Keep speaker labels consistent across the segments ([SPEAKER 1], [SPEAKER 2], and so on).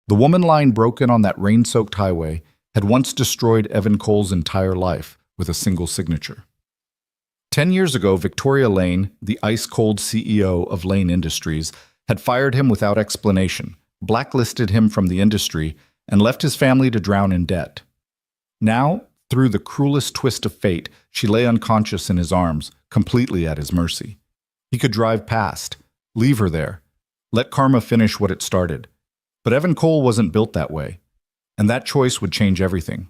[SPEAKER 1] The woman lying broken on that rain-soaked highway had once destroyed Evan Cole's entire life with a single signature. 10 years ago, Victoria Lane, the ice-cold CEO of Lane Industries, had fired him without explanation, blacklisted him from the industry, and left his family to drown in debt. Now, through the cruelest twist of fate, she lay unconscious in his arms, completely at his mercy. He could drive past, leave her there, let karma finish what it started. But Evan Cole wasn't built that way, and that choice would change everything.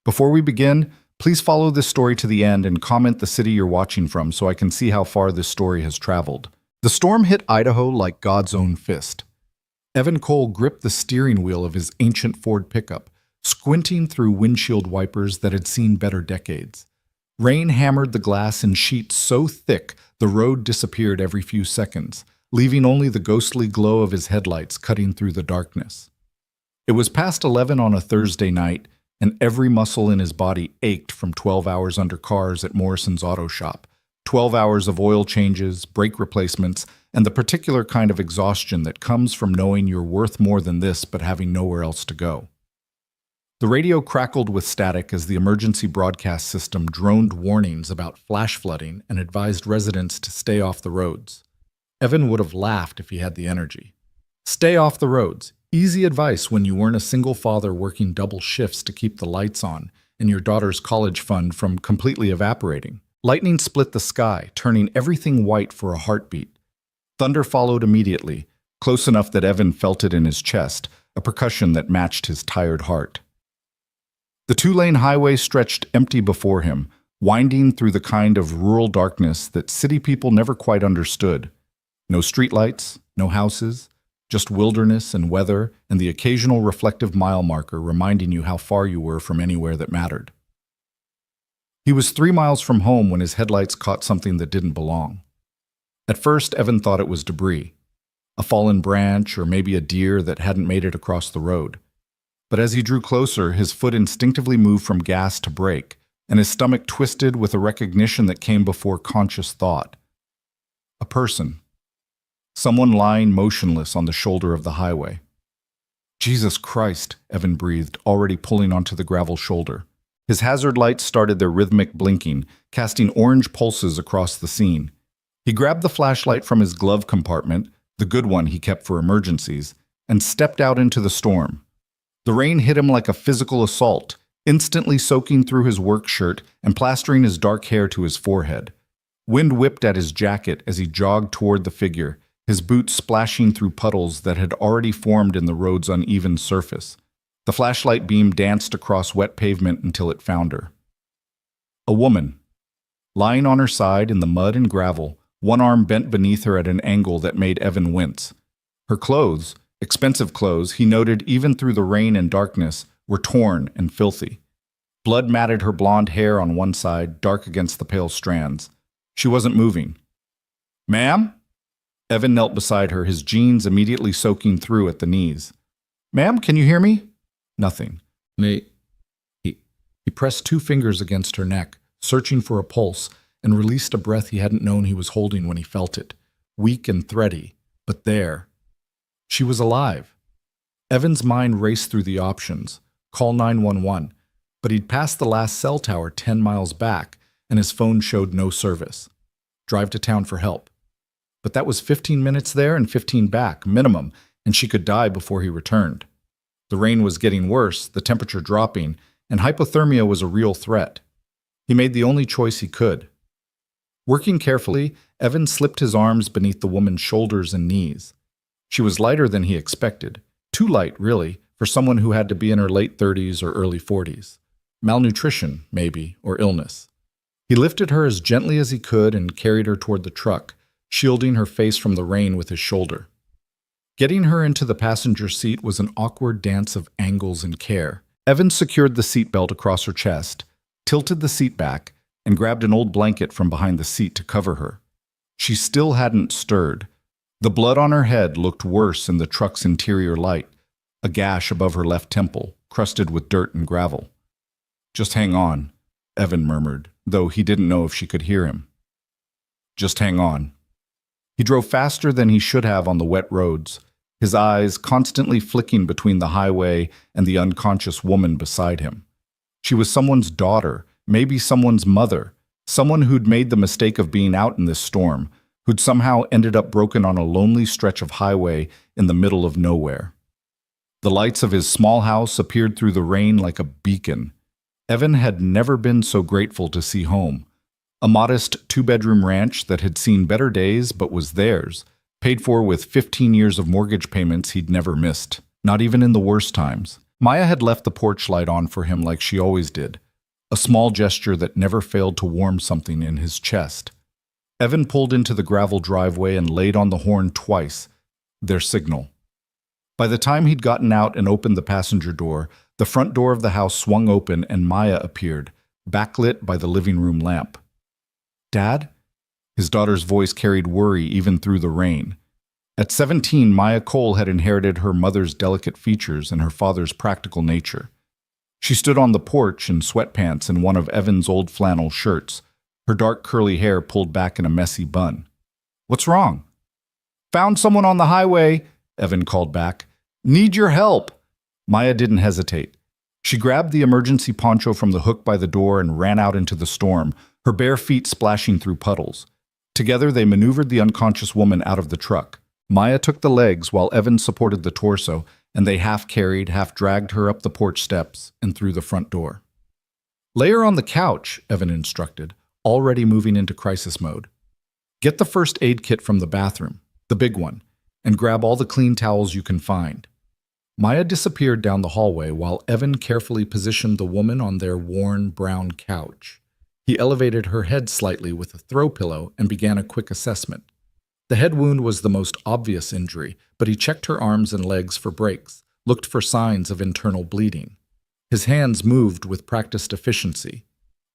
[SPEAKER 1] Before we begin, please follow this story to the end and comment the city you're watching from so I can see how far this story has traveled. The storm hit Idaho like God's own fist. Evan Cole gripped the steering wheel of his ancient Ford pickup, squinting through windshield wipers that had seen better decades. Rain hammered the glass in sheets so thick the road disappeared every few seconds, leaving only the ghostly glow of his headlights cutting through the darkness. It was past 11 on a Thursday night, and every muscle in his body ached from 12 hours under cars at Morrison's auto shop, 12 hours of oil changes, brake replacements, and the particular kind of exhaustion that comes from knowing you're worth more than this but having nowhere else to go. The radio crackled with static as the emergency broadcast system droned warnings about flash flooding and advised residents to stay off the roads. Evan would have laughed if he had the energy. Stay off the roads. Easy advice when you weren't a single father working double shifts to keep the lights on and your daughter's college fund from completely evaporating. Lightning split the sky, turning everything white for a heartbeat. Thunder followed immediately, close enough that Evan felt it in his chest, a percussion that matched his tired heart. The two-lane highway stretched empty before him, winding through the kind of rural darkness that city people never quite understood. No streetlights, no houses, just wilderness and weather and the occasional reflective mile marker reminding you how far you were from anywhere that mattered. He was 3 miles from home when his headlights caught something that didn't belong. At first, Evan thought it was debris, a fallen branch or maybe a deer that hadn't made it across the road. But as he drew closer, his foot instinctively moved from gas to brake, and his stomach twisted with a recognition that came before conscious thought. A person. Someone lying motionless on the shoulder of the highway. Jesus Christ, Evan breathed, already pulling onto the gravel shoulder. His hazard lights started their rhythmic blinking, casting orange pulses across the scene. He grabbed the flashlight from his glove compartment, the good one he kept for emergencies, and stepped out into the storm. The rain hit him like a physical assault, instantly soaking through his work shirt and plastering his dark hair to his forehead. Wind whipped at his jacket as he jogged toward the figure, his boots splashing through puddles that had already formed in the road's uneven surface. The flashlight beam danced across wet pavement until it found her. A woman. Lying on her side in the mud and gravel, one arm bent beneath her at an angle that made Evan wince. Her clothes, expensive clothes, he noted even through the rain and darkness, were torn and filthy. Blood matted her blonde hair on one side, dark against the pale strands. She wasn't moving. "Ma'am?" Evan knelt beside her, his jeans immediately soaking through at the knees. "Ma'am, can you hear me?" Nothing. He pressed 2 fingers against her neck, searching for a pulse, and released a breath he hadn't known he was holding when he felt it. Weak and thready, but there. She was alive. Evan's mind raced through the options. Call 911, but he'd passed the last cell tower 10 miles back, and his phone showed no service. Drive to town for help. But that was 15 minutes there and 15 back, minimum, and she could die before he returned. The rain was getting worse, the temperature dropping, and hypothermia was a real threat. He made the only choice he could. Working carefully, Evan slipped his arms beneath the woman's shoulders and knees. She was lighter than he expected. Too light, really, for someone who had to be in her late 30s or early 40s. Malnutrition, maybe, or illness. He lifted her as gently as he could and carried her toward the truck, shielding her face from the rain with his shoulder. Getting her into the passenger seat was an awkward dance of angles and care. Evan secured the seatbelt across her chest, tilted the seat back, and grabbed an old blanket from behind the seat to cover her. She still hadn't stirred. The blood on her head looked worse in the truck's interior light, a gash above her left temple, crusted with dirt and gravel. "Just hang on," Evan murmured, though he didn't know if she could hear him. "Just hang on." He drove faster than he should have on the wet roads, his eyes constantly flicking between the highway and the unconscious woman beside him. She was someone's daughter, maybe someone's mother, someone who'd made the mistake of being out in this storm, who'd somehow ended up broken on a lonely stretch of highway in the middle of nowhere. The lights of his small house appeared through the rain like a beacon. Evan had never been so grateful to see home. A modest two-bedroom ranch that had seen better days but was theirs, paid for with 15 years of mortgage payments he'd never missed, not even in the worst times. Maya had left the porch light on for him like she always did, a small gesture that never failed to warm something in his chest. Evan pulled into the gravel driveway and laid on the horn twice, their signal. By the time he'd gotten out and opened the passenger door, the front door of the house swung open and Maya appeared, backlit by the living room lamp. "Dad?" His daughter's voice carried worry even through the rain. At 17, Maya Cole had inherited her mother's delicate features and her father's practical nature. She stood on the porch in sweatpants and one of Evan's old flannel shirts, her dark curly hair pulled back in a messy bun. "What's wrong?" "Found someone on the highway," Evan called back. "Need your help." Maya didn't hesitate. She grabbed the emergency poncho from the hook by the door and ran out into the storm, her bare feet splashing through puddles. Together they maneuvered the unconscious woman out of the truck. Maya took the legs while Evan supported the torso, and they half-carried, half-dragged her up the porch steps and through the front door. "Lay her on the couch," Evan instructed, already moving into crisis mode. "Get the first aid kit from the bathroom, the big one, and grab all the clean towels you can find." Maya disappeared down the hallway while Evan carefully positioned the woman on their worn brown couch. He elevated her head slightly with a throw pillow and began a quick assessment. The head wound was the most obvious injury, but he checked her arms and legs for breaks, looked for signs of internal bleeding. His hands moved with practiced efficiency.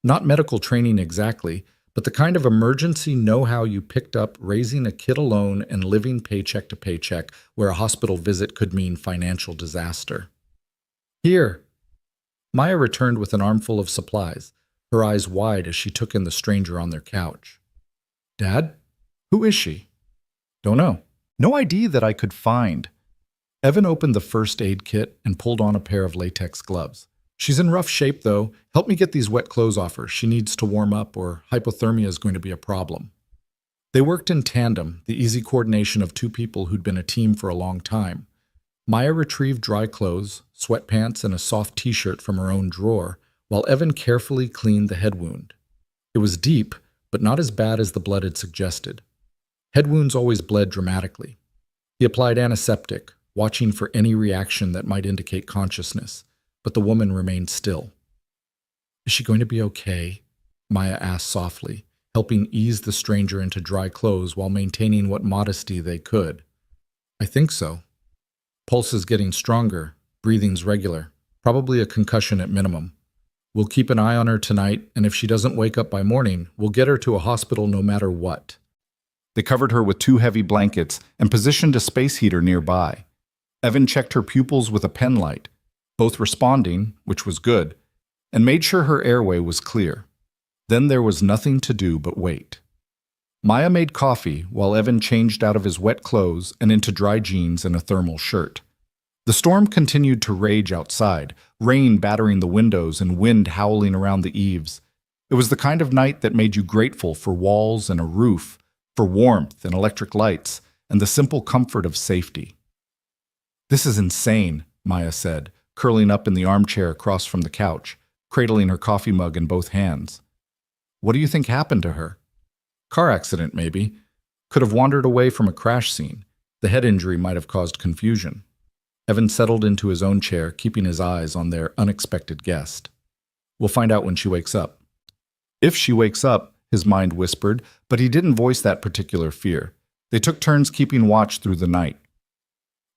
[SPEAKER 1] Not medical training exactly, but the kind of emergency know-how you picked up raising a kid alone and living paycheck to paycheck where a hospital visit could mean financial disaster. "Here." Maya returned with an armful of supplies, her eyes wide as she took in the stranger on their couch. "Dad? Who is she?" "Don't know. No ID that I could find." Evan opened the first aid kit and pulled on a pair of latex gloves. "She's in rough shape, though. Help me get these wet clothes off her. She needs to warm up, or hypothermia is going to be a problem." They worked in tandem, the easy coordination of two people who'd been a team for a long time. Maya retrieved dry clothes, sweatpants, and a soft t-shirt from her own drawer, while Evan carefully cleaned the head wound. It was deep, but not as bad as the blood had suggested. Head wounds always bled dramatically. He applied antiseptic, watching for any reaction that might indicate consciousness, but the woman remained still. "Is she going to be okay?" Maya asked softly, helping ease the stranger into dry clothes while maintaining what modesty they could. "I think so. Pulse is getting stronger, breathing's regular, probably a concussion at minimum. We'll keep an eye on her tonight, and if she doesn't wake up by morning, we'll get her to a hospital no matter what." They covered her with 2 heavy blankets and positioned a space heater nearby. Evan checked her pupils with a pen light, both responding, which was good, and made sure her airway was clear. Then there was nothing to do but wait. Maya made coffee while Evan changed out of his wet clothes and into dry jeans and a thermal shirt. The storm continued to rage outside, rain battering the windows and wind howling around the eaves. It was the kind of night that made you grateful for walls and a roof, for warmth and electric lights, and the simple comfort of safety. "This is insane," Maya said, curling up in the armchair across from the couch, cradling her coffee mug in both hands. "What do you think happened to her?" "Car accident, maybe. Could have wandered away from a crash scene. The head injury might have caused confusion." Evan settled into his own chair, keeping his eyes on their unexpected guest. "We'll find out when she wakes up." "If she wakes up," his mind whispered, but he didn't voice that particular fear. They took turns keeping watch through the night.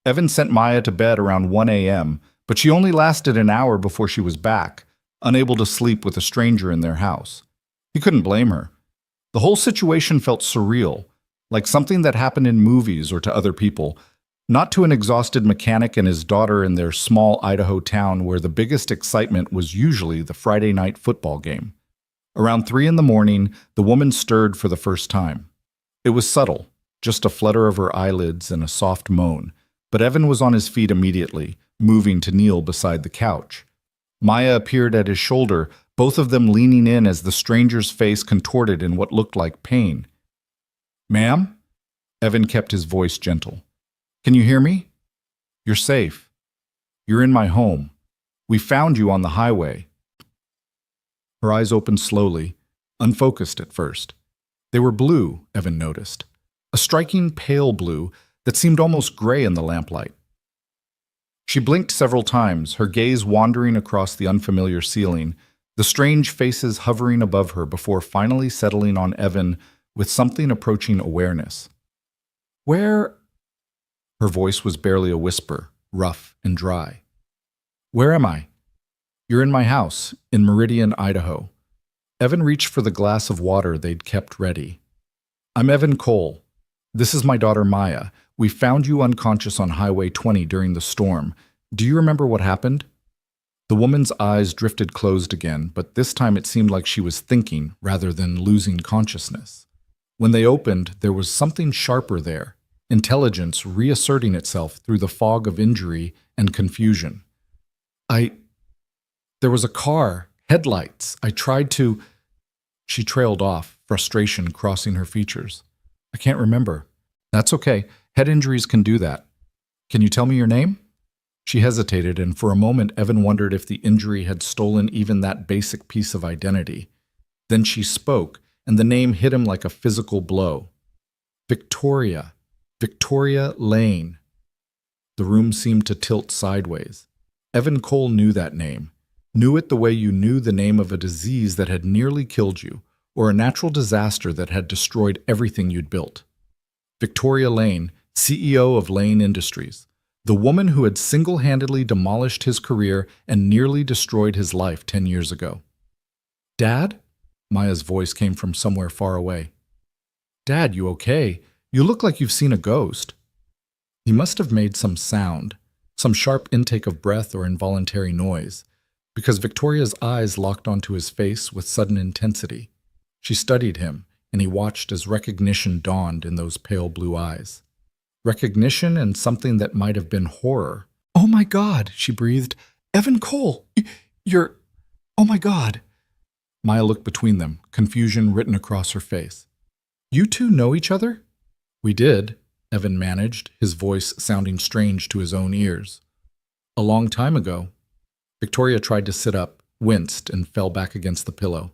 [SPEAKER 1] Evan sent Maya to bed around 1 a.m., but she only lasted an hour before she was back, unable to sleep with a stranger in their house. He couldn't blame her. The whole situation felt surreal, like something that happened in movies or to other people, not to an exhausted mechanic and his daughter in their small Idaho town where the biggest excitement was usually the Friday night football game. Around 3 in the morning, the woman stirred for the first time. It was subtle, just a flutter of her eyelids and a soft moan, But Evan was on his feet immediately, moving to kneel beside the couch. Maya appeared at his shoulder, both of them leaning in as the stranger's face contorted in what looked like pain. "Ma'am?" Evan kept his voice gentle. "Can you hear me? You're safe. You're in my home. We found you on the highway." Her eyes opened slowly, unfocused at first. They were blue, Evan noticed. A striking pale blue that seemed almost gray in the lamplight. She blinked several times, her gaze wandering across the unfamiliar ceiling, the strange faces hovering above her before finally settling on Evan with something approaching awareness. "Where?" Her voice was barely a whisper, rough and dry. "Where am I?" "You're in my house, in Meridian, Idaho." Evan reached for the glass of water they'd kept ready. "I'm Evan Cole. This is my daughter Maya. We found you unconscious on Highway 20 during the storm. Do you remember what happened?" The woman's eyes drifted closed again, but this time it seemed like she was thinking rather than losing consciousness. When they opened, there was something sharper there, intelligence reasserting itself through the fog of injury and confusion. There was a car, headlights. I tried to..." She trailed off, frustration crossing her features. "I can't remember." "That's okay. Head injuries can do that. Can you tell me your name?" She hesitated, and for a moment Evan wondered if the injury had stolen even that basic piece of identity. Then she spoke, and the name hit him like a physical blow. "Victoria. Victoria Lane." The room seemed to tilt sideways. Evan Cole knew that name. Knew it the way you knew the name of a disease that had nearly killed you, or a natural disaster that had destroyed everything you'd built. Victoria Lane, CEO of Lane Industries, the woman who had single-handedly demolished his career and nearly destroyed his life 10 years ago. "Dad?" Maya's voice came from somewhere far away. "Dad, you okay? You look like you've seen a ghost." He must have made some sound, some sharp intake of breath or involuntary noise, because Victoria's eyes locked onto his face with sudden intensity. She studied him, and he watched as recognition dawned in those pale blue eyes. Recognition and something that might have been horror. "Oh my God," she breathed. "Evan Cole, you're... Oh my God." Maya looked between them, confusion written across her face. "You two know each other?" "We did," Evan managed, his voice sounding strange to his own ears. "A long time ago." Victoria tried to sit up, winced, and fell back against the pillow.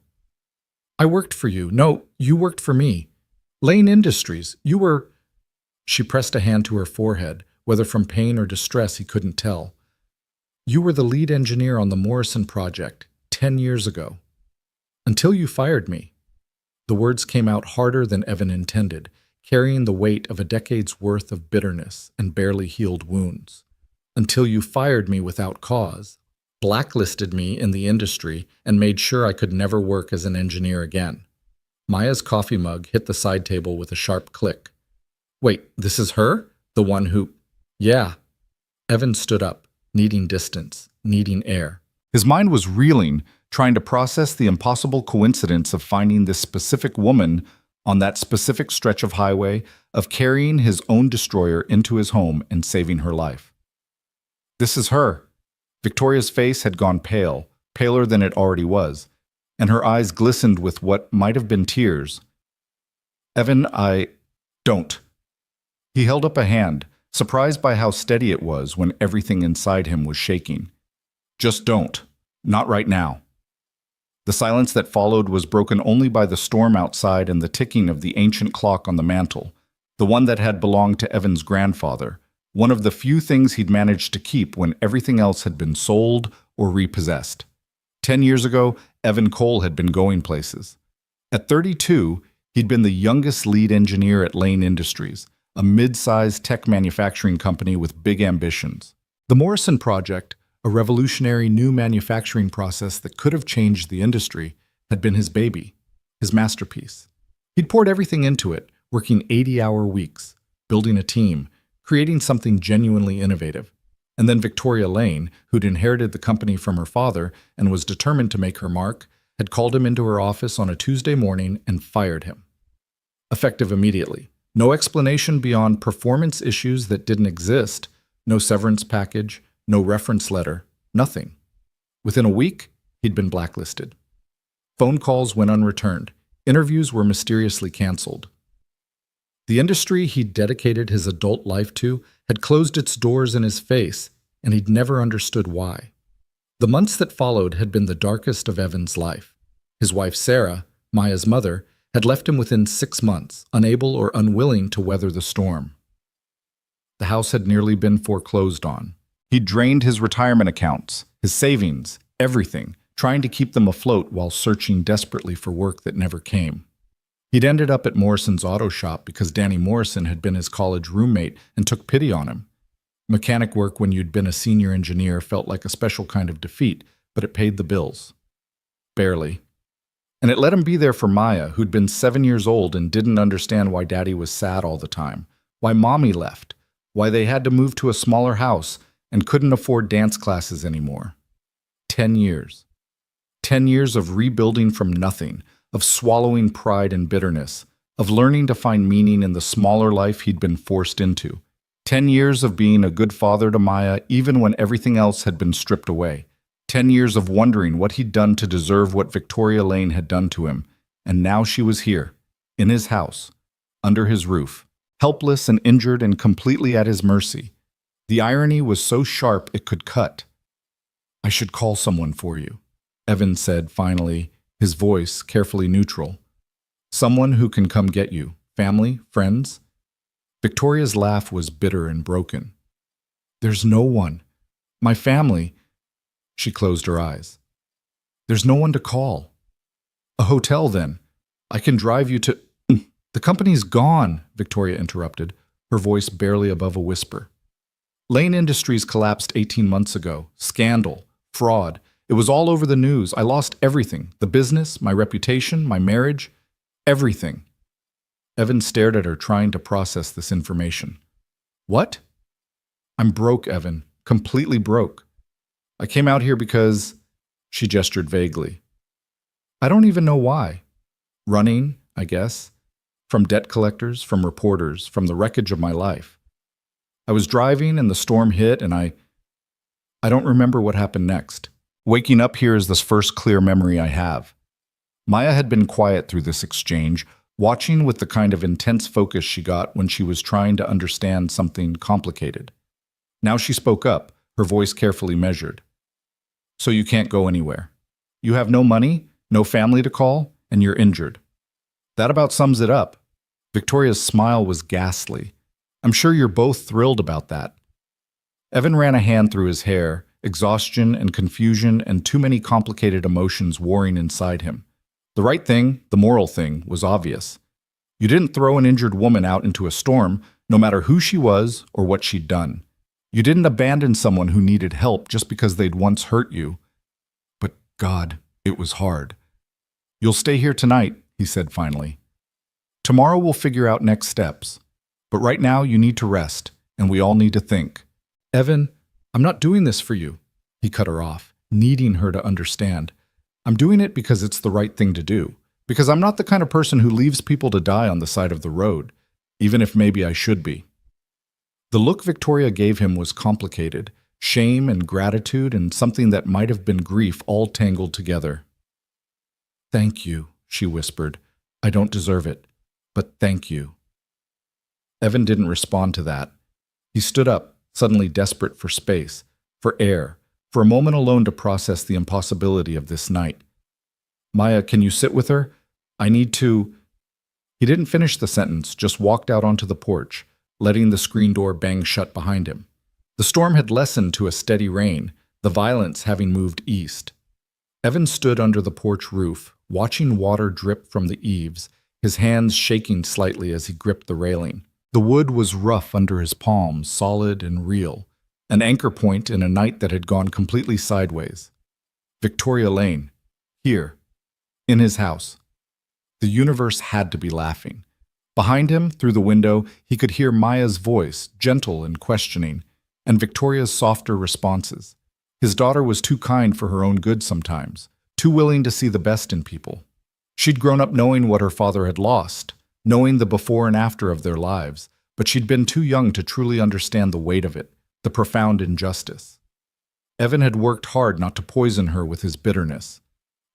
[SPEAKER 1] "I worked for you. No, you worked for me. Lane Industries. You were..." She pressed a hand to her forehead, whether from pain or distress he couldn't tell. "You were the lead engineer on the Morrison project 10 years ago. Until you fired me." The words came out harder than Evan intended, carrying the weight of a decade's worth of bitterness and barely healed wounds. "Until you fired me without cause, blacklisted me in the industry, and made sure I could never work as an engineer again." Maya's coffee mug hit the side table with a sharp click. "Wait, this is her? The one who..." "Yeah." Evan stood up, needing distance, needing air. His mind was reeling, trying to process the impossible coincidence of finding this specific woman on that specific stretch of highway, of carrying his own destroyer into his home and saving her life. "This is her." Victoria's face had gone pale, paler than it already was, and her eyes glistened with what might have been tears. "Evan, don't." He held up a hand, surprised by how steady it was when everything inside him was shaking. "Just don't. Not right now." The silence that followed was broken only by the storm outside and the ticking of the ancient clock on the mantel, the one that had belonged to Evan's grandfather, one of the few things he'd managed to keep when everything else had been sold or repossessed. 10 years ago, Evan Cole had been going places. At 32, he'd been the youngest lead engineer at Lane Industries, a mid-sized tech manufacturing company with big ambitions. The Morrison project, a revolutionary new manufacturing process that could have changed the industry, had been his baby, his masterpiece. He'd poured everything into it, working 80-hour weeks, building a team, creating something genuinely innovative. And then Victoria Lane, who'd inherited the company from her father and was determined to make her mark, had called him into her office on a Tuesday morning and fired him. Effective immediately. No explanation beyond performance issues that didn't exist, No severance package, no reference letter, nothing. Within a week, he'd been blacklisted. Phone calls went unreturned. Interviews were mysteriously canceled. The industry he'd dedicated his adult life to had closed its doors in his face, and he'd never understood why. The months that followed had been the darkest of Evan's life. His wife Sarah, Maya's mother, had left him within 6 months, unable or unwilling to weather the storm. The house had nearly been foreclosed on. He'd drained his retirement accounts, his savings, everything, trying to keep them afloat while searching desperately for work that never came. He'd ended up at Morrison's auto shop because Danny Morrison had been his college roommate and took pity on him. Mechanic work when you'd been a senior engineer felt like a special kind of defeat, but it paid the bills. Barely. And it let him be there for Maya, who'd been 7 years old and didn't understand why Daddy was sad all the time, why Mommy left, why they had to move to a smaller house and couldn't afford dance classes anymore. 10 years. 10 years of rebuilding from nothing, of swallowing pride and bitterness, of learning to find meaning in the smaller life he'd been forced into. 10 years of being a good father to Maya even when everything else had been stripped away. 10 years of wondering what he'd done to deserve what Victoria Lane had done to him. And now she was here, in his house, under his roof, helpless and injured and completely at his mercy. The irony was so sharp it could cut. "I should call someone for you," Evan said finally, his voice carefully neutral. "Someone who can come get you. Family? Friends?" Victoria's laugh was bitter and broken. "There's no one. My family." She closed her eyes. "There's no one to call." "A hotel, then. I can drive you to—" "The company's gone," Victoria interrupted, her voice barely above a whisper. "Lane Industries collapsed 18 months ago. Scandal. Fraud. It was all over the news. I lost everything. The business, my reputation, my marriage. Everything." Evan stared at her, trying to process this information. "What?" "I'm broke, Evan. Completely broke. I came out here because—" She gestured vaguely. "I don't even know why. Running, I guess. From debt collectors, from reporters, from the wreckage of my life. I was driving and the storm hit and I don't remember what happened next. Waking up here is the first clear memory I have." Maya had been quiet through this exchange, watching with the kind of intense focus she got when she was trying to understand something complicated. Now she spoke up, her voice carefully measured. "So you can't go anywhere. You have no money, no family to call, and you're injured. That about sums it up." Victoria's smile was ghastly. "I'm sure you're both thrilled about that." Evan ran a hand through his hair, exhaustion and confusion and too many complicated emotions warring inside him. The right thing, the moral thing, was obvious. You didn't throw an injured woman out into a storm, no matter who she was or what she'd done. You didn't abandon someone who needed help just because they'd once hurt you. But God, it was hard. "You'll stay here tonight," he said finally. "Tomorrow we'll figure out next steps. But right now you need to rest, and we all need to think." "Evan, I'm not doing this for you," he cut her off, needing her to understand. "I'm doing it because it's the right thing to do, because I'm not the kind of person who leaves people to die on the side of the road, even if maybe I should be." The look Victoria gave him was complicated, shame and gratitude and something that might have been grief all tangled together. "Thank you," she whispered. "I don't deserve it, but thank you." Evan didn't respond to that. He stood up, suddenly desperate for space, for air, for a moment alone to process the impossibility of this night. "Maya, can you sit with her? I need to—" He didn't finish the sentence, just walked out onto the porch, letting the screen door bang shut behind him. The storm had lessened to a steady rain, the violence having moved east. Evan stood under the porch roof, watching water drip from the eaves, his hands shaking slightly as he gripped the railing. The wood was rough under his palms, solid and real, an anchor point in a night that had gone completely sideways. Victoria Lane, here, in his house. The universe had to be laughing. Behind him, through the window, he could hear Maya's voice, gentle and questioning, and Victoria's softer responses. His daughter was too kind for her own good sometimes, too willing to see the best in people. She'd grown up knowing what her father had lost, knowing the before and after of their lives, but she'd been too young to truly understand the weight of it, the profound injustice. Evan had worked hard not to poison her with his bitterness.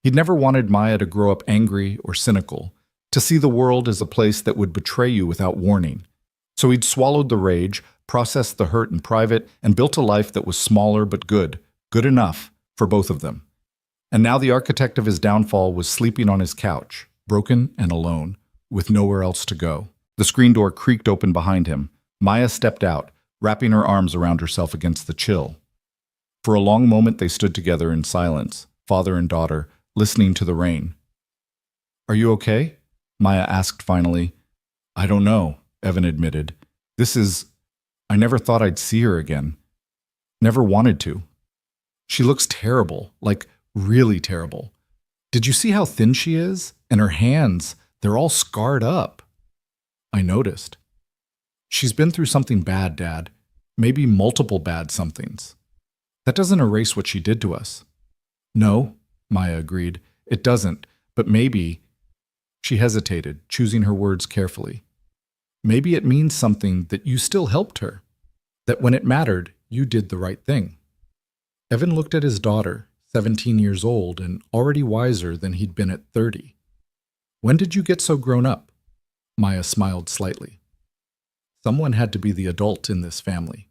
[SPEAKER 1] He'd never wanted Maya to grow up angry or cynical, to see the world as a place that would betray you without warning. So he'd swallowed the rage, processed the hurt in private, and built a life that was smaller but good enough for both of them. And now the architect of his downfall was sleeping on his couch, broken and alone, with nowhere else to go. The screen door creaked open behind him. Maya stepped out, wrapping her arms around herself against the chill. For a long moment they stood together in silence, father and daughter, listening to the rain. "Are you okay?" Maya asked finally. "I don't know," Evan admitted. I never thought I'd see her again. Never wanted to. She looks terrible, like really terrible. Did you see how thin she is? And her hands, they're all scarred up." "I noticed." "She's been through something bad, Dad. Maybe multiple bad somethings. That doesn't erase what she did to us." "No," Maya agreed. "It doesn't, but maybe—" She hesitated, choosing her words carefully. "Maybe it means something that you still helped her. That when it mattered, you did the right thing." Evan looked at his daughter, 17 years old and already wiser than he'd been at 30. "When did you get so grown up?" Maya smiled slightly. Someone had to be the adult in this family.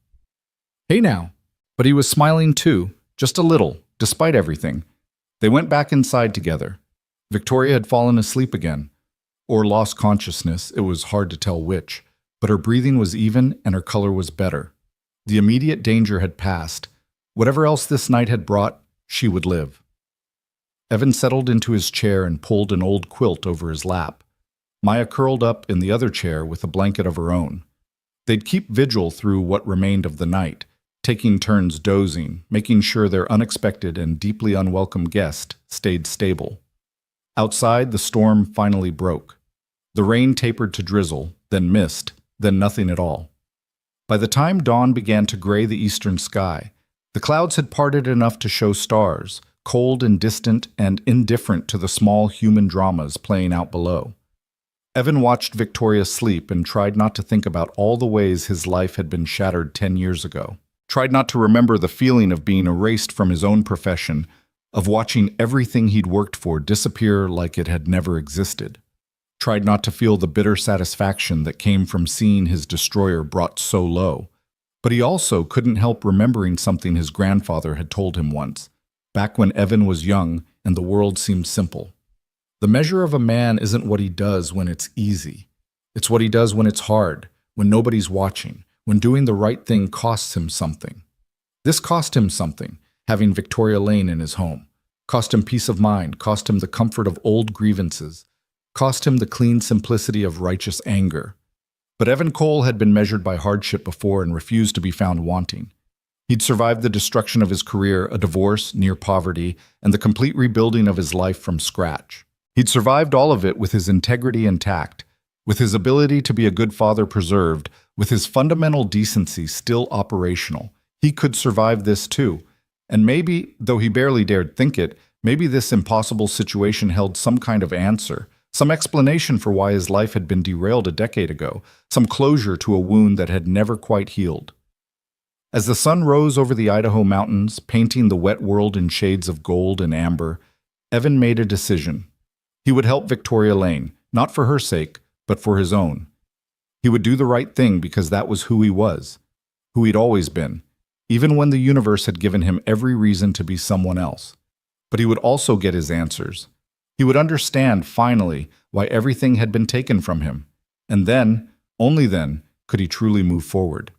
[SPEAKER 1] "Hey now." But he was smiling too, just a little, despite everything. They went back inside together. Victoria had fallen asleep again, or lost consciousness, it was hard to tell which, but her breathing was even and her color was better. The immediate danger had passed. Whatever else this night had brought, she would live. Evan settled into his chair and pulled an old quilt over his lap. Maya curled up in the other chair with a blanket of her own. They'd keep vigil through what remained of the night, taking turns dozing, making sure their unexpected and deeply unwelcome guest stayed stable. Outside, the storm finally broke. The rain tapered to drizzle, then mist, then nothing at all. By the time dawn began to gray the eastern sky, the clouds had parted enough to show stars, cold and distant and indifferent to the small human dramas playing out below. Evan watched Victoria sleep and tried not to think about all the ways his life had been shattered 10 years ago. Tried not to remember the feeling of being erased from his own profession, of watching everything he'd worked for disappear like it had never existed. Tried not to feel the bitter satisfaction that came from seeing his destroyer brought so low. But he also couldn't help remembering something his grandfather had told him once, back when Evan was young and the world seemed simple. The measure of a man isn't what he does when it's easy. It's what he does when it's hard, when nobody's watching, when doing the right thing costs him something. This cost him something, having Victoria Lane in his home. Cost him peace of mind, cost him the comfort of old grievances, cost him the clean simplicity of righteous anger. But Evan Cole had been measured by hardship before and refused to be found wanting. He'd survived the destruction of his career, a divorce, near poverty, and the complete rebuilding of his life from scratch. He'd survived all of it with his integrity intact, with his ability to be a good father preserved, with his fundamental decency still operational. He could survive this too. And maybe, though he barely dared think it, maybe this impossible situation held some kind of answer, some explanation for why his life had been derailed a decade ago, some closure to a wound that had never quite healed. As the sun rose over the Idaho mountains, painting the wet world in shades of gold and amber, Evan made a decision. He would help Victoria Lane, not for her sake, but for his own. He would do the right thing because that was who he was, who he'd always been, even when the universe had given him every reason to be someone else. But he would also get his answers. He would understand, finally, why everything had been taken from him. And then, only then, could he truly move forward.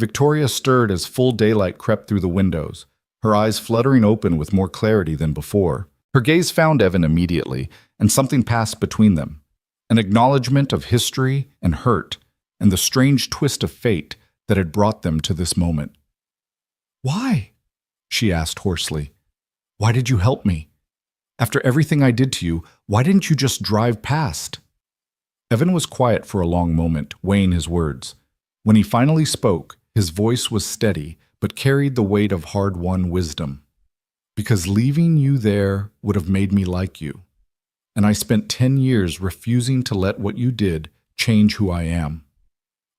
[SPEAKER 1] Victoria stirred as full daylight crept through the windows, her eyes fluttering open with more clarity than before. Her gaze found Evan immediately, and something passed between them. An acknowledgement of history and hurt, and the strange twist of fate that had brought them to this moment. "Why?" she asked hoarsely. "Why did you help me? After everything I did to you, why didn't you just drive past?" Evan was quiet for a long moment, weighing his words. When he finally spoke, his voice was steady, but carried the weight of hard-won wisdom. "Because leaving you there would have made me like you. And I spent 10 years refusing to let what you did change who I am.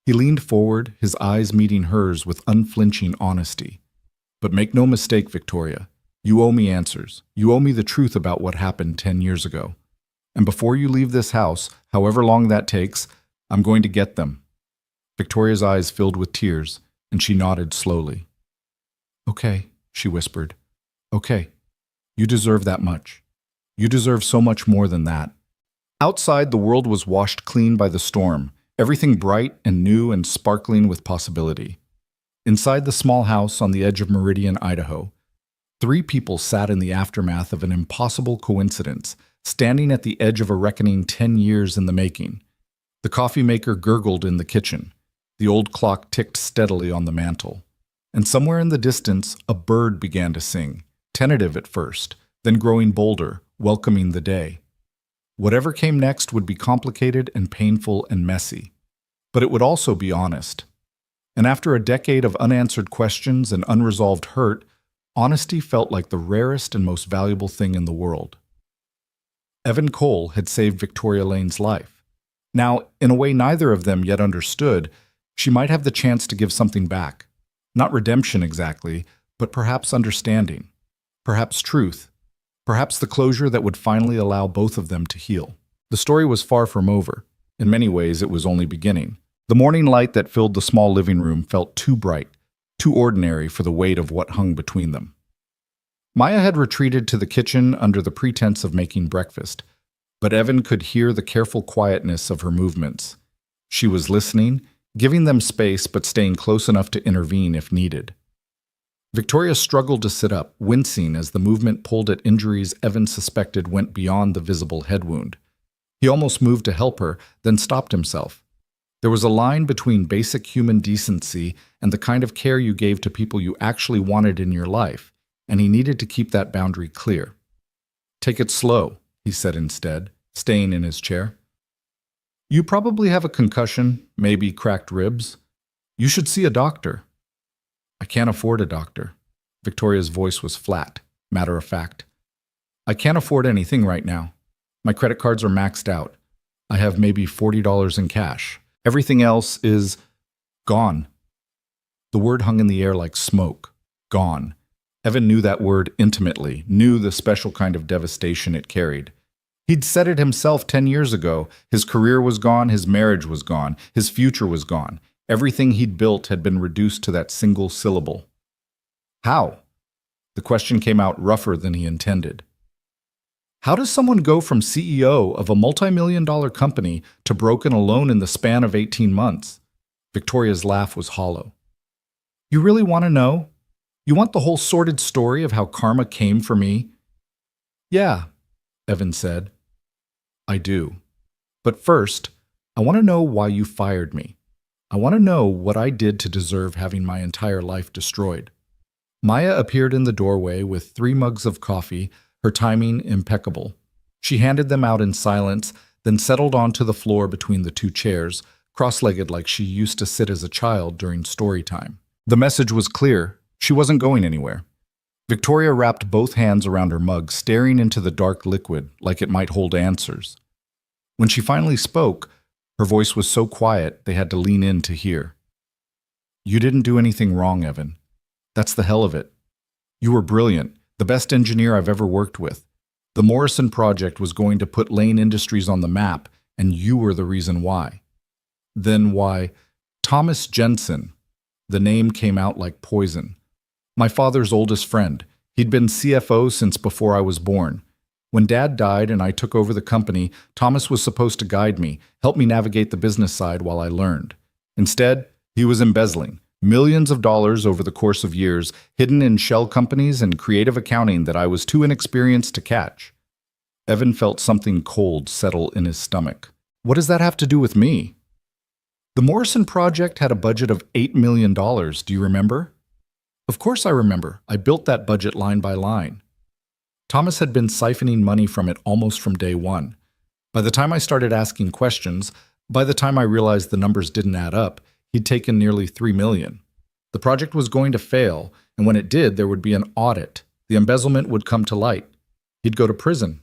[SPEAKER 1] He leaned forward, his eyes meeting hers with unflinching honesty. "But make no mistake, Victoria. You owe me answers. You owe me the truth about what happened 10 years ago. And before you leave this house, however long that takes, I'm going to get them." Victoria's eyes filled with tears, and she nodded slowly. "Okay," she whispered. "Okay. You deserve that much. You deserve so much more than that." Outside, the world was washed clean by the storm, everything bright and new and sparkling with possibility. Inside the small house on the edge of Meridian, Idaho, 3 people sat in the aftermath of an impossible coincidence, standing at the edge of a reckoning 10 years in the making. The coffee maker gurgled in the kitchen. The old clock ticked steadily on the mantel. And somewhere in the distance, a bird began to sing, tentative at first, then growing bolder, welcoming the day. Whatever came next would be complicated and painful and messy, but it would also be honest. And after a decade of unanswered questions and unresolved hurt, honesty felt like the rarest and most valuable thing in the world. Evan Cole had saved Victoria Lane's life. Now, in a way neither of them yet understood, she might have the chance to give something back. Not redemption exactly, but perhaps understanding, perhaps truth, perhaps the closure that would finally allow both of them to heal. The story was far from over. In many ways, it was only beginning. The morning light that filled the small living room felt too bright, too ordinary for the weight of what hung between them. Maya had retreated to the kitchen under the pretense of making breakfast, but Evan could hear the careful quietness of her movements. She was listening, giving them space but staying close enough to intervene if needed. Victoria struggled to sit up, wincing as the movement pulled at injuries Evan suspected went beyond the visible head wound. He almost moved to help her, then stopped himself. There was a line between basic human decency and the kind of care you gave to people you actually wanted in your life, and he needed to keep that boundary clear. "Take it slow," he said instead, staying in his chair. "You probably have a concussion, maybe cracked ribs. You should see a doctor." "I can't afford a doctor." Victoria's voice was flat, matter of fact. "I can't afford anything right now. My credit cards are maxed out. I have maybe $40 in cash. Everything else is gone." The word hung in the air like smoke. Gone. Evan knew that word intimately, knew the special kind of devastation it carried. He'd said it himself 10 years ago. His career was gone, his marriage was gone, his future was gone. Everything he'd built had been reduced to that single syllable. How? The question came out rougher than he intended. How does someone go from CEO of a multi-million-dollar company to broken alone in the span of 18 months? Victoria's laugh was hollow. "You really want to know? You want the whole sordid story of how karma came for me?" "Yeah," Evan said. "I do. But first, I want to know why you fired me. I want to know what I did to deserve having my entire life destroyed." Maya appeared in the doorway with 3 mugs of coffee, her timing impeccable. She handed them out in silence, then settled onto the floor between the 2 chairs, cross-legged like she used to sit as a child during story time. The message was clear. She wasn't going anywhere. Victoria wrapped both hands around her mug, staring into the dark liquid like it might hold answers. When she finally spoke, her voice was so quiet they had to lean in to hear. "You didn't do anything wrong, Evan. That's the hell of it. You were brilliant, the best engineer I've ever worked with. The Morrison project was going to put Lane Industries on the map, and you were the reason why." Then why? Thomas Jensen. The name came out like poison. My father's oldest friend. He'd been CFO since before I was born. When Dad died and I took over the company, Thomas was supposed to guide me, help me navigate the business side while I learned. Instead, he was embezzling millions of dollars over the course of years, hidden in shell companies and creative accounting that I was too inexperienced to catch. Evan felt something cold settle in his stomach. What does that have to do with me? The Morrison project had a budget of $8 million, do you remember? Of course I remember. I built that budget line by line. Thomas had been siphoning money from it almost from day one. By the time I started asking questions, by the time I realized the numbers didn't add up, he'd taken nearly $3 million. The project was going to fail, and when it did, there would be an audit. The embezzlement would come to light. He'd go to prison.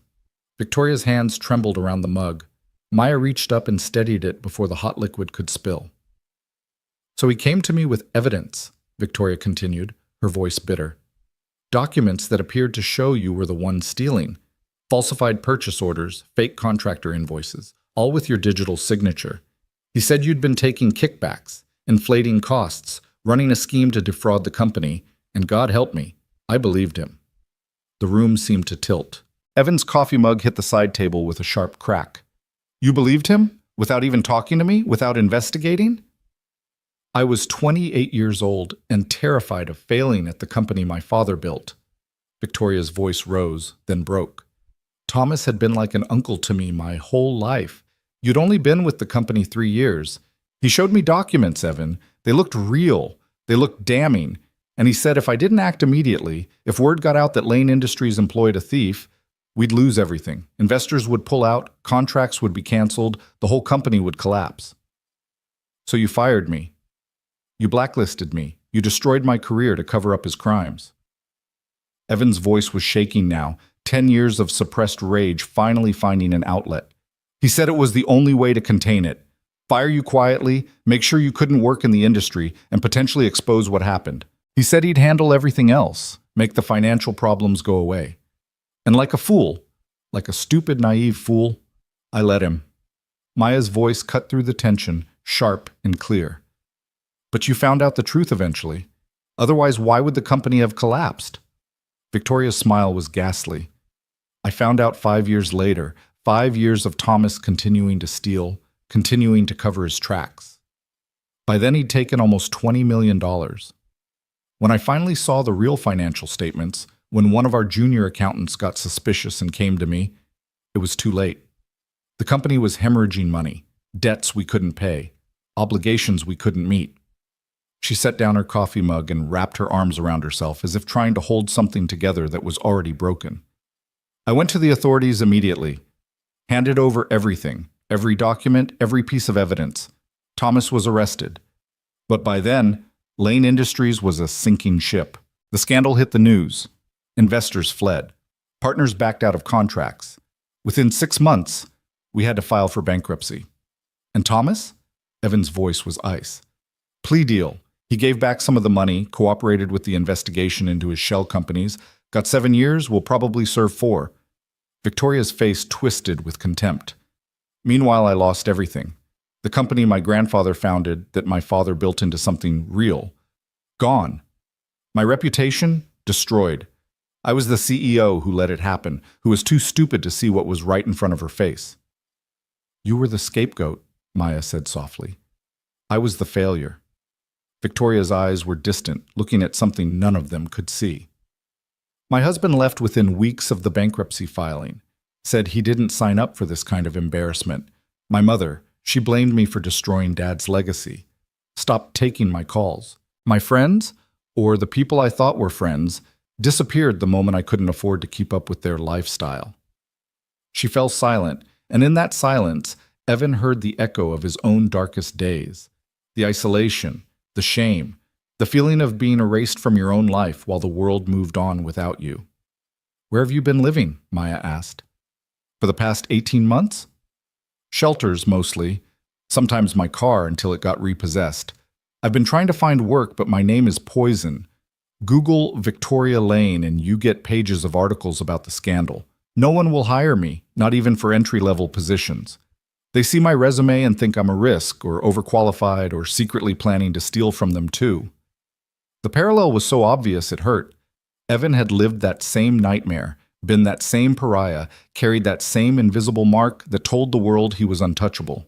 [SPEAKER 1] Victoria's hands trembled around the mug. Maya reached up and steadied it before the hot liquid could spill. So he came to me with evidence, Victoria continued, her voice bitter. Documents that appeared to show you were the one stealing. Falsified purchase orders, fake contractor invoices, all with your digital signature. He said you'd been taking kickbacks, inflating costs, running a scheme to defraud the company, and God help me, I believed him. The room seemed to tilt. Evan's coffee mug hit the side table with a sharp crack. You believed him? Without even talking to me? Without investigating? I was 28 years old and terrified of failing at the company my father built. Victoria's voice rose, then broke. Thomas had been like an uncle to me my whole life. You'd only been with the company 3 years. He showed me documents, Evan. They looked real. They looked damning. And he said if I didn't act immediately, if word got out that Lane Industries employed a thief, we'd lose everything. Investors would pull out, contracts would be canceled, the whole company would collapse. So you fired me. You blacklisted me. You destroyed my career to cover up his crimes. Evan's voice was shaking now, 10 years of suppressed rage finally finding an outlet. He said it was the only way to contain it. Fire you quietly, make sure you couldn't work in the industry, and potentially expose what happened. He said he'd handle everything else, make the financial problems go away. And like a fool, like a stupid, naive fool, I let him. Maya's voice cut through the tension, sharp and clear. But you found out the truth eventually. Otherwise, why would the company have collapsed? Victoria's smile was ghastly. I found out 5 years later, 5 years of Thomas continuing to steal, continuing to cover his tracks. By then he'd taken almost $20 million. When I finally saw the real financial statements, when one of our junior accountants got suspicious and came to me, it was too late. The company was hemorrhaging money, debts we couldn't pay, obligations we couldn't meet. She set down her coffee mug and wrapped her arms around herself as if trying to hold something together that was already broken. I went to the authorities immediately, handed over everything, every document, every piece of evidence. Thomas was arrested. But by then, Lane Industries was a sinking ship. The scandal hit the news. Investors fled. Partners backed out of contracts. Within 6 months, we had to file for bankruptcy. And Thomas? Evan's voice was ice. Plea deal. He gave back some of the money, cooperated with the investigation into his shell companies, got 7 years, will probably serve 4. Victoria's face twisted with contempt. Meanwhile, I lost everything. The company my grandfather founded that my father built into something real. Gone. My reputation? Destroyed. I was the CEO who let it happen, who was too stupid to see what was right in front of her face. You were the scapegoat, Maya said softly. I was the failure. Victoria's eyes were distant, looking at something none of them could see. My husband left within weeks of the bankruptcy filing, said he didn't sign up for this kind of embarrassment. My mother, she blamed me for destroying Dad's legacy. Stopped taking my calls. My friends, or the people I thought were friends, disappeared the moment I couldn't afford to keep up with their lifestyle. She fell silent, and in that silence, Evan heard the echo of his own darkest days. The isolation, the shame, the feeling of being erased from your own life while the world moved on without you. Where have you been living? Maya asked. For the past 18 months? Shelters, mostly. Sometimes my car until it got repossessed. I've been trying to find work, but my name is poison. Google Victoria Lane and you get pages of articles about the scandal. No one will hire me, not even for entry-level positions. They see my resume and think I'm a risk, or overqualified, or secretly planning to steal from them too. The parallel was so obvious it hurt. Evan had lived that same nightmare, been that same pariah, carried that same invisible mark that told the world he was untouchable.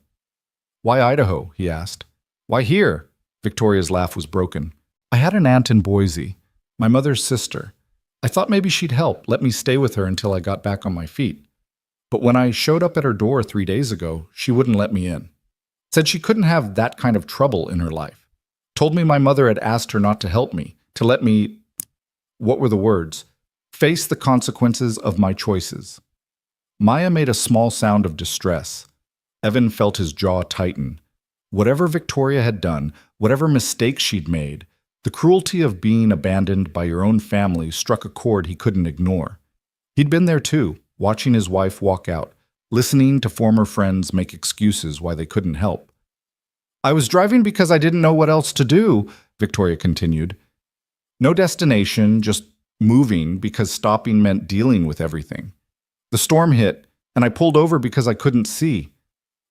[SPEAKER 1] Why Idaho? He asked. Why here? Victoria's laugh was broken. I had an aunt in Boise, my mother's sister. I thought maybe she'd help, let me stay with her until I got back on my feet. But when I showed up at her door 3 days ago, she wouldn't let me in. Said she couldn't have that kind of trouble in her life. Told me my mother had asked her not to help me, to let me, what were the words? Face the consequences of my choices. Maya made a small sound of distress. Evan felt his jaw tighten. Whatever Victoria had done, whatever mistakes she'd made, the cruelty of being abandoned by your own family struck a chord he couldn't ignore. He'd been there too, watching his wife walk out, listening to former friends make excuses why they couldn't help. I was driving because I didn't know what else to do, Victoria continued. No destination, just moving because stopping meant dealing with everything. The storm hit, and I pulled over because I couldn't see.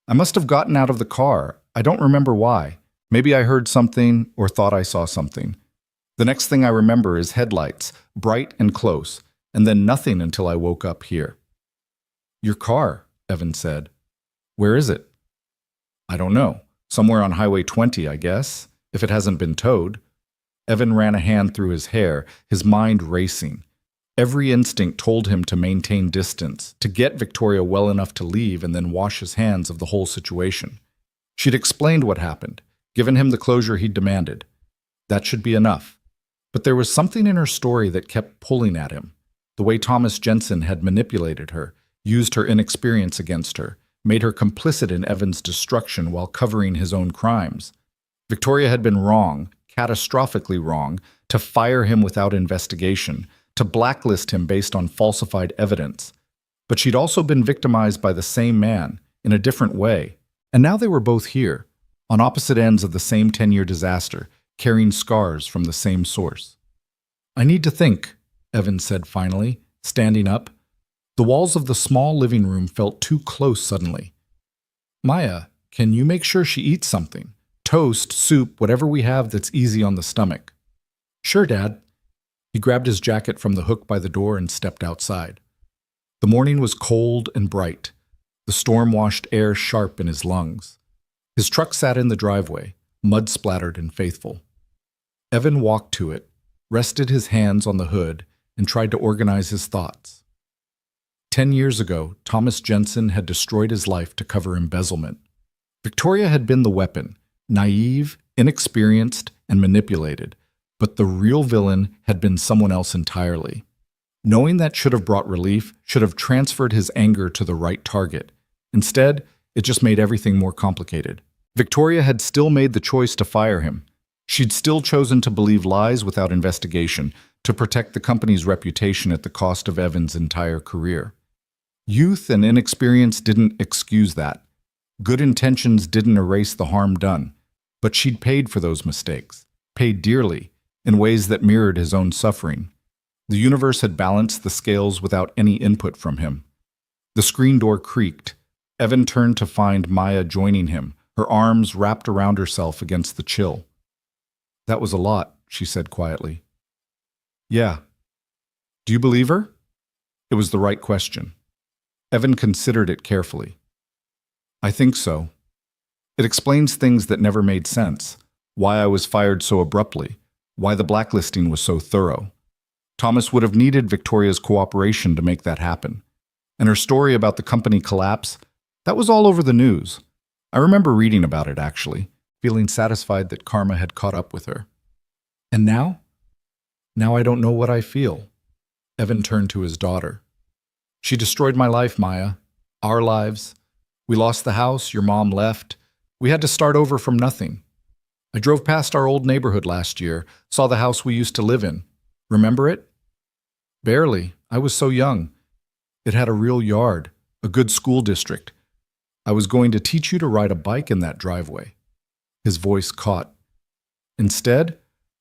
[SPEAKER 1] I must have gotten out of the car. I don't remember why. Maybe I heard something or thought I saw something. The next thing I remember is headlights, bright and close, and then nothing until I woke up here. Your car, Evan said. Where is it? I don't know. Somewhere on Highway 20, I guess, if it hasn't been towed. Evan ran a hand through his hair, his mind racing. Every instinct told him to maintain distance, to get Victoria well enough to leave and then wash his hands of the whole situation. She'd explained what happened, given him the closure he'd demanded. That should be enough. But there was something in her story that kept pulling at him. The way Thomas Jensen had manipulated her, used her inexperience against her, made her complicit in Evan's destruction while covering his own crimes. Victoria had been wrong, catastrophically wrong, to fire him without investigation, to blacklist him based on falsified evidence. But she'd also been victimized by the same man, in a different way. And now they were both here, on opposite ends of the same 10-year disaster, carrying scars from the same source. I need to think, Evan said finally, standing up. The walls of the small living room felt too close suddenly. Maya, can you make sure she eats something? Toast, soup, whatever we have that's easy on the stomach. Sure, Dad. He grabbed his jacket from the hook by the door and stepped outside. The morning was cold and bright, the storm-washed air sharp in his lungs. His truck sat in the driveway, mud-splattered and faithful. Evan walked to it, rested his hands on the hood, and tried to organize his thoughts. 10 years ago, Thomas Jensen had destroyed his life to cover embezzlement. Victoria had been the weapon, naive, inexperienced, and manipulated, but the real villain had been someone else entirely. Knowing that should have brought relief, should have transferred his anger to the right target. Instead, it just made everything more complicated. Victoria had still made the choice to fire him. She'd still chosen to believe lies without investigation, to protect the company's reputation at the cost of Evan's entire career. Youth and inexperience didn't excuse that. Good intentions didn't erase the harm done. But she'd paid for those mistakes, paid dearly, in ways that mirrored his own suffering. The universe had balanced the scales without any input from him. The screen door creaked. Evan turned to find Maya joining him, her arms wrapped around herself against the chill. That was a lot, she said quietly. Yeah. Do you believe her? It was the right question. Evan considered it carefully. I think so. It explains things that never made sense. Why I was fired so abruptly. Why the blacklisting was so thorough. Thomas would have needed Victoria's cooperation to make that happen. And her story about the company collapse, that was all over the news. I remember reading about it, actually, feeling satisfied that karma had caught up with her. And now? Now I don't know what I feel. Evan turned to his daughter. She destroyed my life, Maya. Our lives. We lost the house, your mom left. We had to start over from nothing. I drove past our old neighborhood last year, saw the house we used to live in. Remember it? Barely. I was so young. It had a real yard, a good school district. I was going to teach you to ride a bike in that driveway. His voice caught. Instead,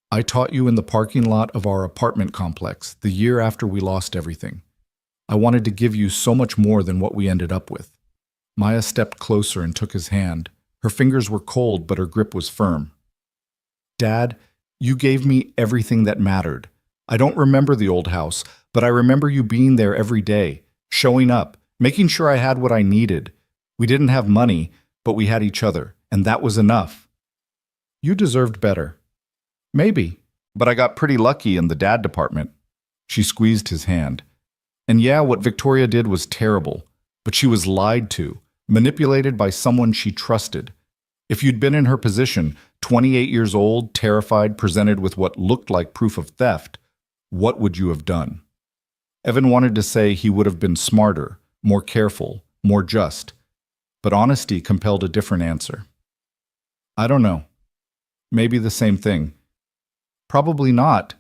[SPEAKER 1] I taught you in the parking lot of our apartment complex the year after we lost everything. I wanted to give you so much more than what we ended up with. Maya stepped closer and took his hand. Her fingers were cold, but her grip was firm. Dad, you gave me everything that mattered. I don't remember the old house, but I remember you being there every day, showing up, making sure I had what I needed. We didn't have money, but we had each other, and that was enough. You deserved better. Maybe, but I got pretty lucky in the dad department. She squeezed his hand. And yeah, what Victoria did was terrible, but she was lied to, manipulated by someone she trusted. If you'd been in her position, 28 years old, terrified, presented with what looked like proof of theft, what would you have done? Evan wanted to say he would have been smarter, more careful, more just, but honesty compelled a different answer. I don't know. Maybe the same thing. Probably not.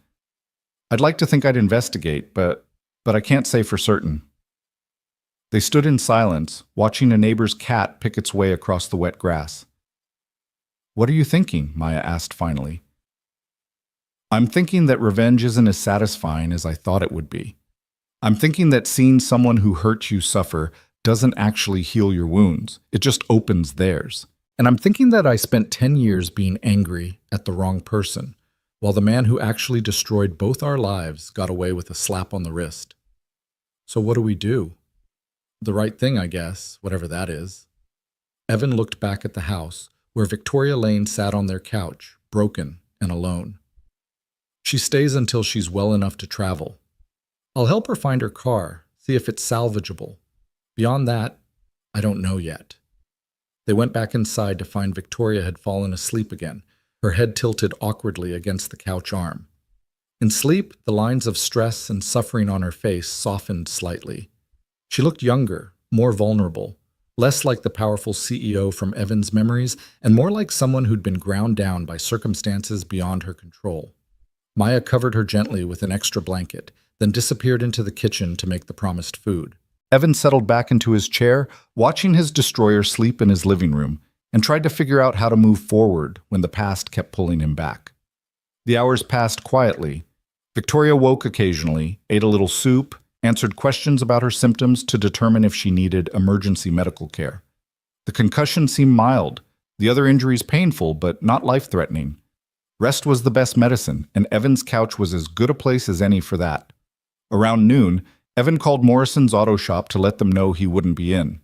[SPEAKER 1] I'd like to think I'd investigate, but I can't say for certain. They stood in silence, watching a neighbor's cat pick its way across the wet grass. What are you thinking? Maya asked finally. I'm thinking that revenge isn't as satisfying as I thought it would be. I'm thinking that seeing someone who hurt you suffer doesn't actually heal your wounds. It just opens theirs. And I'm thinking that I spent 10 years being angry at the wrong person, while the man who actually destroyed both our lives got away with a slap on the wrist. So what do we do? The right thing, I guess, whatever that is. Evan looked back at the house, where Victoria Lane sat on their couch, broken and alone. She stays until she's well enough to travel. I'll help her find her car, see if it's salvageable. Beyond that, I don't know yet. They went back inside to find Victoria had fallen asleep again, her head tilted awkwardly against the couch arm. In sleep, the lines of stress and suffering on her face softened slightly. She looked younger, more vulnerable, less like the powerful CEO from Evan's memories, and more like someone who'd been ground down by circumstances beyond her control. Maya covered her gently with an extra blanket, then disappeared into the kitchen to make the promised food. Evan settled back into his chair, watching his destroyer sleep in his living room, and tried to figure out how to move forward when the past kept pulling him back. The hours passed quietly. Victoria woke occasionally, ate a little soup, answered questions about her symptoms to determine if she needed emergency medical care. The concussion seemed mild, the other injuries painful but not life-threatening. Rest was the best medicine, and Evan's couch was as good a place as any for that. Around noon, Evan called Morrison's auto shop to let them know he wouldn't be in.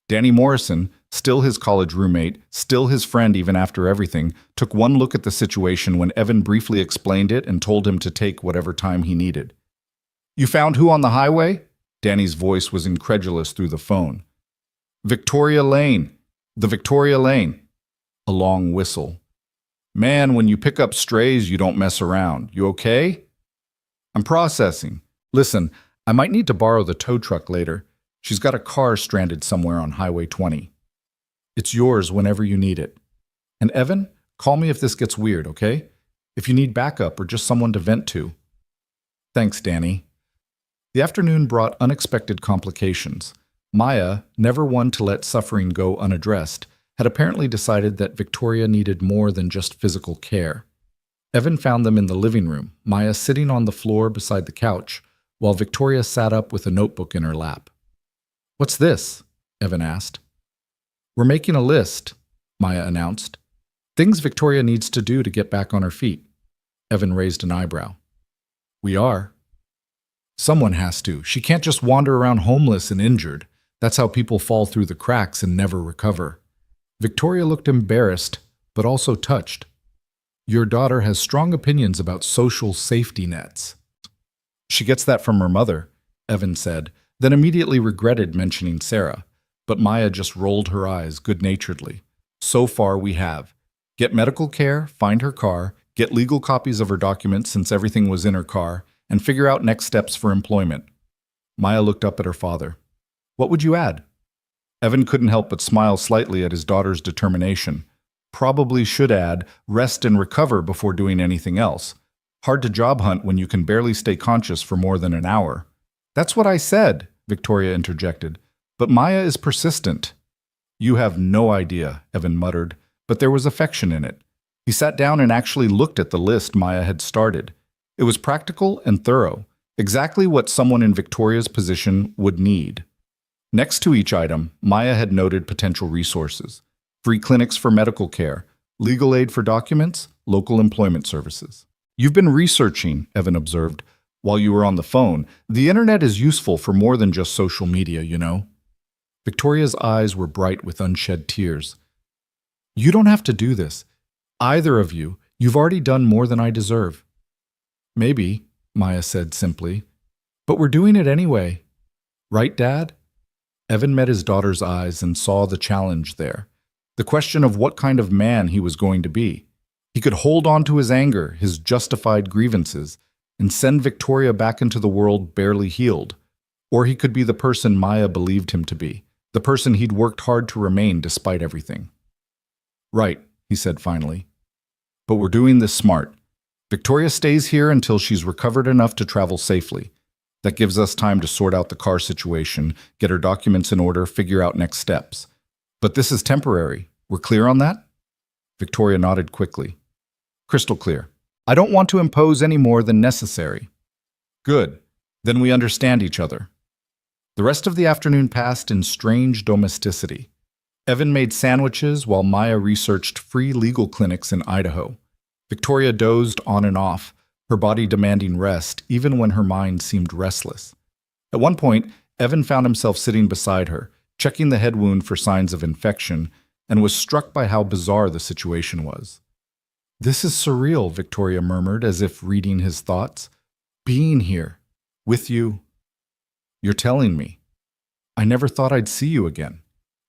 [SPEAKER 1] Danny Morrison, still his college roommate, still his friend even after everything, took one look at the situation when Evan briefly explained it and told him to take whatever time he needed. "You found who on the highway?" Danny's voice was incredulous through the phone. "Victoria Lane. The Victoria Lane." A long whistle. "Man, when you pick up strays, you don't mess around. You okay?" "I'm processing. Listen, I might need to borrow the tow truck later. She's got a car stranded somewhere on Highway 20. It's yours whenever you need it. And Evan, call me if this gets weird, okay? If you need backup or just someone to vent to." "Thanks, Danny." The afternoon brought unexpected complications. Maya, never one to let suffering go unaddressed, had apparently decided that Victoria needed more than just physical care. Evan found them in the living room, Maya sitting on the floor beside the couch, while Victoria sat up with a notebook in her lap. "What's this?" Evan asked. "We're making a list," Maya announced. "Things Victoria needs to do to get back on her feet." Evan raised an eyebrow. "We are?" "Someone has to. She can't just wander around homeless and injured. That's how people fall through the cracks and never recover." Victoria looked embarrassed, but also touched. "Your daughter has strong opinions about social safety nets." "She gets that from her mother," Evan said, then immediately regretted mentioning Sarah. But Maya just rolled her eyes good-naturedly. "So far we have. Get medical care, find her car, get legal copies of her documents since everything was in her car, and figure out next steps for employment." Maya looked up at her father. "What would you add?" Evan couldn't help but smile slightly at his daughter's determination. Probably should add, rest and recover before doing anything else. Hard to job hunt when you can barely stay conscious for more than an hour. "That's what I said," Victoria interjected. "But Maya is persistent." "You have no idea," Evan muttered, but there was affection in it. He sat down and actually looked at the list Maya had started. It was practical and thorough, exactly what someone in Victoria's position would need. Next to each item, Maya had noted potential resources: free clinics for medical care, legal aid for documents, local employment services. "You've been researching," Evan observed, "while you were on the phone. The internet is useful for more than just social media, you know." Victoria's eyes were bright with unshed tears. "You don't have to do this. Either of you. You've already done more than I deserve." "Maybe," Maya said simply. "But we're doing it anyway. Right, Dad?" Evan met his daughter's eyes and saw the challenge there. The question of what kind of man he was going to be. He could hold on to his anger, his justified grievances, and send Victoria back into the world barely healed. Or he could be the person Maya believed him to be, the person he'd worked hard to remain despite everything. "Right," he said finally. "But we're doing this smart. Victoria stays here until she's recovered enough to travel safely. That gives us time to sort out the car situation, get her documents in order, figure out next steps. But this is temporary. We're clear on that?" Victoria nodded quickly. Crystal clear. I don't want to impose any more than necessary. Good. Then we understand each other. The rest of the afternoon passed in strange domesticity. Evan made sandwiches while Maya researched free legal clinics in Idaho. Victoria dozed on and off, her body demanding rest even when her mind seemed restless. At one point, Evan found himself sitting beside her, checking the head wound for signs of infection, and was struck by how bizarre the situation was. This is surreal, Victoria murmured, as if reading his thoughts. Being here, with you. You're telling me. I never thought I'd see you again.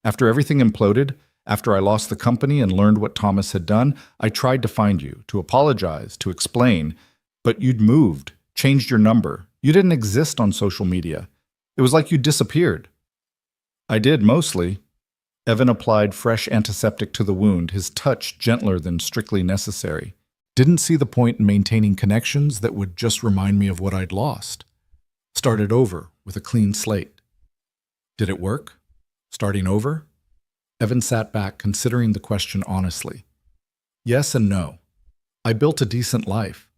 [SPEAKER 1] After everything imploded, after I lost the company and learned what Thomas had done, I tried to find you, to apologize, to explain. But you'd moved, changed your number. You didn't exist on social media. It was like you disappeared. I did, mostly. Evan applied fresh antiseptic to the wound, his touch gentler than strictly necessary. Didn't see the point in maintaining connections that would just remind me of what I'd lost. Started over with a clean slate. Did it work? Starting over? Evan sat back, considering the question honestly. Yes and no. I built a decent life.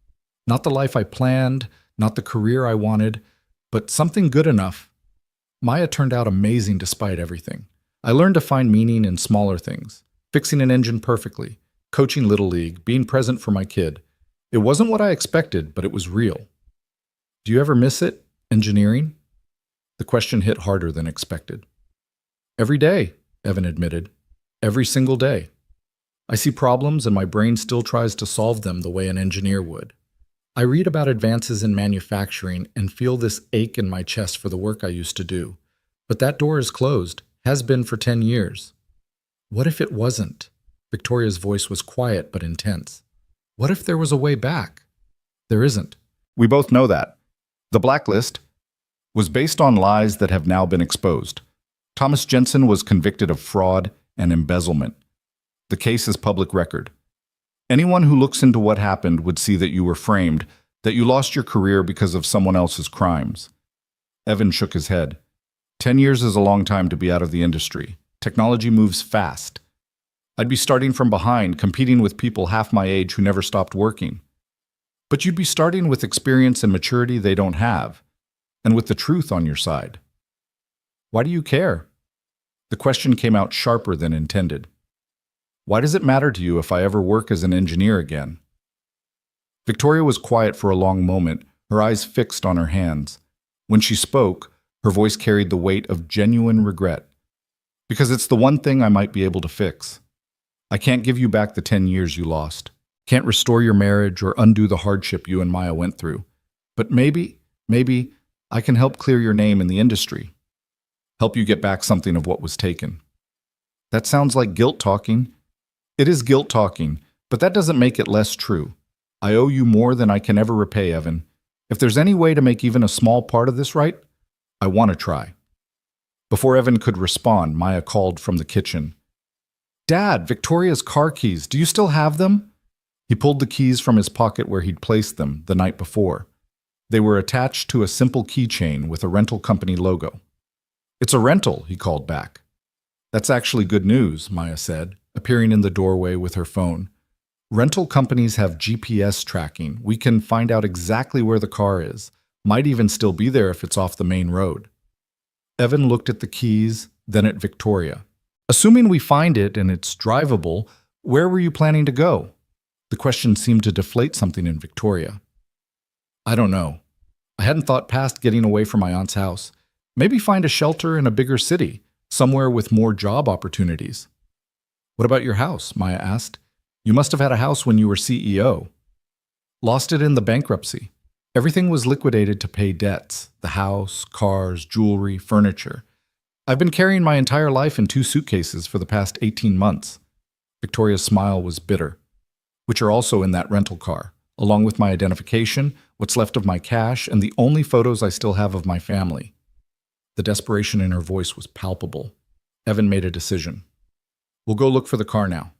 [SPEAKER 1] Not the life I planned, not the career I wanted, but something good enough. Maya turned out amazing despite everything. I learned to find meaning in smaller things, fixing an engine perfectly, coaching Little League, being present for my kid. It wasn't what I expected, but it was real. Do you ever miss it, engineering? The question hit harder than expected. Every day, Evan admitted. Every single day. I see problems and my brain still tries to solve them the way an engineer would. I read about advances in manufacturing and feel this ache in my chest for the work I used to do. But that door is closed, has been for 10 years. What if it wasn't? Victoria's voice was quiet but intense. What if there was a way back? There isn't. We both know that. The blacklist was based on lies that have now been exposed. Thomas Jensen was convicted of fraud and embezzlement. The case is public record. Anyone who looks into what happened would see that you were framed, that you lost your career because of someone else's crimes. Evan shook his head. 10 years is a long time to be out of the industry. Technology moves fast. I'd be starting from behind, competing with people half my age who never stopped working. But you'd be starting with experience and maturity they don't have, and with the truth on your side. Why do you care? The question came out sharper than intended. Why does it matter to you if I ever work as an engineer again? Victoria was quiet for a long moment, her eyes fixed on her hands. When she spoke, her voice carried the weight of genuine regret. Because it's the one thing I might be able to fix. I can't give you back the 10 years you lost. Can't restore your marriage or undo the hardship you and Maya went through. But maybe I can help clear your name in the industry. Help you get back something of what was taken. That sounds like guilt talking. It is guilt talking, but that doesn't make it less true. I owe you more than I can ever repay, Evan. If there's any way to make even a small part of this right, I want to try. Before Evan could respond, Maya called from the kitchen. Dad, Victoria's car keys, do you still have them? He pulled the keys from his pocket where he'd placed them the night before. They were attached to a simple keychain with a rental company logo. It's a rental, he called back. That's actually good news, Maya said, appearing in the doorway with her phone. Rental companies have GPS tracking. We can find out exactly where the car is. Might even still be there if it's off the main road. Evan looked at the keys, then at Victoria. Assuming we find it and it's drivable, where were you planning to go? The question seemed to deflate something in Victoria. I don't know. I hadn't thought past getting away from my aunt's house. Maybe find a shelter in a bigger city, somewhere with more job opportunities. What about your house? Maya asked. You must have had a house when you were CEO. Lost it in the bankruptcy. Everything was liquidated to pay debts. The house, cars, jewelry, furniture. I've been carrying my entire life in 2 suitcases for the past 18 months. Victoria's smile was bitter. Which are also in that rental car, along with my identification, what's left of my cash, and the only photos I still have of my family. The desperation in her voice was palpable. Evan made a decision. We'll go look for the car now.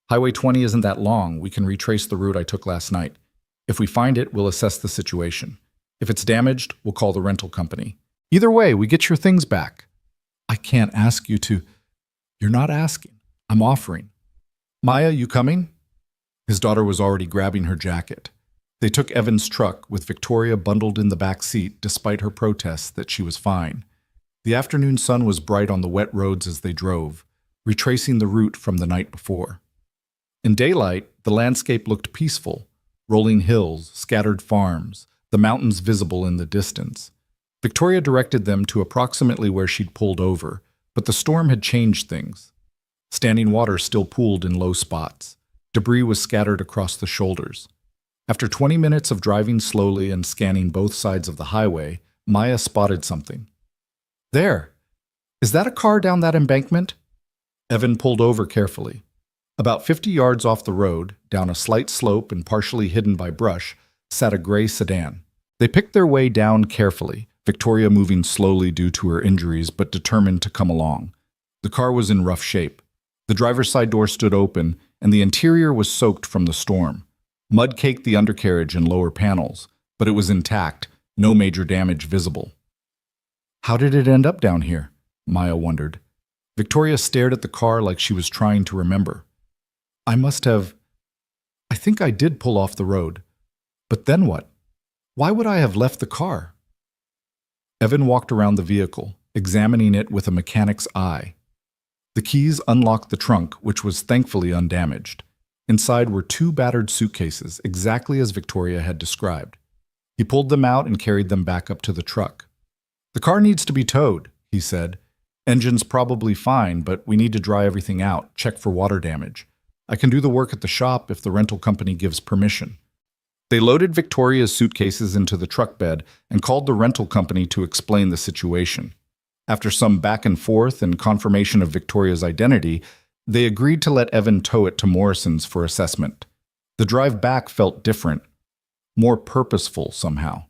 [SPEAKER 1] Highway 20 isn't that long. We can retrace the route I took last night. If we find it, we'll assess the situation. If it's damaged, we'll call the rental company. Either way, we get your things back. I can't ask you to. You're not asking. I'm offering. Maya, you coming? His daughter was already grabbing her jacket. They took Evan's truck, with Victoria bundled in the back seat despite her protests that she was fine. The afternoon sun was bright on the wet roads as they drove, retracing the route from the night before. In daylight, the landscape looked peaceful: rolling hills, scattered farms, the mountains visible in the distance. Victoria directed them to approximately where she'd pulled over, but the storm had changed things. Standing water still pooled in low spots. Debris was scattered across the shoulders. After 20 minutes of driving slowly and scanning both sides of the highway, Maya spotted something. There! Is that a car down that embankment? Evan pulled over carefully. About 50 yards off the road, down a slight slope and partially hidden by brush, sat a gray sedan. They picked their way down carefully, Victoria moving slowly due to her injuries but determined to come along. The car was in rough shape. The driver's side door stood open, and the interior was soaked from the storm. Mud caked the undercarriage and lower panels, but it was intact, no major damage visible. How did it end up down here? Maya wondered. Victoria stared at the car like she was trying to remember. I think I did pull off the road. But then what? Why would I have left the car? Evan walked around the vehicle, examining it with a mechanic's eye. The keys unlocked the trunk, which was thankfully undamaged. Inside were 2 battered suitcases, exactly as Victoria had described. He pulled them out and carried them back up to the truck. The car needs to be towed, he said. Engine's probably fine, but we need to dry everything out, check for water damage. I can do the work at the shop if the rental company gives permission. They loaded Victoria's suitcases into the truck bed and called the rental company to explain the situation. After some back and forth and confirmation of Victoria's identity, they agreed to let Evan tow it to Morrison's for assessment. The drive back felt different, more purposeful somehow.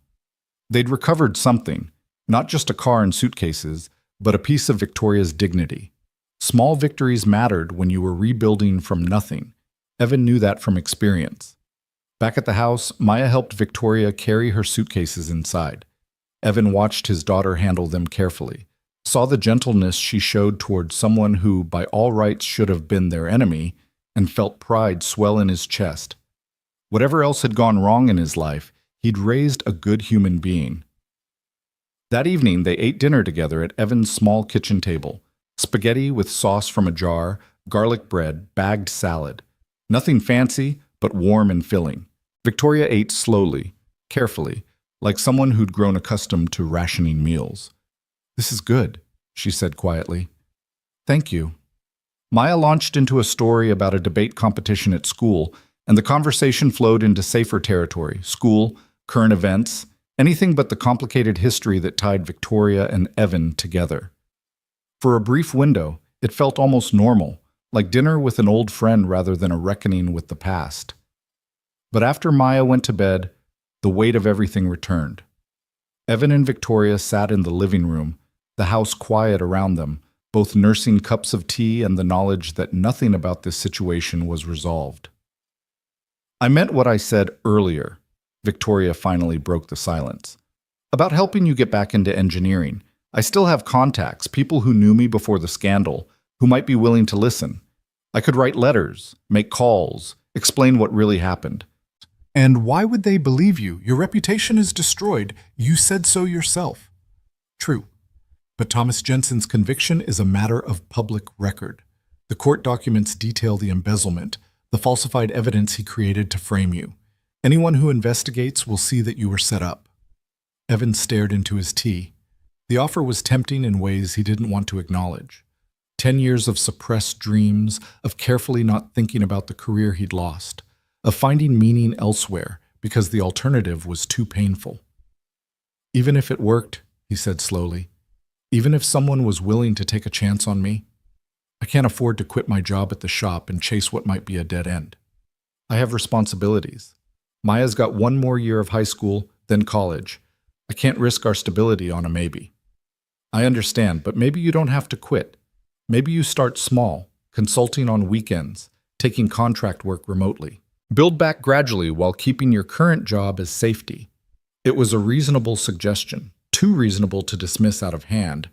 [SPEAKER 1] They'd recovered something, not just a car and suitcases, but a piece of Victoria's dignity. Small victories mattered when you were rebuilding from nothing. Evan knew that from experience. Back at the house, Maya helped Victoria carry her suitcases inside. Evan watched his daughter handle them carefully, saw the gentleness she showed toward someone who, by all rights, should have been their enemy, and felt pride swell in his chest. Whatever else had gone wrong in his life, he'd raised a good human being. That evening, they ate dinner together at Evan's small kitchen table. Spaghetti with sauce from a jar, garlic bread, bagged salad. Nothing fancy, but warm and filling. Victoria ate slowly, carefully, like someone who'd grown accustomed to rationing meals. This is good, she said quietly. Thank you. Maya launched into a story about a debate competition at school, and the conversation flowed into safer territory: school, current events, anything but the complicated history that tied Victoria and Evan together. For a brief window, it felt almost normal, like dinner with an old friend rather than a reckoning with the past. But after Maya went to bed, the weight of everything returned. Evan and Victoria sat in the living room, the house quiet around them, both nursing cups of tea and the knowledge that nothing about this situation was resolved. I meant what I said earlier, Victoria finally broke the silence. About helping you get back into engineering. I still have contacts, people who knew me before the scandal, who might be willing to listen. I could write letters, make calls, explain what really happened.
[SPEAKER 2] And why would they believe you? Your reputation is destroyed. You said so yourself. True. But Thomas Jensen's conviction is a matter of public record. The court documents detail the embezzlement, the falsified evidence he created to frame you. Anyone who investigates will see that you were set up. Evan stared into his tea. The offer was tempting in ways he didn't want to acknowledge. 10 years of suppressed dreams, of carefully not thinking about the career he'd lost, of finding meaning elsewhere because the alternative was too painful. Even if it worked, he said slowly, even if someone was willing to take a chance on me, I can't afford to quit my job at the shop and chase what might be a dead end. I have responsibilities. Maya's got 1 more year of high school, then college. I can't risk our stability on a maybe. I understand, but maybe you don't have to quit. Maybe you start small, consulting on weekends, taking contract work remotely. Build back gradually while keeping your current job as safety. It was a reasonable suggestion, too reasonable to dismiss out of hand,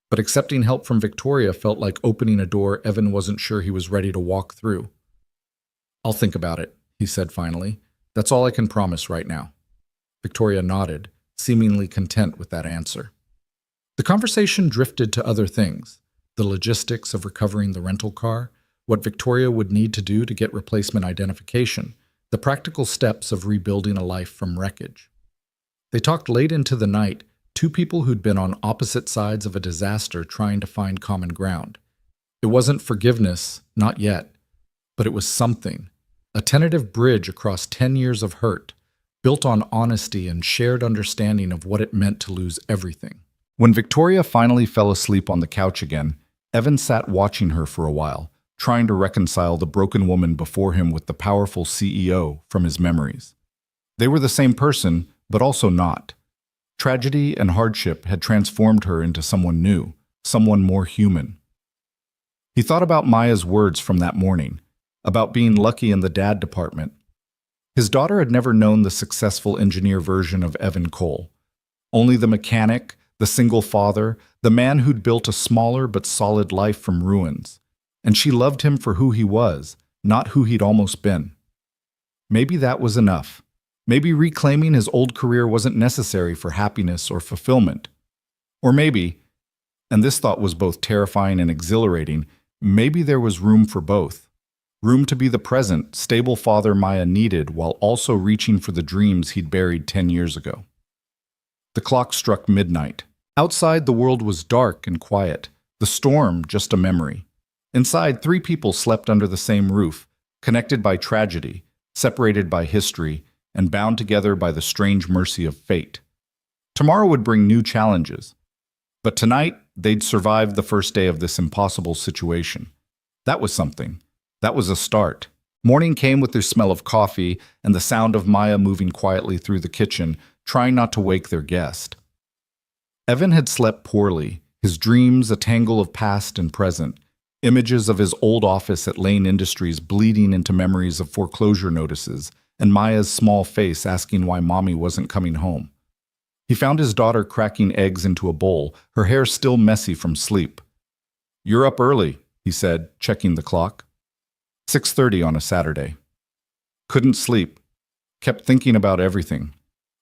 [SPEAKER 2] but accepting help from Victoria felt like opening a door Evan wasn't sure he was ready to walk through.
[SPEAKER 1] I'll think about it, he said finally. That's all I can promise right now. Victoria nodded, seemingly content with that answer. The conversation drifted to other things, the logistics of recovering the rental car, what Victoria would need to do to get replacement identification, the practical steps of rebuilding a life from wreckage. They talked late into the night, two people who'd been on opposite sides of a disaster trying to find common ground. It wasn't forgiveness, not yet, but it was something, a tentative bridge across 10 years of hurt, built on honesty and shared understanding of what it meant to lose everything. When Victoria finally fell asleep on the couch again, Evan sat watching her for a while, trying to reconcile the broken woman before him with the powerful CEO from his memories. They were the same person, but also not. Tragedy and hardship had transformed her into someone new, someone more human. He thought about Maya's words from that morning, about being lucky in the dad department. His daughter had never known the successful engineer version of Evan Cole. Only the mechanic, the single father, the man who'd built a smaller but solid life from ruins. And she loved him for who he was, not who he'd almost been. Maybe that was enough. Maybe reclaiming his old career wasn't necessary for happiness or fulfillment. Or maybe, and this thought was both terrifying and exhilarating, maybe there was room for both. Room to be the present, stable father Maya needed while also reaching for the dreams he'd buried 10 years ago. The clock struck midnight. Outside, the world was dark and quiet, the storm just a memory. Inside, three people slept under the same roof, connected by tragedy, separated by history, and bound together by the strange mercy of fate. Tomorrow would bring new challenges. But tonight, they'd survived the first day of this impossible situation. That was something. That was a start. Morning came with their smell of coffee and the sound of Maya moving quietly through the kitchen, trying not to wake their guest. Evan had slept poorly, his dreams a tangle of past and present, images of his old office at Lane Industries bleeding into memories of foreclosure notices, and Maya's small face asking why mommy wasn't coming home. He found his daughter cracking eggs into a bowl, her hair still messy from sleep. "You're up early," he said, checking the clock. 6:30 on a Saturday. Couldn't sleep. Kept thinking about everything.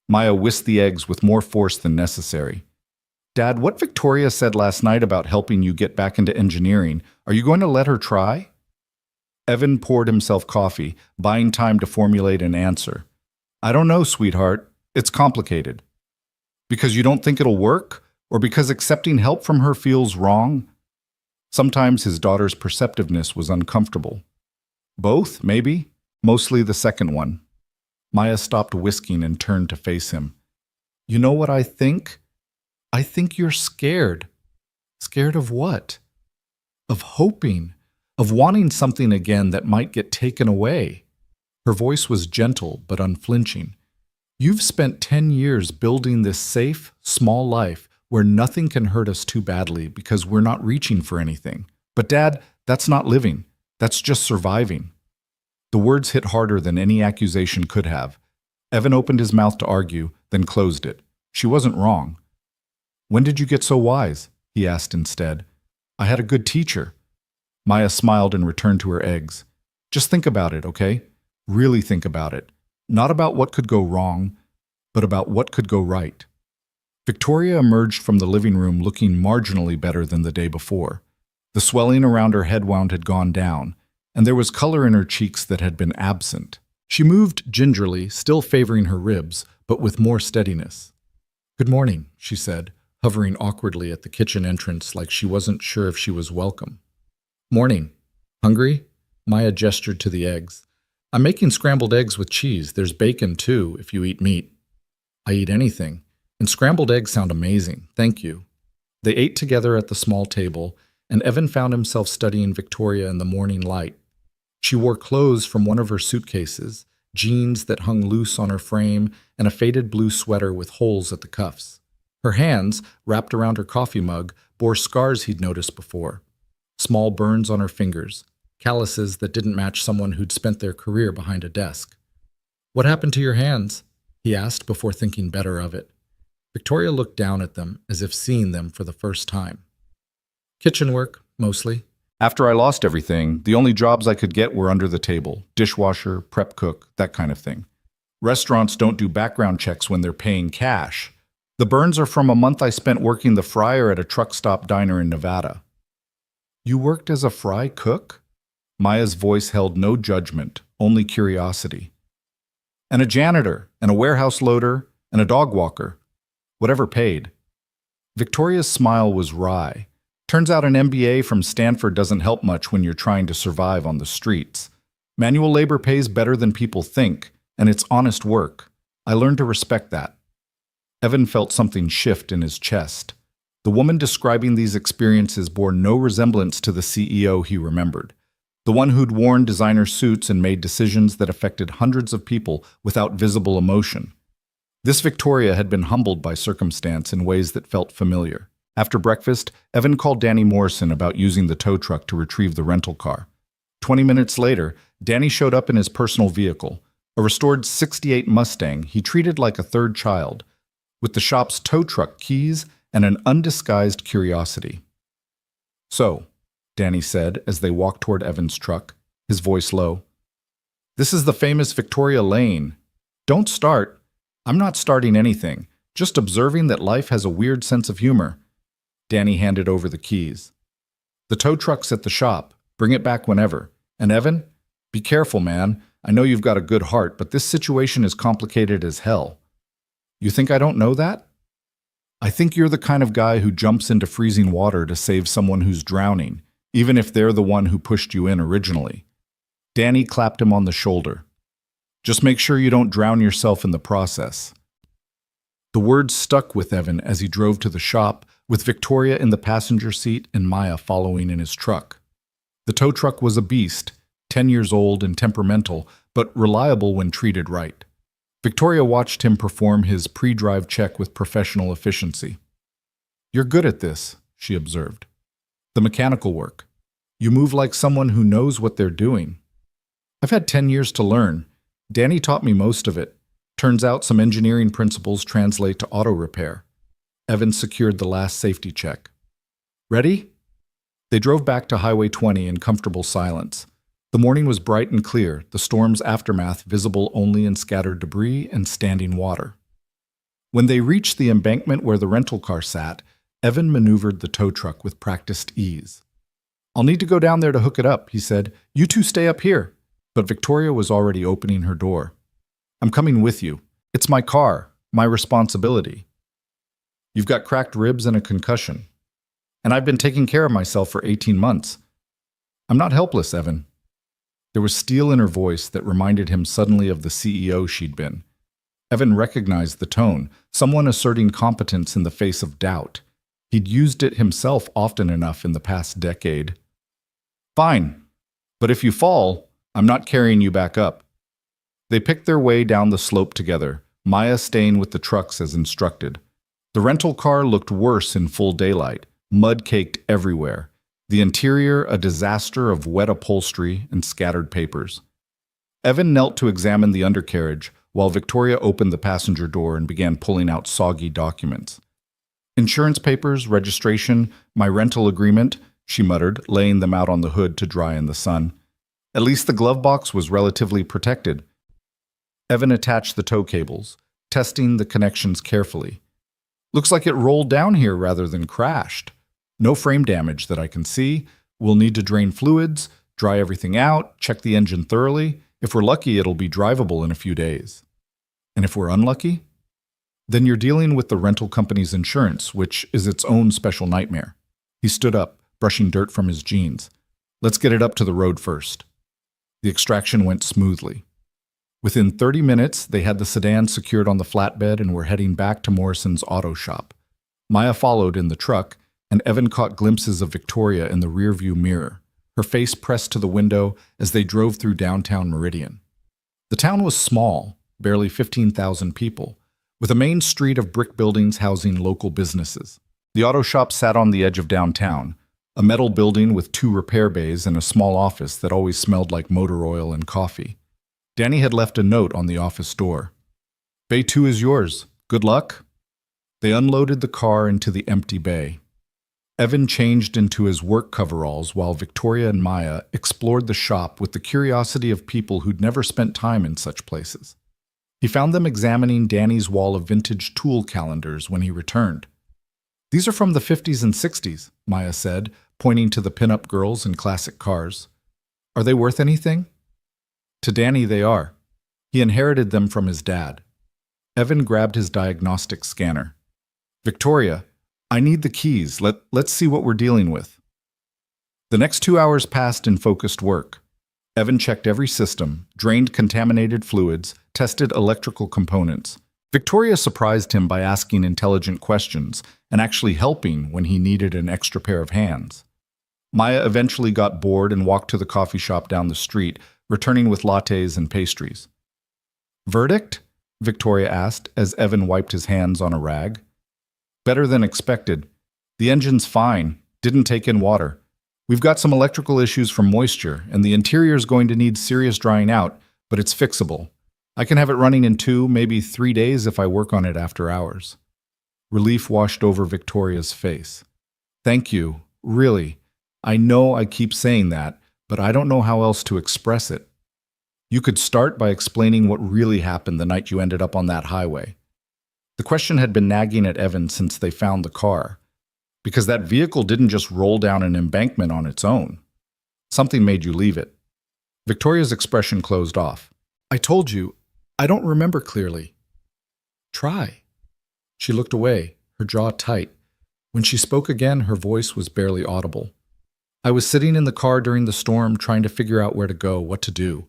[SPEAKER 1] Maya whisked the eggs with more force than necessary. "Dad, what Victoria said last night about helping you get back into engineering, are you going to let her try?" Evan poured himself coffee, buying time to formulate an answer. "I don't know, sweetheart. It's complicated." "Because you don't think it'll work? Or because accepting help from her feels wrong?" Sometimes his daughter's perceptiveness was uncomfortable. Both, maybe. Mostly the second one. Maya stopped whisking and turned to face him. "You know what I think? I think you're scared." "Scared of what?" "Of hoping. Of wanting something again that might get taken away." Her voice was gentle but unflinching. "You've spent 10 years building this safe, small life where nothing can hurt us too badly because we're not reaching for anything. But Dad, that's not living. That's just surviving." The words hit harder than any accusation could have. Evan opened his mouth to argue, then closed it. She wasn't wrong. "When did you get so wise?" he asked instead. "I had a good teacher." Maya smiled and returned to her eggs. "Just think about it, okay? Really think about it. Not about what could go wrong, but about what could go right." Victoria emerged from the living room looking marginally better than the day before. The swelling around her head wound had gone down, and there was color in her cheeks that had been absent. She moved gingerly, still favoring her ribs, but with more steadiness. "Good morning," she said, hovering awkwardly at the kitchen entrance like she wasn't sure if she was welcome. "Morning. Hungry?" Maya gestured to the eggs. "I'm making scrambled eggs with cheese. There's bacon, too, if you eat meat." "I eat anything. And scrambled eggs sound amazing. Thank you." They ate together at the small table, and Evan found himself studying Victoria in the morning light. She wore clothes from one of her suitcases, jeans that hung loose on her frame, and a faded blue sweater with holes at the cuffs. Her hands, wrapped around her coffee mug, bore scars he'd noticed before. Small burns on her fingers, calluses that didn't match someone who'd spent their career behind a desk. "What happened to your hands?" he asked before thinking better of it. Victoria looked down at them as if seeing them for the first time. "Kitchen work, mostly. After I lost everything, the only jobs I could get were under the table, dishwasher, prep cook, that kind of thing. Restaurants don't do background checks when they're paying cash. The burns are from a month I spent working the fryer at a truck stop diner in Nevada. You worked as a fry cook? Maya's voice held no judgment, only curiosity. And a janitor, and a warehouse loader, and a dog walker. Whatever paid. Victoria's smile was wry. Turns out an MBA from Stanford doesn't help much when you're trying to survive on the streets. Manual labor pays better than people think, and it's honest work. I learned to respect that. Evan felt something shift in his chest. The woman describing these experiences bore no resemblance to the CEO he remembered. The one who'd worn designer suits and made decisions that affected hundreds of people without visible emotion. This Victoria had been humbled by circumstance in ways that felt familiar. After breakfast, Evan called Danny Morrison about using the tow truck to retrieve the rental car. 20 minutes later, Danny showed up in his personal vehicle, a restored '68 Mustang he treated like a third child, with the shop's tow truck keys and an undisguised curiosity. "So," Danny said as they walked toward Evan's truck, his voice low, "this is the famous Victoria Lane. Don't start. I'm not starting anything, just observing that life has a weird sense of humor." Danny handed over the keys. "The tow truck's at the shop. Bring it back whenever. And Evan, be careful, man. I know you've got a good heart, but this situation is complicated as hell." "You think I don't know that?" "I think you're the kind of guy who jumps into freezing water to save someone who's drowning, even if they're the one who pushed you in originally." Danny clapped him on the shoulder. "Just make sure you don't drown yourself in the process." The words stuck with Evan as he drove to the shop, with Victoria in the passenger seat and Maya following in his truck. The tow truck was a beast, 10 years old and temperamental, but reliable when treated right. Victoria watched him perform his pre-drive check with professional efficiency. "You're good at this," she observed. "The mechanical work. You move like someone who knows what they're doing." "I've had 10 years to learn. Danny taught me most of it. Turns out some engineering principles translate to auto repair." Evan secured the last safety check. "Ready?" They drove back to Highway 20 in comfortable silence. The morning was bright and clear, the storm's aftermath visible only in scattered debris and standing water. When they reached the embankment where the rental car sat, Evan maneuvered the tow truck with practiced ease. "I'll need to go down there to hook it up," he said. "You two stay up here." But Victoria was already opening her door. "I'm coming with you. It's my car, my responsibility." "You've got cracked ribs and a concussion. And I've been taking care of myself for 18 months. I'm not helpless, Evan." There was steel in her voice that reminded him suddenly of the CEO she'd been. Evan recognized the tone, someone asserting competence in the face of doubt. He'd used it himself often enough in the past decade. "Fine, but if you fall, I'm not carrying you back up." They picked their way down the slope together, Maya staying with the trucks as instructed. The rental car looked worse in full daylight, mud caked everywhere. The interior a disaster of wet upholstery and scattered papers. Evan knelt to examine the undercarriage, while Victoria opened the passenger door and began pulling out soggy documents. "Insurance papers, registration, my rental agreement," she muttered, laying them out on the hood to dry in the sun. At least the glove box was relatively protected. Evan attached the tow cables, testing the connections carefully. "Looks like it rolled down here rather than crashed. No frame damage that I can see. We'll need to drain fluids, dry everything out, check the engine thoroughly. If we're lucky, it'll be drivable in a few days. And if we're unlucky? Then you're dealing with the rental company's insurance, which is its own special nightmare." He stood up, brushing dirt from his jeans. "Let's get it up to the road first." The extraction went smoothly. Within 30 minutes, they had the sedan secured on the flatbed and were heading back to Morrison's auto shop. Maya followed in the truck, and Evan caught glimpses of Victoria in the rearview mirror, her face pressed to the window as they drove through downtown Meridian. The town was small, barely 15,000 people, with a main street of brick buildings housing local businesses. The auto shop sat on the edge of downtown, a metal building with 2 repair bays and a small office that always smelled like motor oil and coffee. Danny had left a note on the office door. "Bay 2 is yours. Good luck." They unloaded the car into the empty bay. Evan changed into his work coveralls while Victoria and Maya explored the shop with the curiosity of people who'd never spent time in such places. He found them examining Danny's wall of vintage tool calendars when he returned. "These are from the 50s and 60s, Maya said, pointing to the pin-up girls and classic cars. "Are they worth anything?" To Danny, they are. He inherited them from his dad. Evan grabbed his diagnostic scanner. "Victoria, I need the keys. Let's see what we're dealing with." The next 2 hours passed in focused work. Evan checked every system, drained contaminated fluids, tested electrical components. Victoria surprised him by asking intelligent questions and actually helping when he needed an extra pair of hands. Maya eventually got bored and walked to the coffee shop down the street, returning with lattes and pastries. "Verdict?" Victoria asked as Evan wiped his hands on a rag. "Better than expected. The engine's fine, didn't take in water. We've got some electrical issues from moisture, and the interior's going to need serious drying out, but it's fixable. I can have it running in 2, maybe 3 days if I work on it after hours." Relief washed over Victoria's face. "Thank you, really. I know I keep saying that, but I don't know how else to express it. You could start by explaining what really happened the night you ended up on that highway." The question had been nagging at Evan since they found the car, because that vehicle didn't just roll down an embankment on its own. Something made you leave it. Victoria's expression closed off. "I told you, I don't remember clearly." "Try." She looked away, her jaw tight. When she spoke again, her voice was barely audible. "I was sitting in the car during the storm trying to figure out where to go, what to do.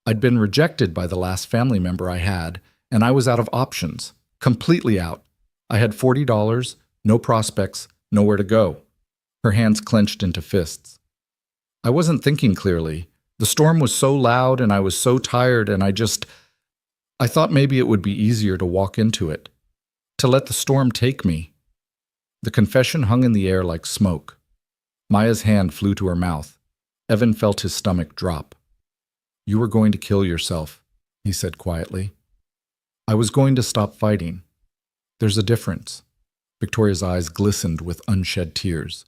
[SPEAKER 1] I'd been rejected by the last family member I had, and I was out of options. Completely out. I had $40, no prospects, nowhere to go." Her hands clenched into fists. "I wasn't thinking clearly. The storm was so loud and I was so tired and I thought maybe it would be easier to walk into it. To let the storm take me." The confession hung in the air like smoke. Maya's hand flew to her mouth. Evan felt his stomach drop. "You were going to kill yourself," he said quietly. "I was going to stop fighting. There's a difference." Victoria's eyes glistened with unshed tears.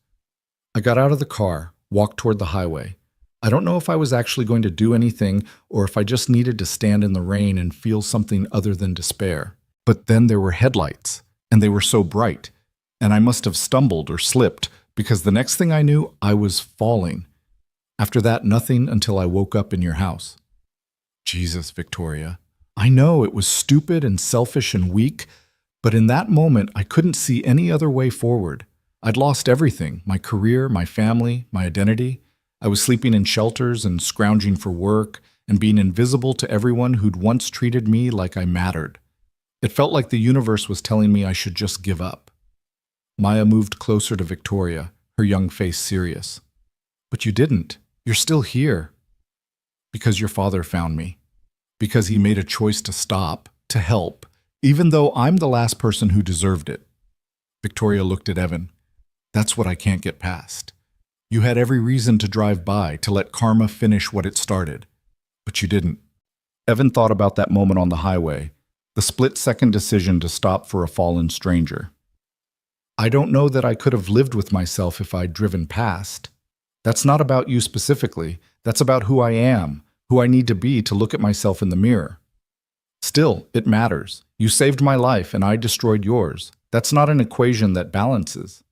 [SPEAKER 1] "I got out of the car, walked toward the highway. I don't know if I was actually going to do anything or if I just needed to stand in the rain and feel something other than despair. But then there were headlights, and they were so bright, and I must have stumbled or slipped because the next thing I knew, I was falling. After that, nothing until I woke up in your house." Jesus, Victoria. I know it was stupid and selfish and weak, but in that moment, I couldn't see any other way forward. I'd lost everything, my career, my family, my identity. I was sleeping in shelters and scrounging for work and being invisible to everyone who'd once treated me like I mattered. It felt like the universe was telling me I should just give up. Maya moved closer to Victoria, her young face serious. "But you didn't. You're still here." "Because your father found me. Because he made a choice to stop, to help, even though I'm the last person who deserved it." Victoria looked at Evan. "That's what I can't get past. You had every reason to drive by, to let karma finish what it started. But you didn't." Evan thought about that moment on the highway, the split-second decision to stop for a fallen stranger. "I don't know that I could have lived with myself if I'd driven past. That's not about you specifically. That's about who I am, who I need to be to look at myself in the mirror. Still, it matters. You saved my life and I destroyed yours. That's not an equation that balances.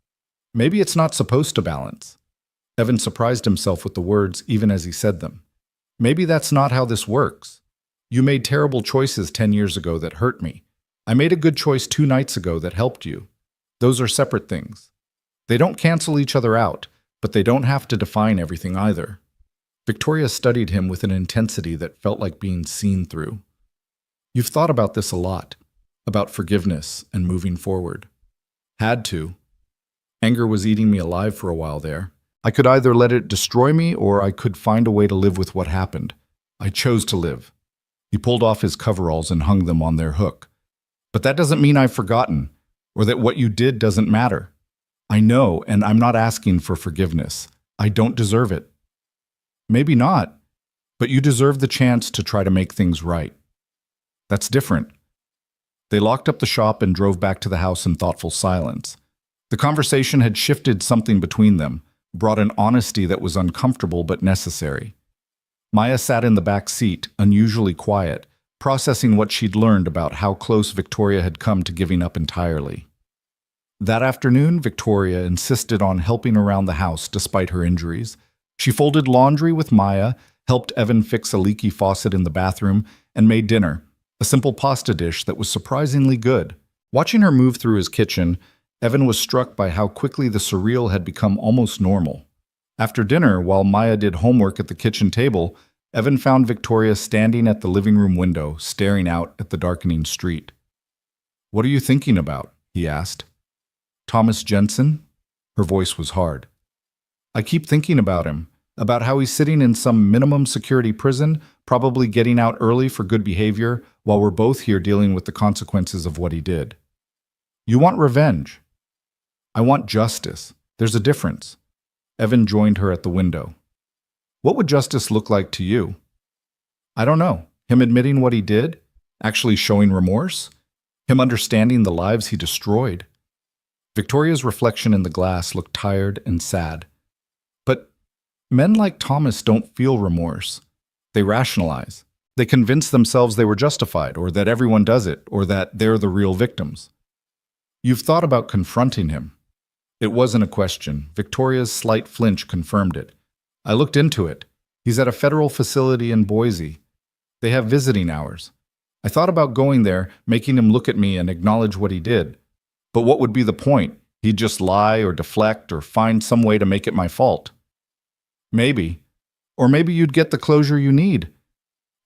[SPEAKER 1] Maybe it's not supposed to balance." Evan surprised himself with the words even as he said them. "Maybe that's not how this works. You made terrible choices 10 years ago that hurt me. I made a good choice 2 nights ago that helped you. Those are separate things. They don't cancel each other out, but they don't have to define everything either." Victoria studied him with an intensity that felt like being seen through. "You've thought about this a lot, about forgiveness and moving forward." "Had to. Anger was eating me alive for a while there. I could either let it destroy me or I could find a way to live with what happened. I chose to live." He pulled off his coveralls and hung them on their hook. "But that doesn't mean I've forgotten, or that what you did doesn't matter. I know, and I'm not asking for forgiveness. I don't deserve it." "Maybe not, but you deserve the chance to try to make things right." "That's different." They locked up the shop and drove back to the house in thoughtful silence. The conversation had shifted something between them, brought an honesty that was uncomfortable but necessary. Maya sat in the back seat, unusually quiet, processing what she'd learned about how close Victoria had come to giving up entirely. That afternoon, Victoria insisted on helping around the house despite her injuries. She folded laundry with Maya, helped Evan fix a leaky faucet in the bathroom, and made dinner, a simple pasta dish that was surprisingly good. Watching her move through his kitchen, Evan was struck by how quickly the surreal had become almost normal. After dinner, while Maya did homework at the kitchen table, Evan found Victoria standing at the living room window, staring out at the darkening street. "What are you thinking about?" he asked. "Thomas Jensen?" Her voice was hard. "I keep thinking about him, about how he's sitting in some minimum security prison, probably getting out early for good behavior, while we're both here dealing with the consequences of what he did. You want revenge. I want justice. There's a difference." Evan joined her at the window. "What would justice look like to you?" "I don't know. Him admitting what he did? Actually showing remorse? Him understanding the lives he destroyed?" Victoria's reflection in the glass looked tired and sad. "But men like Thomas don't feel remorse. They rationalize. They convince themselves they were justified, or that everyone does it, or that they're the real victims." "You've thought about confronting him." It wasn't a question. Victoria's slight flinch confirmed it. "I looked into it. He's at a federal facility in Boise. They have visiting hours. I thought about going there, making him look at me and acknowledge what he did. But what would be the point? He'd just lie or deflect or find some way to make it my fault." "Maybe. Or maybe you'd get the closure you need."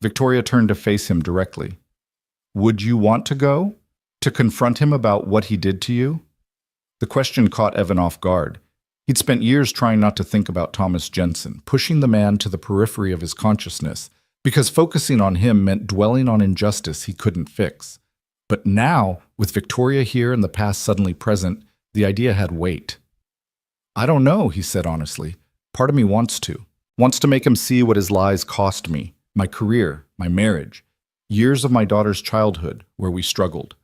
[SPEAKER 1] Victoria turned to face him directly. "Would you want to go? To confront him about what he did to you?" The question caught Evan off guard. He'd spent years trying not to think about Thomas Jensen, pushing the man to the periphery of his consciousness, because focusing on him meant dwelling on injustice he couldn't fix. But now, with Victoria here and the past suddenly present, the idea had weight. "I don't know," he said honestly. "Part of me wants to make him see what his lies cost me, my career, my marriage, years of my daughter's childhood where we struggled.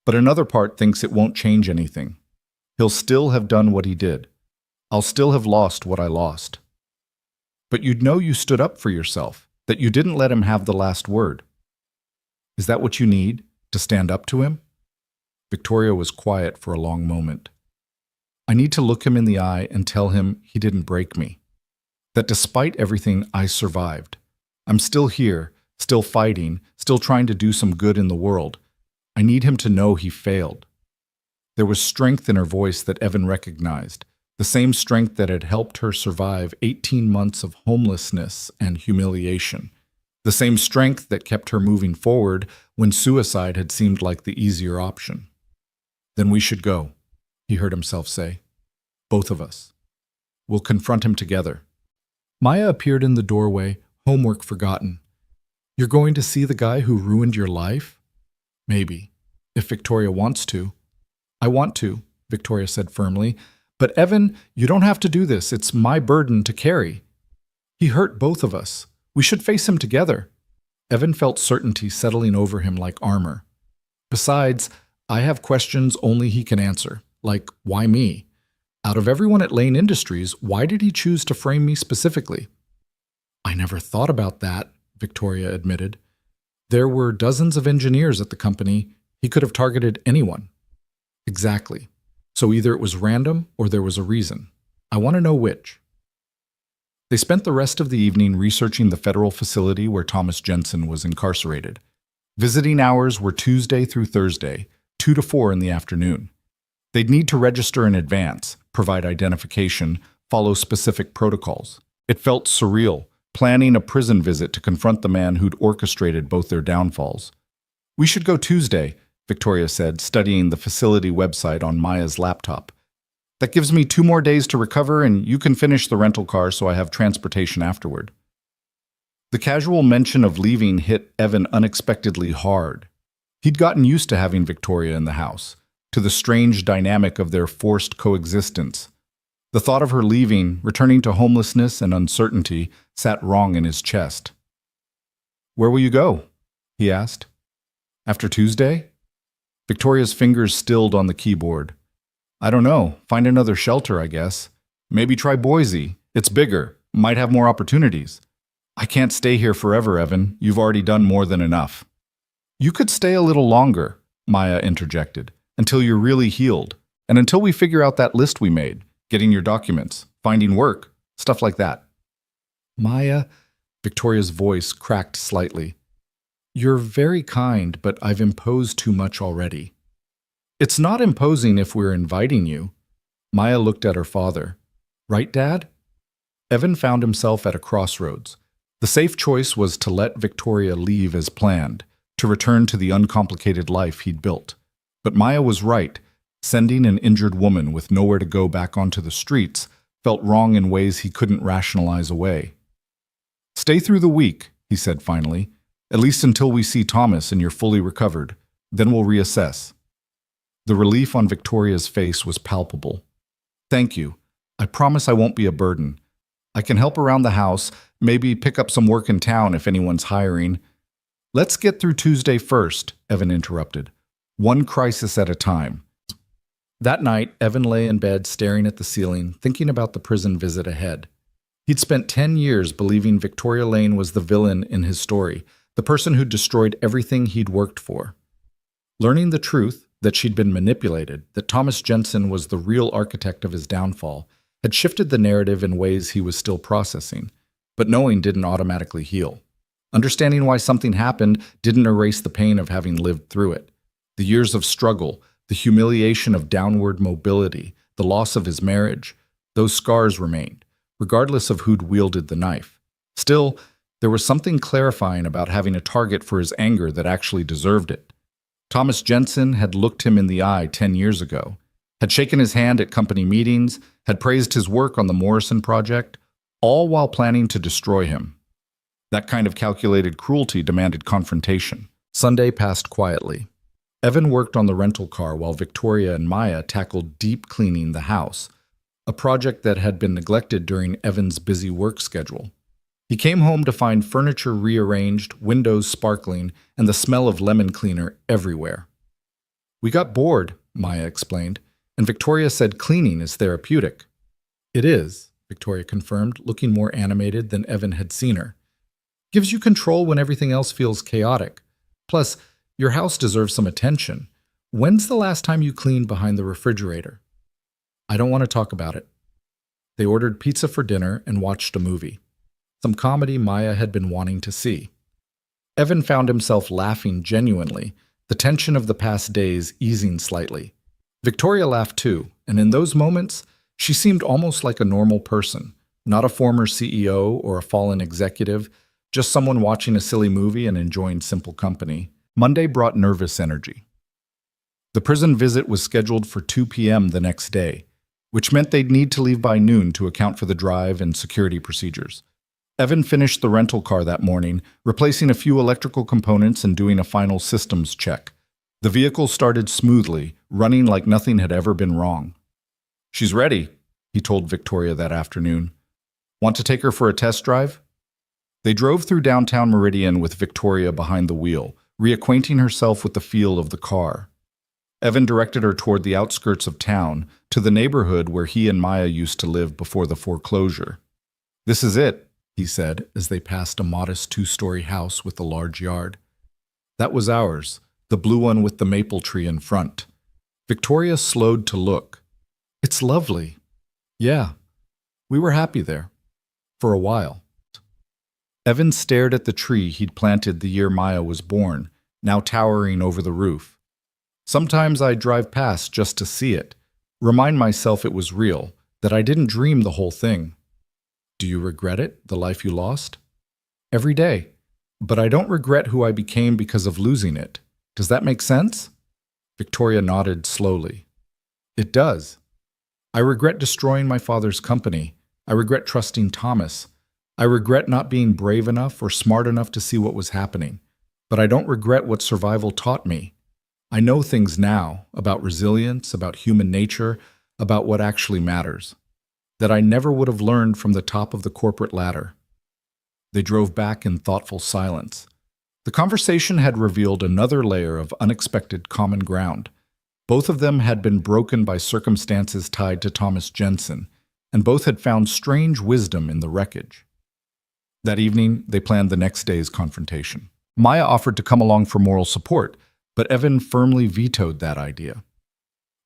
[SPEAKER 1] But another part thinks it won't change anything. He'll still have done what he did. I'll still have lost what I lost. But you'd know you stood up for yourself, that you didn't let him have the last word. Is that what you need, to stand up to him?" Victoria was quiet for a long moment. "I need to look him in the eye and tell him he didn't break me. That despite everything, I survived. I'm still here, still fighting, still trying to do some good in the world. I need him to know he failed." There was strength in her voice that Evan recognized, the same strength that had helped her survive 18 months of homelessness and humiliation, the same strength that kept her moving forward when suicide had seemed like the easier option. "Then we should go," he heard himself say. "Both of us. We'll confront him together." Maya appeared in the doorway, homework forgotten. "You're going to see the guy who ruined your life?" "Maybe, if Victoria wants to." "I want to," Victoria said firmly. "But Evan, you don't have to do this. It's my burden to carry. He hurt both of us. We should face him together." Evan felt certainty settling over him like armor. "Besides, I have questions only he can answer, like, why me? Out of everyone at Lane Industries, why did he choose to frame me specifically?" "I never thought about that," Victoria admitted. "There were dozens of engineers at the company. He could have targeted anyone." "Exactly. So either it was random or there was a reason. I want to know which." They spent the rest of the evening researching the federal facility where Thomas Jensen was incarcerated. Visiting hours were Tuesday through Thursday, 2 to 4 in the afternoon. They'd need to register in advance, provide identification, follow specific protocols. It felt surreal, planning a prison visit to confront the man who'd orchestrated both their downfalls. "We should go Tuesday," Victoria said, studying the facility website on Maya's laptop. "That gives me 2 more days to recover, and you can finish the rental car so I have transportation afterward." The casual mention of leaving hit Evan unexpectedly hard. He'd gotten used to having Victoria in the house, to the strange dynamic of their forced coexistence. The thought of her leaving, returning to homelessness and uncertainty, sat wrong in his chest. "Where will you go?" he asked. "After Tuesday?" Victoria's fingers stilled on the keyboard. I don't know. Find another shelter, I guess. Maybe try Boise. It's bigger. Might have more opportunities. I can't stay here forever, Evan. You've already done more than enough. You could stay a little longer, Maya interjected, until you're really healed, and until we figure out that list we made, getting your documents, finding work, stuff like that. Maya, Victoria's voice cracked slightly. You're very kind, but I've imposed too much already. It's not imposing if we're inviting you. Maya looked at her father. Right, Dad? Evan found himself at a crossroads. The safe choice was to let Victoria leave as planned, to return to the uncomplicated life he'd built. But Maya was right. Sending an injured woman with nowhere to go back onto the streets felt wrong in ways he couldn't rationalize away. Stay through the week, he said finally, at least until we see Thomas and you're fully recovered. Then we'll reassess. The relief on Victoria's face was palpable. Thank you. I promise I won't be a burden. I can help around the house, maybe pick up some work in town if anyone's hiring. Let's get through Tuesday first, Evan interrupted. One crisis at a time. That night, Evan lay in bed staring at the ceiling, thinking about the prison visit ahead. He'd spent 10 years believing Victoria Lane was the villain in his story, the person who'd destroyed everything he'd worked for. Learning the truth, that she'd been manipulated, that Thomas Jensen was the real architect of his downfall, had shifted the narrative in ways he was still processing. But knowing didn't automatically heal. Understanding why something happened didn't erase the pain of having lived through it. The years of struggle, the humiliation of downward mobility, the loss of his marriage, those scars remained, regardless of who'd wielded the knife. Still, there was something clarifying about having a target for his anger that actually deserved it. Thomas Jensen had looked him in the eye 10 years ago, had shaken his hand at company meetings, had praised his work on the Morrison project, all while planning to destroy him. That kind of calculated cruelty demanded confrontation. Sunday passed quietly. Evan worked on the rental car while Victoria and Maya tackled deep cleaning the house, a project that had been neglected during Evan's busy work schedule. He came home to find furniture rearranged, windows sparkling, and the smell of lemon cleaner everywhere. We got bored, Maya explained, and Victoria said cleaning is therapeutic. It is, Victoria confirmed, looking more animated than Evan had seen her. Gives you control when everything else feels chaotic. Plus, your house deserves some attention. When's the last time you cleaned behind the refrigerator? I don't want to talk about it. They ordered pizza for dinner and watched a movie. Some comedy Maya had been wanting to see. Evan found himself laughing genuinely, the tension of the past days easing slightly. Victoria laughed too, and in those moments, she seemed almost like a normal person, not a former CEO or a fallen executive, just someone watching a silly movie and enjoying simple company. Monday brought nervous energy. The prison visit was scheduled for 2 p.m. the next day, which meant they'd need to leave by noon to account for the drive and security procedures. Evan finished the rental car that morning, replacing a few electrical components and doing a final systems check. The vehicle started smoothly, running like nothing had ever been wrong. She's ready, he told Victoria that afternoon. Want to take her for a test drive? They drove through downtown Meridian with Victoria behind the wheel, reacquainting herself with the feel of the car. Evan directed her toward the outskirts of town, to the neighborhood where he and Maya used to live before the foreclosure. This is it, he said as they passed a modest 2-story house with a large yard. That was ours, the blue one with the maple tree in front. Victoria slowed to look. It's lovely. Yeah, we were happy there. For a while. Evan stared at the tree he'd planted the year Maya was born, now towering over the roof. Sometimes I'd drive past just to see it, remind myself it was real, that I didn't dream the whole thing. Do you regret it, the life you lost? Every day. But I don't regret who I became because of losing it. Does that make sense? Victoria nodded slowly. It does. I regret destroying my father's company. I regret trusting Thomas. I regret not being brave enough or smart enough to see what was happening. But I don't regret what survival taught me. I know things now about resilience, about human nature, about what actually matters, that I never would have learned from the top of the corporate ladder. They drove back in thoughtful silence. The conversation had revealed another layer of unexpected common ground. Both of them had been broken by circumstances tied to Thomas Jensen, and both had found strange wisdom in the wreckage. That evening, they planned the next day's confrontation. Maya offered to come along for moral support, but Evan firmly vetoed that idea.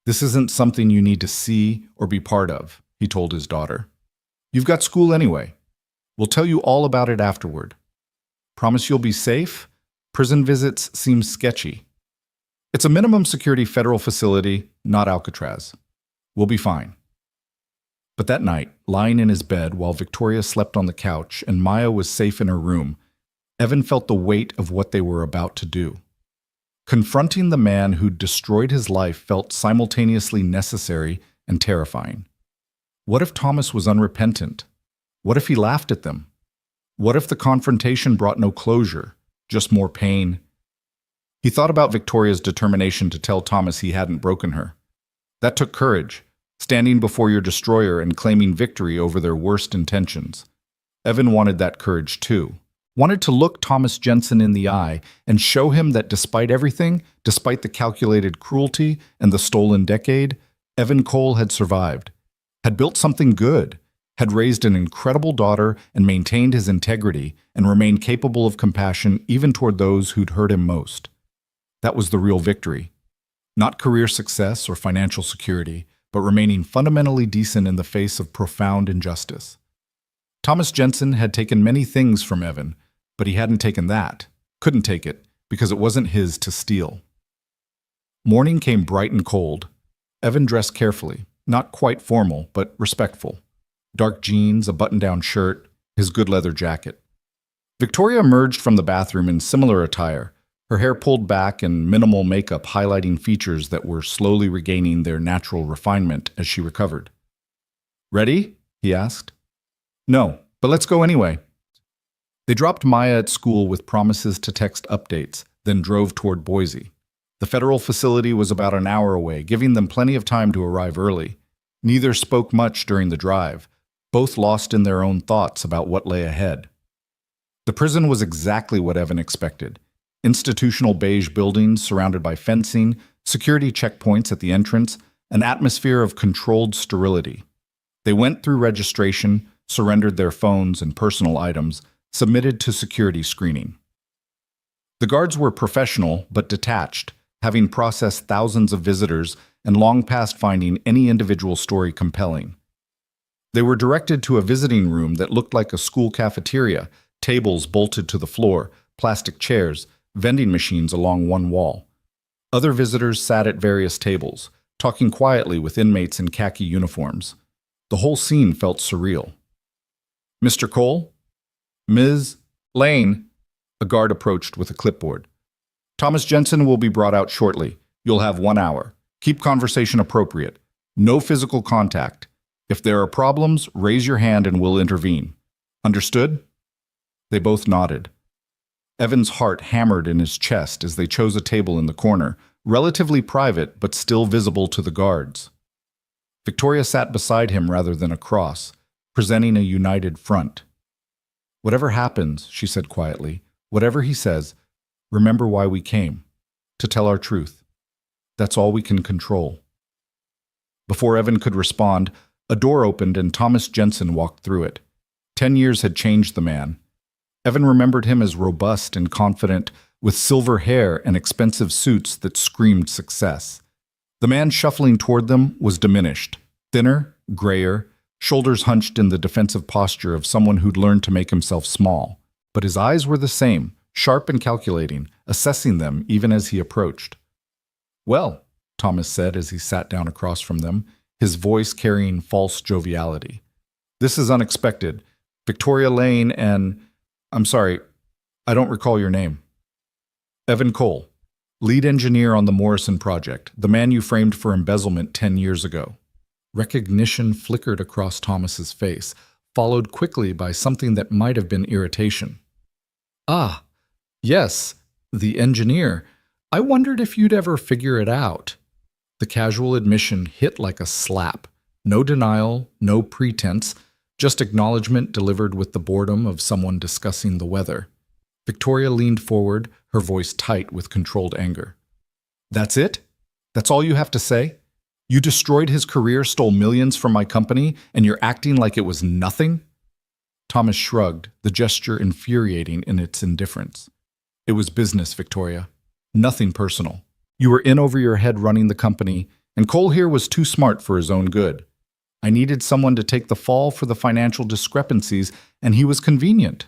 [SPEAKER 1] "This isn't something you need to see or be part of," he told his daughter. "You've got school anyway. We'll tell you all about it afterward. Promise you'll be safe? Prison visits seem sketchy. It's a minimum security federal facility, not Alcatraz. We'll be fine." But that night, lying in his bed while Victoria slept on the couch and Maya was safe in her room, Evan felt the weight of what they were about to do. Confronting the man who'd destroyed his life felt simultaneously necessary and terrifying. What if Thomas was unrepentant? What if he laughed at them? What if the confrontation brought no closure, just more pain? He thought about Victoria's determination to tell Thomas he hadn't broken her. That took courage, standing before your destroyer and claiming victory over their worst intentions. Evan wanted that courage too. Wanted to look Thomas Jensen in the eye and show him that despite everything, despite the calculated cruelty and the stolen decade, Evan Cole had survived, had built something good, had raised an incredible daughter and maintained his integrity and remained capable of compassion even toward those who'd hurt him most. That was the real victory. Not career success or financial security, but remaining fundamentally decent in the face of profound injustice. Thomas Jensen had taken many things from Evan, but he hadn't taken that, couldn't take it, because it wasn't his to steal. Morning came bright and cold. Evan dressed carefully, not quite formal, but respectful. Dark jeans, a button-down shirt, his good leather jacket. Victoria emerged from the bathroom in similar attire, her hair pulled back and minimal makeup highlighting features that were slowly regaining their natural refinement as she recovered. "Ready?" he asked. "No, but let's go anyway." They dropped Maya at school with promises to text updates, then drove toward Boise. The federal facility was about an hour away, giving them plenty of time to arrive early. Neither spoke much during the drive, both lost in their own thoughts about what lay ahead. The prison was exactly what Evan expected. Institutional beige buildings surrounded by fencing, security checkpoints at the entrance, an atmosphere of controlled sterility. They went through registration, surrendered their phones and personal items, submitted to security screening. The guards were professional but detached, having processed thousands of visitors and long past finding any individual story compelling. They were directed to a visiting room that looked like a school cafeteria, tables bolted to the floor, plastic chairs, vending machines along one wall. Other visitors sat at various tables, talking quietly with inmates in khaki uniforms. The whole scene felt surreal. "Mr. Cole? Ms. Lane?" A guard approached with a clipboard. "Thomas Jensen will be brought out shortly. You'll have 1 hour. Keep conversation appropriate. No physical contact. If there are problems, raise your hand and we'll intervene. Understood?" They both nodded. Evan's heart hammered in his chest as they chose a table in the corner, relatively private but still visible to the guards. Victoria sat beside him rather than across, presenting a united front. "Whatever happens," she said quietly, "whatever he says, remember why we came. To tell our truth. That's all we can control." Before Evan could respond, a door opened and Thomas Jensen walked through it. 10 years had changed the man. Evan remembered him as robust and confident, with silver hair and expensive suits that screamed success. The man shuffling toward them was diminished, thinner, grayer, shoulders hunched in the defensive posture of someone who'd learned to make himself small. But his eyes were the same, sharp and calculating, assessing them even as he approached. "Well," Thomas said as he sat down across from them, his voice carrying false joviality. "This is unexpected. Victoria Lane and... I'm sorry, I don't recall your name." "Evan Cole, lead engineer on the Morrison project, the man you framed for embezzlement 10 years ago." Recognition flickered across Thomas's face, followed quickly by something that might have been irritation. "Ah, yes, the engineer. I wondered if you'd ever figure it out." The casual admission hit like a slap. No denial, no pretense, just acknowledgement delivered with the boredom of someone discussing the weather. Victoria leaned forward, her voice tight with controlled anger. "That's it? That's all you have to say? You destroyed his career, stole millions from my company, and you're acting like it was nothing? Thomas shrugged, the gesture infuriating in its indifference. It was business, Victoria. Nothing personal. You were in over your head running the company, and Cole here was too smart for his own good. I needed someone to take the fall for the financial discrepancies, and he was convenient.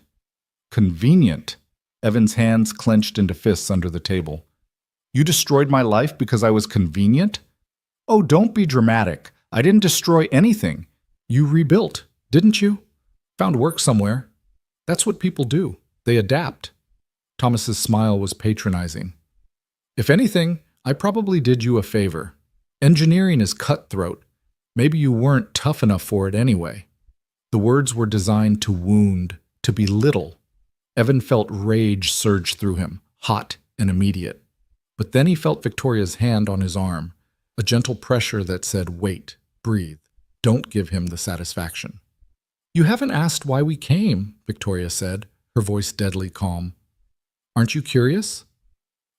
[SPEAKER 1] Convenient. Evan's hands clenched into fists under the table. You destroyed my life because I was convenient? Oh, don't be dramatic. I didn't destroy anything. You rebuilt, didn't you? Found work somewhere. That's what people do. They adapt. Thomas's smile was patronizing. If anything, I probably did you a favor. Engineering is cutthroat. Maybe you weren't tough enough for it anyway. The words were designed to wound, to belittle. Evan felt rage surge through him, hot and immediate. But then he felt Victoria's hand on his arm, a gentle pressure that said, wait, breathe, don't give him the satisfaction. You haven't asked why we came, Victoria said, her voice deadly calm. Aren't you curious?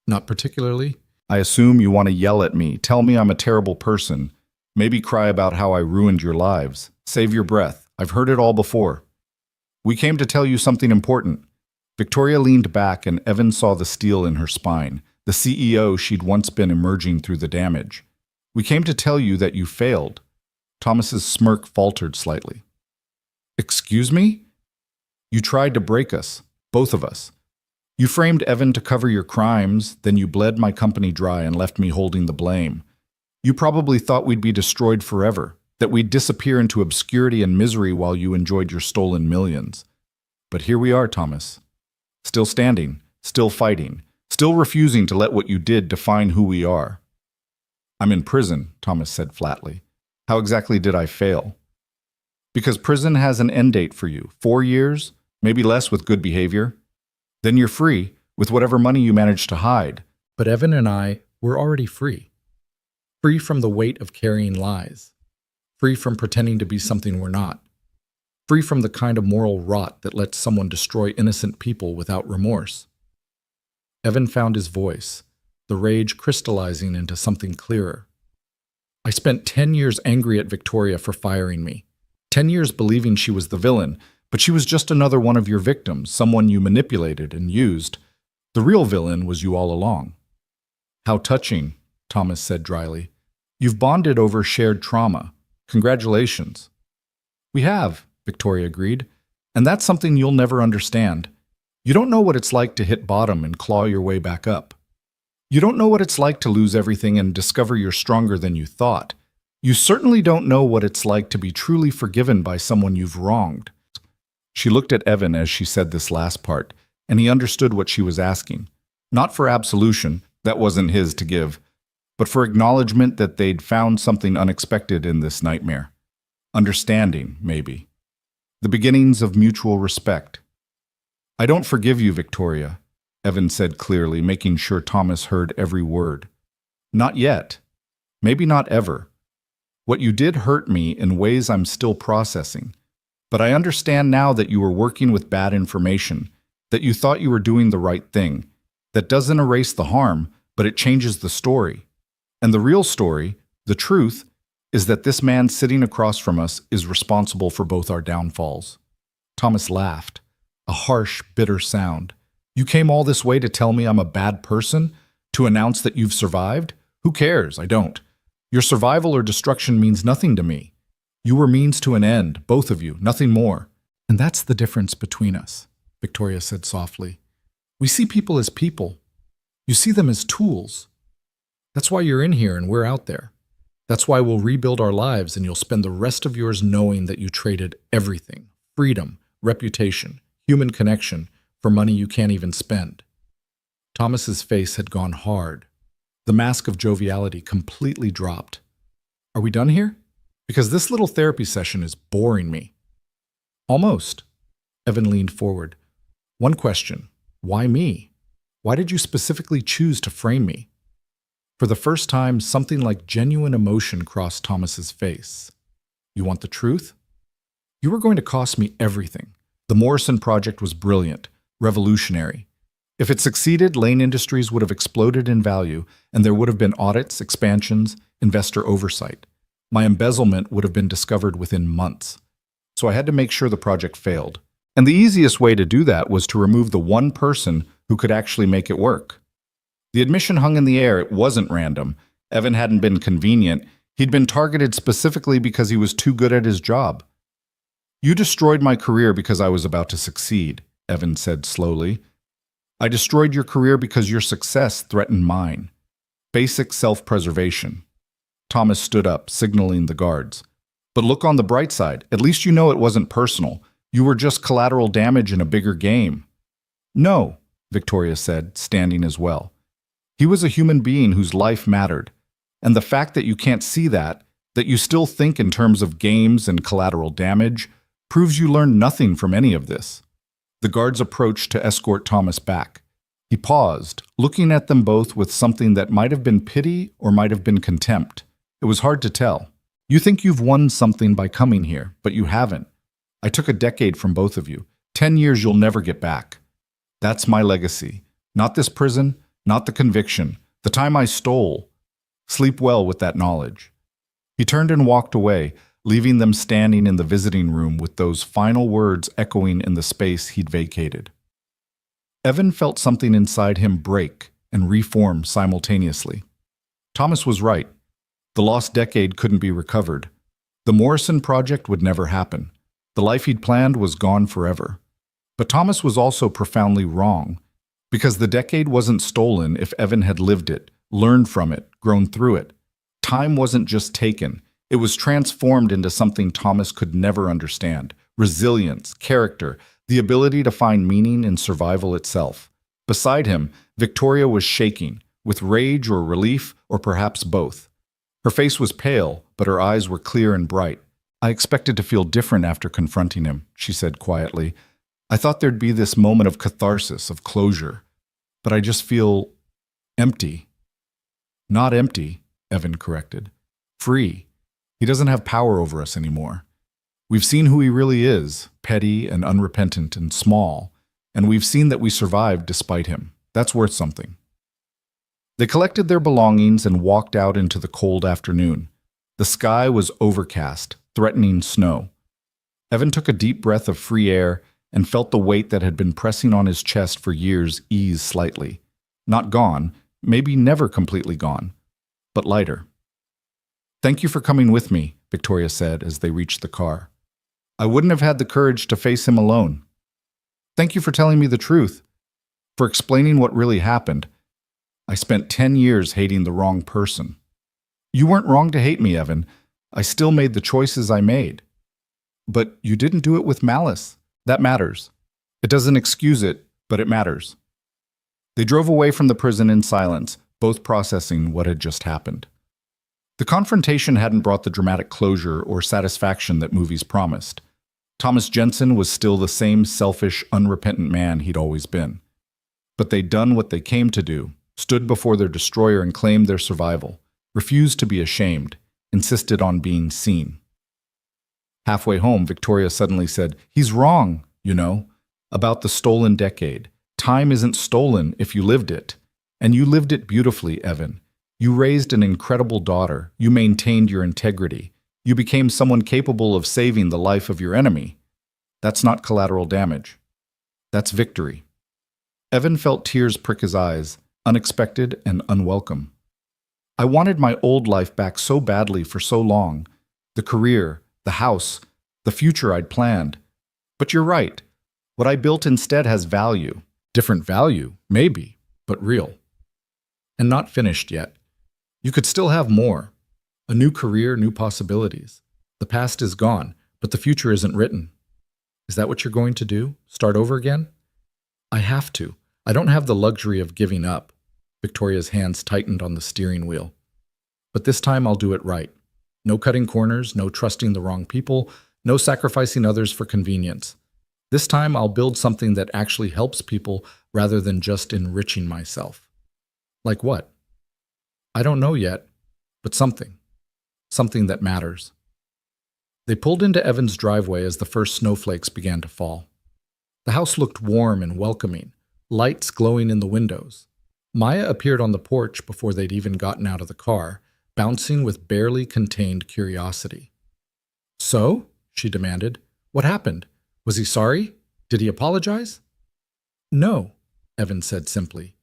[SPEAKER 1] Not particularly. I assume you want to yell at me, tell me I'm a terrible person, maybe cry about how I ruined your lives. Save your breath. I've heard it all before. We came to tell you something important. Victoria leaned back and Evan saw the steel in her spine, the CEO she'd once been emerging through the damage. We came to tell you that you failed. Thomas's smirk faltered slightly. Excuse me? You tried to break us, both of us. You framed Evan to cover your crimes, then you bled my company dry and left me holding the blame. You probably thought we'd be destroyed forever, that we'd disappear into obscurity and misery while you enjoyed your stolen millions. But here we are, Thomas. Still standing, still fighting, still refusing to let what you did define who we are. I'm in prison, Thomas said flatly. How exactly did I fail? Because prison has an end date for you, 4 years, maybe less with good behavior. Then you're free, with whatever money you managed to hide. But Evan and I were already free. Free from the weight of carrying lies. Free from pretending to be something we're not. Free from the kind of moral rot that lets someone destroy innocent people without remorse. Evan found his voice, the rage crystallizing into something clearer. I spent 10 years angry at Victoria for firing me. 10 years believing she was the villain, but she was just another one of your victims, someone you manipulated and used. The real villain was you all along. How touching, Thomas said dryly. You've bonded over shared trauma. Congratulations. We have, Victoria agreed, and that's something you'll never understand. You don't know what it's like to hit bottom and claw your way back up. You don't know what it's like to lose everything and discover you're stronger than you thought. You certainly don't know what it's like to be truly forgiven by someone you've wronged. She looked at Evan as she said this last part, and he understood what she was asking. Not for absolution, that wasn't his to give, but for acknowledgement that they'd found something unexpected in this nightmare. Understanding, maybe. The beginnings of mutual respect. I don't forgive you, Victoria, Evan said clearly, making sure Thomas heard every word. Not yet. Maybe not ever. What you did hurt me in ways I'm still processing. But I understand now that you were working with bad information, that you thought you were doing the right thing. That doesn't erase the harm, but it changes the story. And the real story, the truth, is that this man sitting across from us is responsible for both our downfalls. Thomas laughed, a harsh, bitter sound. You came all this way to tell me I'm a bad person? To announce that you've survived? Who cares? I don't. Your survival or destruction means nothing to me. You were means to an end, both of you, nothing more. And that's the difference between us, Victoria said softly. We see people as people. You see them as tools. That's why you're in here and we're out there. That's why we'll rebuild our lives and you'll spend the rest of yours knowing that you traded everything, freedom, reputation, human connection, for money you can't even spend. Thomas's face had gone hard. The mask of joviality completely dropped. Are we done here? Because this little therapy session is boring me. Almost. Evan leaned forward. One question. Why me? Why did you specifically choose to frame me? For the first time, something like genuine emotion crossed Thomas's face. You want the truth? You were going to cost me everything. The Morrison project was brilliant, revolutionary. If it succeeded, Lane Industries would have exploded in value, and there would have been audits, expansions, investor oversight. My embezzlement would have been discovered within months. So I had to make sure the project failed. And the easiest way to do that was to remove the one person who could actually make it work. The admission hung in the air. It wasn't random. Evan hadn't been convenient. He'd been targeted specifically because he was too good at his job. You destroyed my career because I was about to succeed, Evan said slowly. I destroyed your career because your success threatened mine. Basic self-preservation. Thomas stood up, signaling the guards. But look on the bright side. At least you know it wasn't personal. You were just collateral damage in a bigger game. No, Victoria said, standing as well. He was a human being whose life mattered. And the fact that you can't see that you still think in terms of games and collateral damage, proves you learned nothing from any of this. The guards approached to escort Thomas back. He paused, looking at them both with something that might have been pity or might have been contempt. It was hard to tell. You think you've won something by coming here, but you haven't. I took a decade from both of you. 10 years you'll never get back. That's my legacy. Not this prison, not the conviction, the time I stole. Sleep well with that knowledge. He turned and walked away, leaving them standing in the visiting room with those final words echoing in the space he'd vacated. Evan felt something inside him break and reform simultaneously. Thomas was right. The lost decade couldn't be recovered. The Morrison project would never happen. The life he'd planned was gone forever. But Thomas was also profoundly wrong, because the decade wasn't stolen if Evan had lived it, learned from it, grown through it. Time wasn't just taken. It was transformed into something Thomas could never understand. Resilience, character, the ability to find meaning in survival itself. Beside him, Victoria was shaking, with rage or relief, or perhaps both. Her face was pale, but her eyes were clear and bright. I expected to feel different after confronting him, she said quietly. I thought there'd be this moment of catharsis, of closure. But I just feel empty. Not empty, Evan corrected. Free. He doesn't have power over us anymore. We've seen who he really is, petty and unrepentant and small, and we've seen that we survived despite him. That's worth something. They collected their belongings and walked out into the cold afternoon. The sky was overcast, threatening snow. Evan took a deep breath of free air and felt the weight that had been pressing on his chest for years ease slightly. Not gone, maybe never completely gone, but lighter. Thank you for coming with me, Victoria said as they reached the car. I wouldn't have had the courage to face him alone. Thank you for telling me the truth, for explaining what really happened. I spent 10 years hating the wrong person. You weren't wrong to hate me, Evan. I still made the choices I made. But you didn't do it with malice. That matters. It doesn't excuse it, but it matters. They drove away from the prison in silence, both processing what had just happened. The confrontation hadn't brought the dramatic closure or satisfaction that movies promised. Thomas Jensen was still the same selfish, unrepentant man he'd always been. But they'd done what they came to do, stood before their destroyer and claimed their survival, refused to be ashamed, insisted on being seen. Halfway home, Victoria suddenly said, "He's wrong, about the stolen decade. Time isn't stolen if you lived it. And you lived it beautifully, Evan. You raised an incredible daughter. You maintained your integrity. You became someone capable of saving the life of your enemy. That's not collateral damage. That's victory." Evan felt tears prick his eyes, unexpected and unwelcome. I wanted my old life back so badly for so long. The career, the house, the future I'd planned. But you're right. What I built instead has value. Different value, maybe, but real. And not finished yet. You could still have more. A new career, new possibilities. The past is gone, but the future isn't written. Is that what you're going to do? Start over again? I have to. I don't have the luxury of giving up. Victoria's hands tightened on the steering wheel. But this time I'll do it right. No cutting corners, no trusting the wrong people, no sacrificing others for convenience. This time I'll build something that actually helps people rather than just enriching myself. Like what? I don't know yet, but something. Something that matters. They pulled into Evan's driveway as the first snowflakes began to fall. The house looked warm and welcoming,
[SPEAKER 2] lights glowing in the windows. Maya appeared on the porch before they'd even gotten out of the car, bouncing with barely contained curiosity. "So?" she demanded. "What happened? Was he sorry? Did he apologize?" "No," Evan said simply.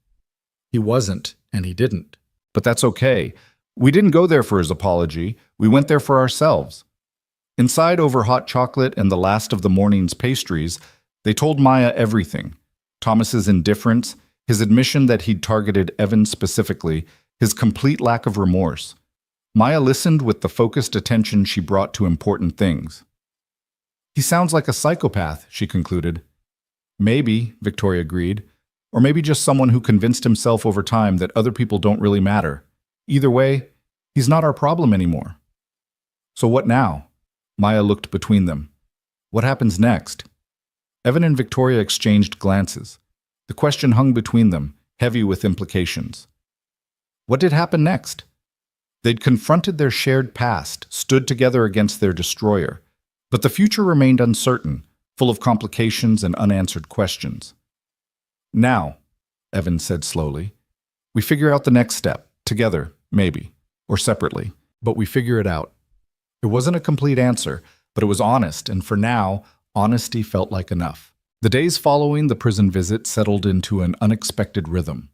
[SPEAKER 2] "He wasn't, and he didn't."
[SPEAKER 1] But that's okay. We didn't go there for his apology. We went there for ourselves. Inside, over hot chocolate and the last of the morning's pastries, they told Maya everything. Thomas's indifference, his admission that he'd targeted Evan specifically, his complete lack of remorse. Maya listened with the focused attention she brought to important things. "He sounds like a psychopath," she concluded. "Maybe," Victoria agreed, "or maybe just someone who convinced himself over time that other people don't really matter. Either way, he's not our problem anymore." "So what now?" Maya looked between them. "What happens next?" Evan and Victoria exchanged glances. The question hung between them, heavy with implications. What did happen next? They'd confronted their shared past, stood together against their destroyer. But the future remained uncertain, full of complications and unanswered questions. "Now," Evan said slowly, "we figure out the next step, together, maybe, or separately, but we figure it out." It wasn't a complete answer, but it was honest, and for now, honesty felt like enough. The days following the prison visit settled into an unexpected rhythm.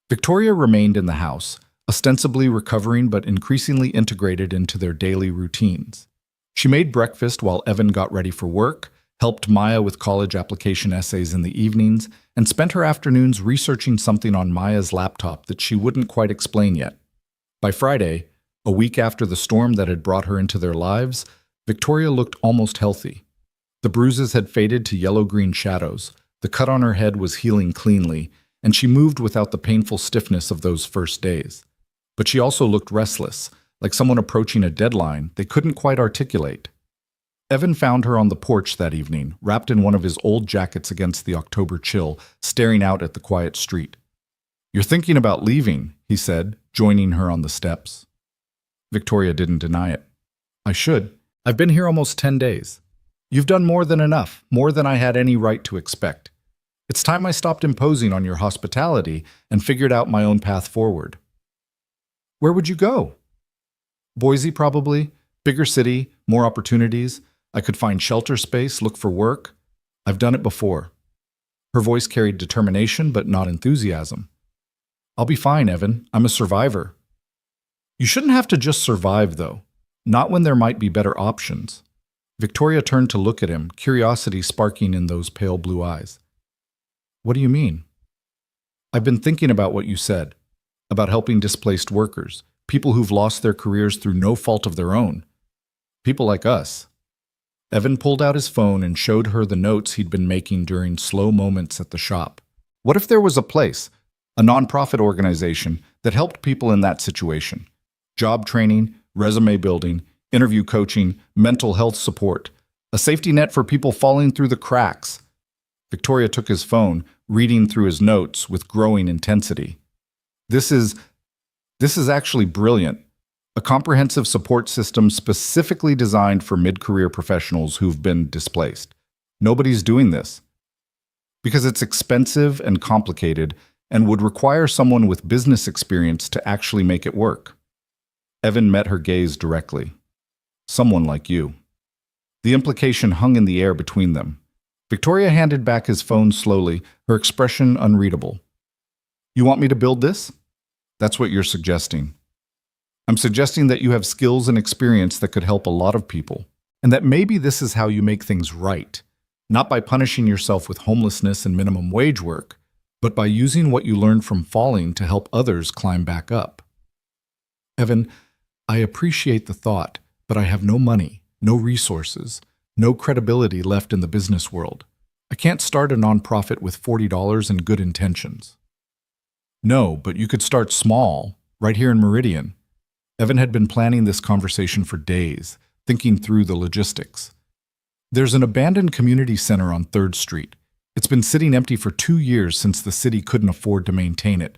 [SPEAKER 1] Victoria remained in the house, ostensibly recovering but increasingly integrated into their daily routines. She made breakfast while Evan got ready for work, helped Maya with college application essays in the evenings, and spent her afternoons researching something on Maya's laptop that she wouldn't quite explain yet. By Friday, a week after the storm that had brought her into their lives, Victoria looked almost healthy. The bruises had faded to yellow-green shadows, the cut on her head was healing cleanly, and she moved without the painful stiffness of those first days. But she also looked restless, like someone approaching a deadline they couldn't quite articulate. Evan found her on the porch that evening, wrapped in one of his old jackets against the October chill, staring out at the quiet street. "You're thinking about leaving," he said, joining her on the steps. Victoria didn't deny it. "I should. I've been here almost 10 days. You've done more than enough, more than I had any right to expect. It's time I stopped imposing on your hospitality and figured out my own path forward." "Where would you go?" "Boise, probably. Bigger city, more opportunities. I could find shelter space, look for work. I've done it before." Her voice carried determination, but not enthusiasm. "I'll be fine, Evan. I'm a survivor." "You shouldn't have to just survive, though. Not when there might be better options." Victoria turned to look at him, curiosity sparking in those pale blue eyes. "What do you mean?" "I've been thinking about what you said, about helping displaced workers, people who've lost their careers through no fault of their own. People like us." Evan pulled out his phone and showed her the notes he'd been making during slow moments at the shop. What if there was a place, a nonprofit organization, that helped people in that situation? Job training, resume building, interview coaching, mental health support, a safety net for people falling through the cracks. Victoria took his phone, reading through his notes with growing intensity. This is actually brilliant. A comprehensive support system specifically designed for mid-career professionals who've been displaced. Nobody's doing this. Because it's expensive and complicated and would require someone with business experience to actually make it work. Evan met her gaze directly. "Someone like you." The implication hung in the air between them. Victoria handed back his phone slowly, her expression unreadable. "You want me to build this?" "That's what you're suggesting." "I'm suggesting that you have skills and experience that could help a lot of people, and that maybe this is how you make things right, not by punishing yourself with homelessness and minimum wage work, but by using what you learned from falling to help others climb back up." "Evan, I appreciate the thought, but I have no money, no resources, no credibility left in the business world. I can't start a nonprofit with $40 and good intentions." "No, but you could start small, right here in Meridian." Evan had been planning this conversation for days, thinking through the logistics. "There's an abandoned community center on 3rd Street. It's been sitting empty for 2 years since the city couldn't afford to maintain it.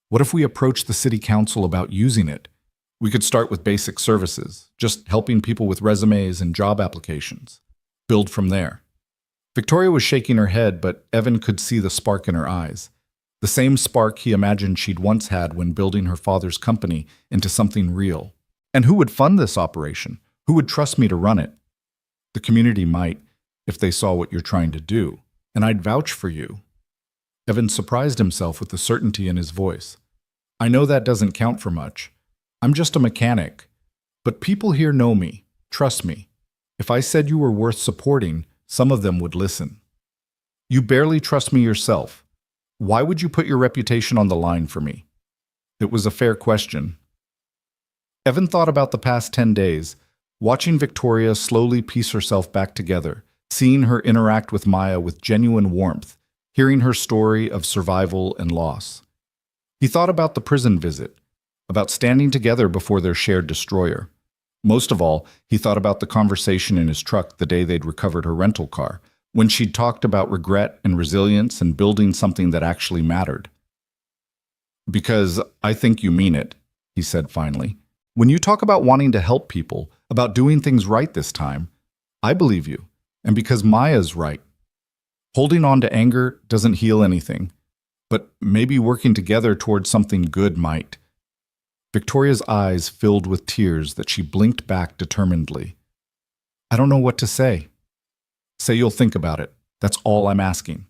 [SPEAKER 1] What if we approach the city council about using it? We could start with basic services, just helping people with resumes and job applications. Build from there." Victoria was shaking her head, but Evan could see the spark in her eyes. The same spark he imagined she'd once had when building her father's company into something real. And who would fund this operation? Who would trust me to run it? The community might, if they saw what you're trying to do. And I'd vouch for you. Evan surprised himself with the certainty in his voice. I know that doesn't count for much. I'm just a mechanic. But people here know me. Trust me. If I said you were worth supporting, some of them would listen. You barely trust me yourself. Why would you put your reputation on the line for me? It was a fair question. Evan thought about the past 10 days, watching Victoria slowly piece herself back together, seeing her interact with Maya with genuine warmth, hearing her story of survival and loss. He thought about the prison visit, about standing together before their shared destroyer. Most of all, he thought about the conversation in his truck the day they'd recovered her rental car, when she'd talked about regret and resilience and building something that actually mattered. Because I think you mean it, he said finally. When you talk about wanting to help people, about doing things right this time, I believe you, and because Maya's right. Holding on to anger doesn't heal anything, but maybe working together towards something good might. Victoria's eyes filled with tears that she blinked back determinedly. I don't know what to say. Say you'll think about it. That's all I'm asking.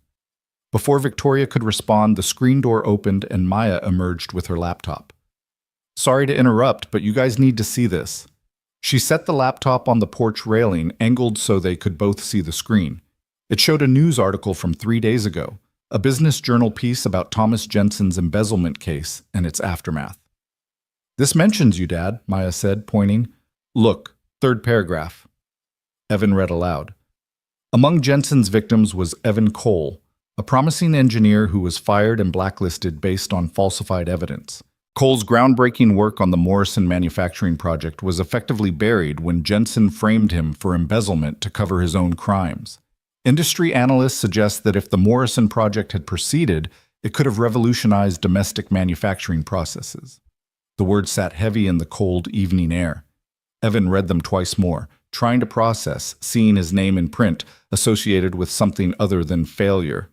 [SPEAKER 1] Before Victoria could respond, the screen door opened and Maya emerged with her laptop. Sorry to interrupt, but you guys need to see this. She set the laptop on the porch railing, angled so they could both see the screen. It showed a news article from 3 days ago, a business journal piece about Thomas Jensen's embezzlement case and its aftermath. This mentions you, Dad, Maya said, pointing. Look, 3rd paragraph. Evan read aloud. Among Jensen's victims was Evan Cole, a promising engineer who was fired and blacklisted based on falsified evidence. Cole's groundbreaking work on the Morrison manufacturing project was effectively buried when Jensen framed him for embezzlement to cover his own crimes. Industry analysts suggest that if the Morrison project had proceeded, it could have revolutionized domestic manufacturing processes. The words sat heavy in the cold evening air. Evan read them twice more, trying to process, seeing his name in print, associated with something other than failure.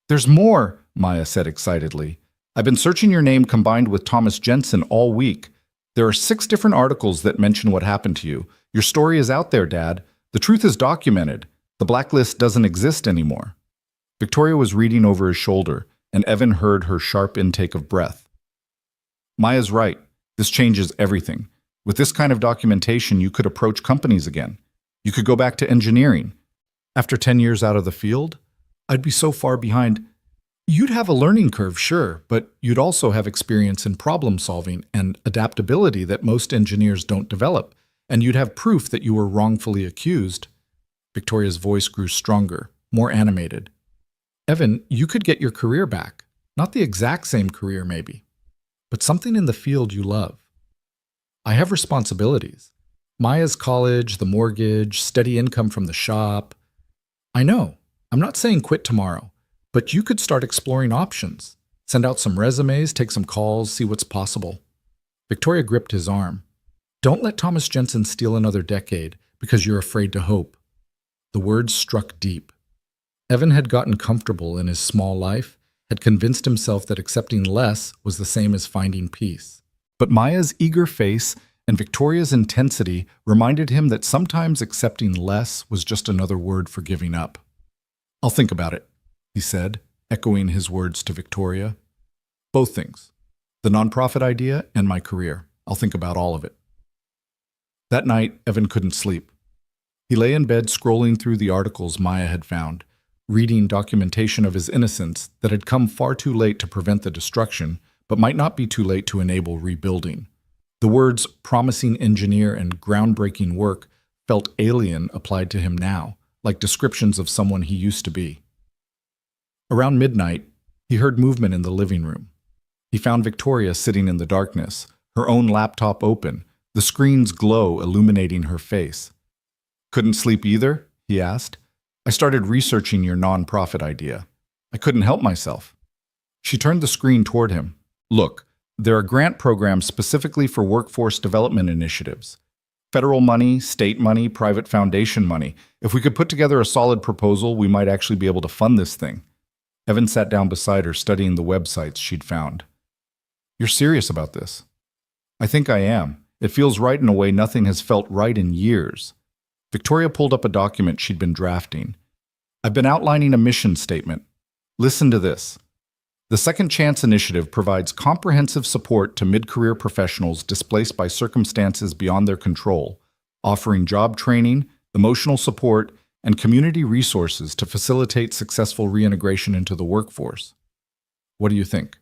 [SPEAKER 1] There's more, Maya said excitedly. I've been searching your name combined with Thomas Jensen all week. There are 6 different articles that mention what happened to you. Your story is out there, Dad. The truth is documented. The blacklist doesn't exist anymore. Victoria was reading over his shoulder, and Evan heard her sharp intake of breath. Maya's right. This changes everything. With this kind of documentation, you could approach companies again. You could go back to engineering. After 10 years out of the field, I'd be so far behind. You'd have a learning curve, sure, but you'd also have experience in problem solving and adaptability that most engineers don't develop, and you'd have proof that you were wrongfully accused. Victoria's voice grew stronger, more animated. Evan, you could get your career back. Not the exact same career, maybe, but something in the field you love. I have responsibilities. Maya's college, the mortgage, steady income from the shop. I know. I'm not saying quit tomorrow, but you could start exploring options. Send out some resumes, take some calls, see what's possible. Victoria gripped his arm. Don't let Thomas Jensen steal another decade because you're afraid to hope. The words struck deep. Evan had gotten comfortable in his small life, had convinced himself that accepting less was the same as finding peace. But Maya's eager face and Victoria's intensity reminded him that sometimes accepting less was just another word for giving up. I'll think about it, he said, echoing his words to Victoria. Both things. The nonprofit idea and my career. I'll think about all of it. That night, Evan couldn't sleep. He lay in bed scrolling through the articles Maya had found, reading documentation of his innocence that had come far too late to prevent the destruction, but might not be too late to enable rebuilding. The words promising engineer and groundbreaking work felt alien applied to him now, like descriptions of someone he used to be. Around midnight, he heard movement in the living room. He found Victoria sitting in the darkness, her own laptop open, the screen's glow illuminating her face. Couldn't sleep either? He asked. I started researching your nonprofit idea. I couldn't help myself. She turned the screen toward him. Look, there are grant programs specifically for workforce development initiatives. Federal money, state money, private foundation money. If we could put together a solid proposal, we might actually be able to fund this thing. Evan sat down beside her, studying the websites she'd found. You're serious about this? I think I am. It feels right in a way nothing has felt right in years. Victoria pulled up a document she'd been drafting. I've been outlining a mission statement. Listen to this. The Second Chance Initiative provides comprehensive support to mid-career professionals displaced by circumstances beyond their control, offering job training, emotional support, and community resources to facilitate successful reintegration into the workforce. What do you think?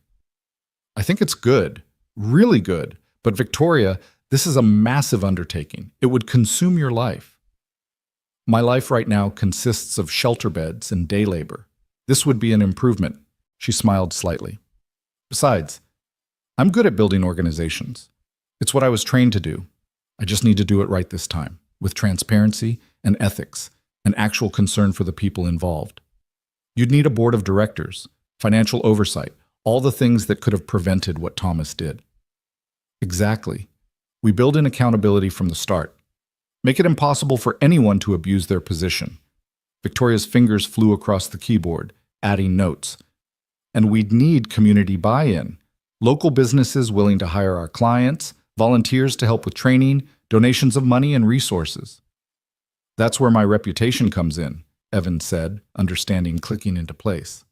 [SPEAKER 1] I think it's good, really good, but Victoria, this is a massive undertaking. It would consume your life. My life right now consists of shelter beds and day labor. This would be an improvement. She smiled slightly. Besides, I'm good at building organizations. It's what I was trained to do. I just need to do it right this time, with transparency and ethics, and actual concern for the people involved. You'd need a board of directors, financial oversight, all the things that could have prevented what Thomas did. Exactly. We build in accountability from the start. Make it impossible for anyone to abuse their position. Victoria's fingers flew across the keyboard, adding notes. And we'd need community buy-in. Local businesses willing to hire our clients, volunteers to help with training, donations of money and resources. That's where my reputation comes in, Evan said, understanding clicking into place.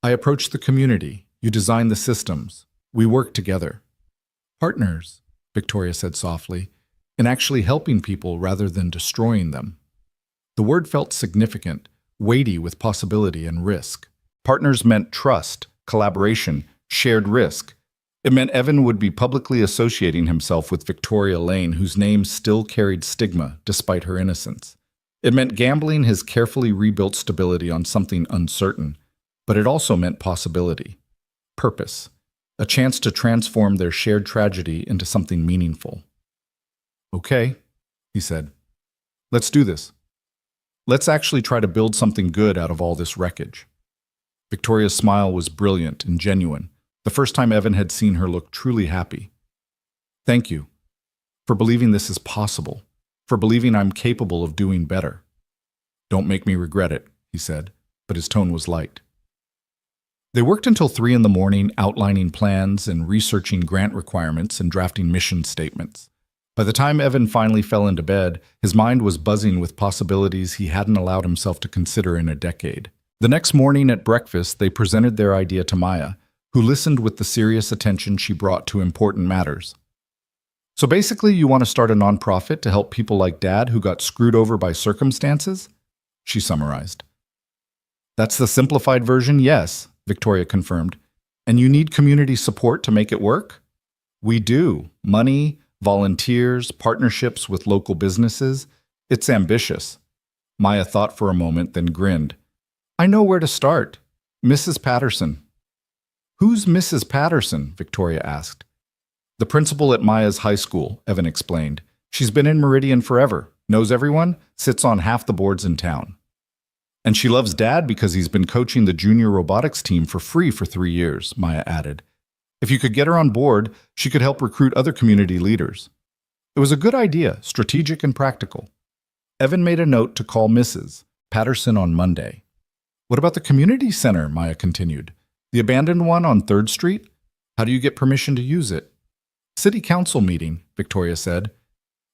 [SPEAKER 1] I approach the community. You design the systems. We work together. Partners, Victoria said softly, in actually helping people rather than destroying them. The word felt significant, weighty with possibility and risk. Partners meant trust, collaboration, shared risk. It meant Evan would be publicly associating himself with Victoria Lane, whose name still carried stigma despite her innocence. It meant gambling his carefully rebuilt stability on something uncertain, but it also meant possibility, purpose, a chance to transform their shared tragedy into something meaningful. Okay, he said. Let's do this. Let's actually try to build something good out of all this wreckage. Victoria's smile was brilliant and genuine, the first time Evan had seen her look truly happy. Thank you for believing this is possible, for believing I'm capable of doing better. Don't make me regret it, he said, but his tone was light. They worked until 3 a.m, outlining plans and researching grant requirements and drafting mission statements. By the time Evan finally fell into bed, his mind was buzzing with possibilities he hadn't allowed himself to consider in a decade. The next morning at breakfast, they presented their idea to Maya, who listened with the serious attention she brought to important matters. So basically, you want to start a nonprofit to help people like Dad who got screwed over by circumstances? She summarized. That's the simplified version, yes, Victoria confirmed. And you need community support to make it work? We do. Money, volunteers, partnerships with local businesses. It's ambitious. Maya thought for a moment, then grinned. I know where to start. Mrs. Patterson. Who's Mrs. Patterson? Victoria asked. The principal at Maya's high school, Evan explained. She's been in Meridian forever, knows everyone, sits on half the boards in town. And she loves Dad because he's been coaching the junior robotics team for free for 3 years, Maya added. If you could get her on board, she could help recruit other community leaders. It was a good idea, strategic and practical. Evan made a note to call Mrs. Patterson on Monday. What about the community center? Maya continued. The abandoned one on 3rd Street? How do you get permission to use it? City council meeting, Victoria said.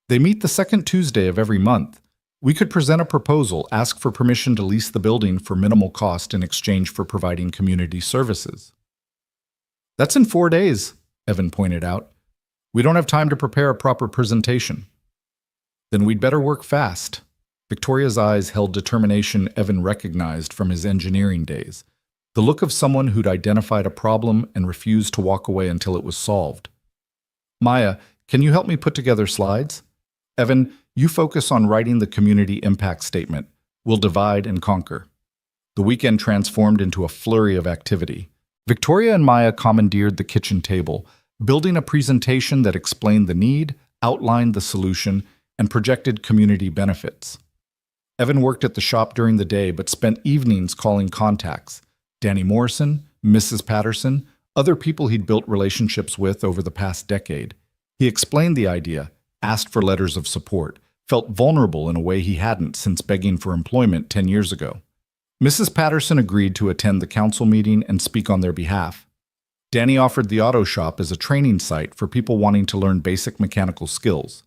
[SPEAKER 1] They meet the 2nd Tuesday of every month. We could present a proposal, ask for permission to lease the building for minimal cost in exchange for providing community services. That's in 4 days, Evan pointed out. We don't have time to prepare a proper presentation. Then we'd better work fast. Victoria's eyes held determination Evan recognized from his engineering days, the look of someone who'd identified a problem and refused to walk away until it was solved. Maya, can you help me put together slides? Evan, you focus on writing the community impact statement. We'll divide and conquer. The weekend transformed into a flurry of activity. Victoria and Maya commandeered the kitchen table, building a presentation that explained the need, outlined the solution, and projected community benefits. Evan worked at the shop during the day but spent evenings calling contacts. Danny Morrison, Mrs. Patterson, other people he'd built relationships with over the past decade. He explained the idea, asked for letters of support, felt vulnerable in a way he hadn't since begging for employment 10 years ago. Mrs. Patterson agreed to attend the council meeting and speak on their behalf. Danny offered the auto shop as a training site for people wanting to learn basic mechanical skills.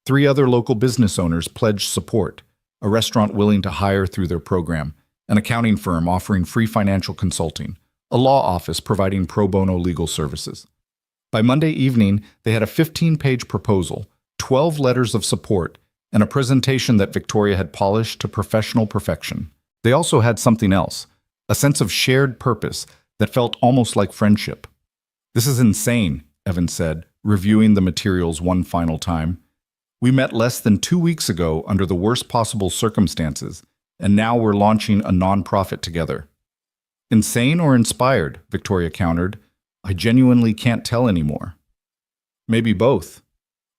[SPEAKER 1] 3 other local business owners pledged support, a restaurant willing to hire through their program, an accounting firm offering free financial consulting, a law office providing pro bono legal services. By Monday evening, they had a 15-page proposal, 12 letters of support, and a presentation that Victoria had polished to professional perfection. They also had something else, a sense of shared purpose that felt almost like friendship. "This is insane," Evan said, reviewing the materials one final time. "We met less than 2 weeks ago under the worst possible circumstances, and now we're launching a nonprofit together." "Insane or inspired?" Victoria countered. "I genuinely can't tell anymore." "Maybe both."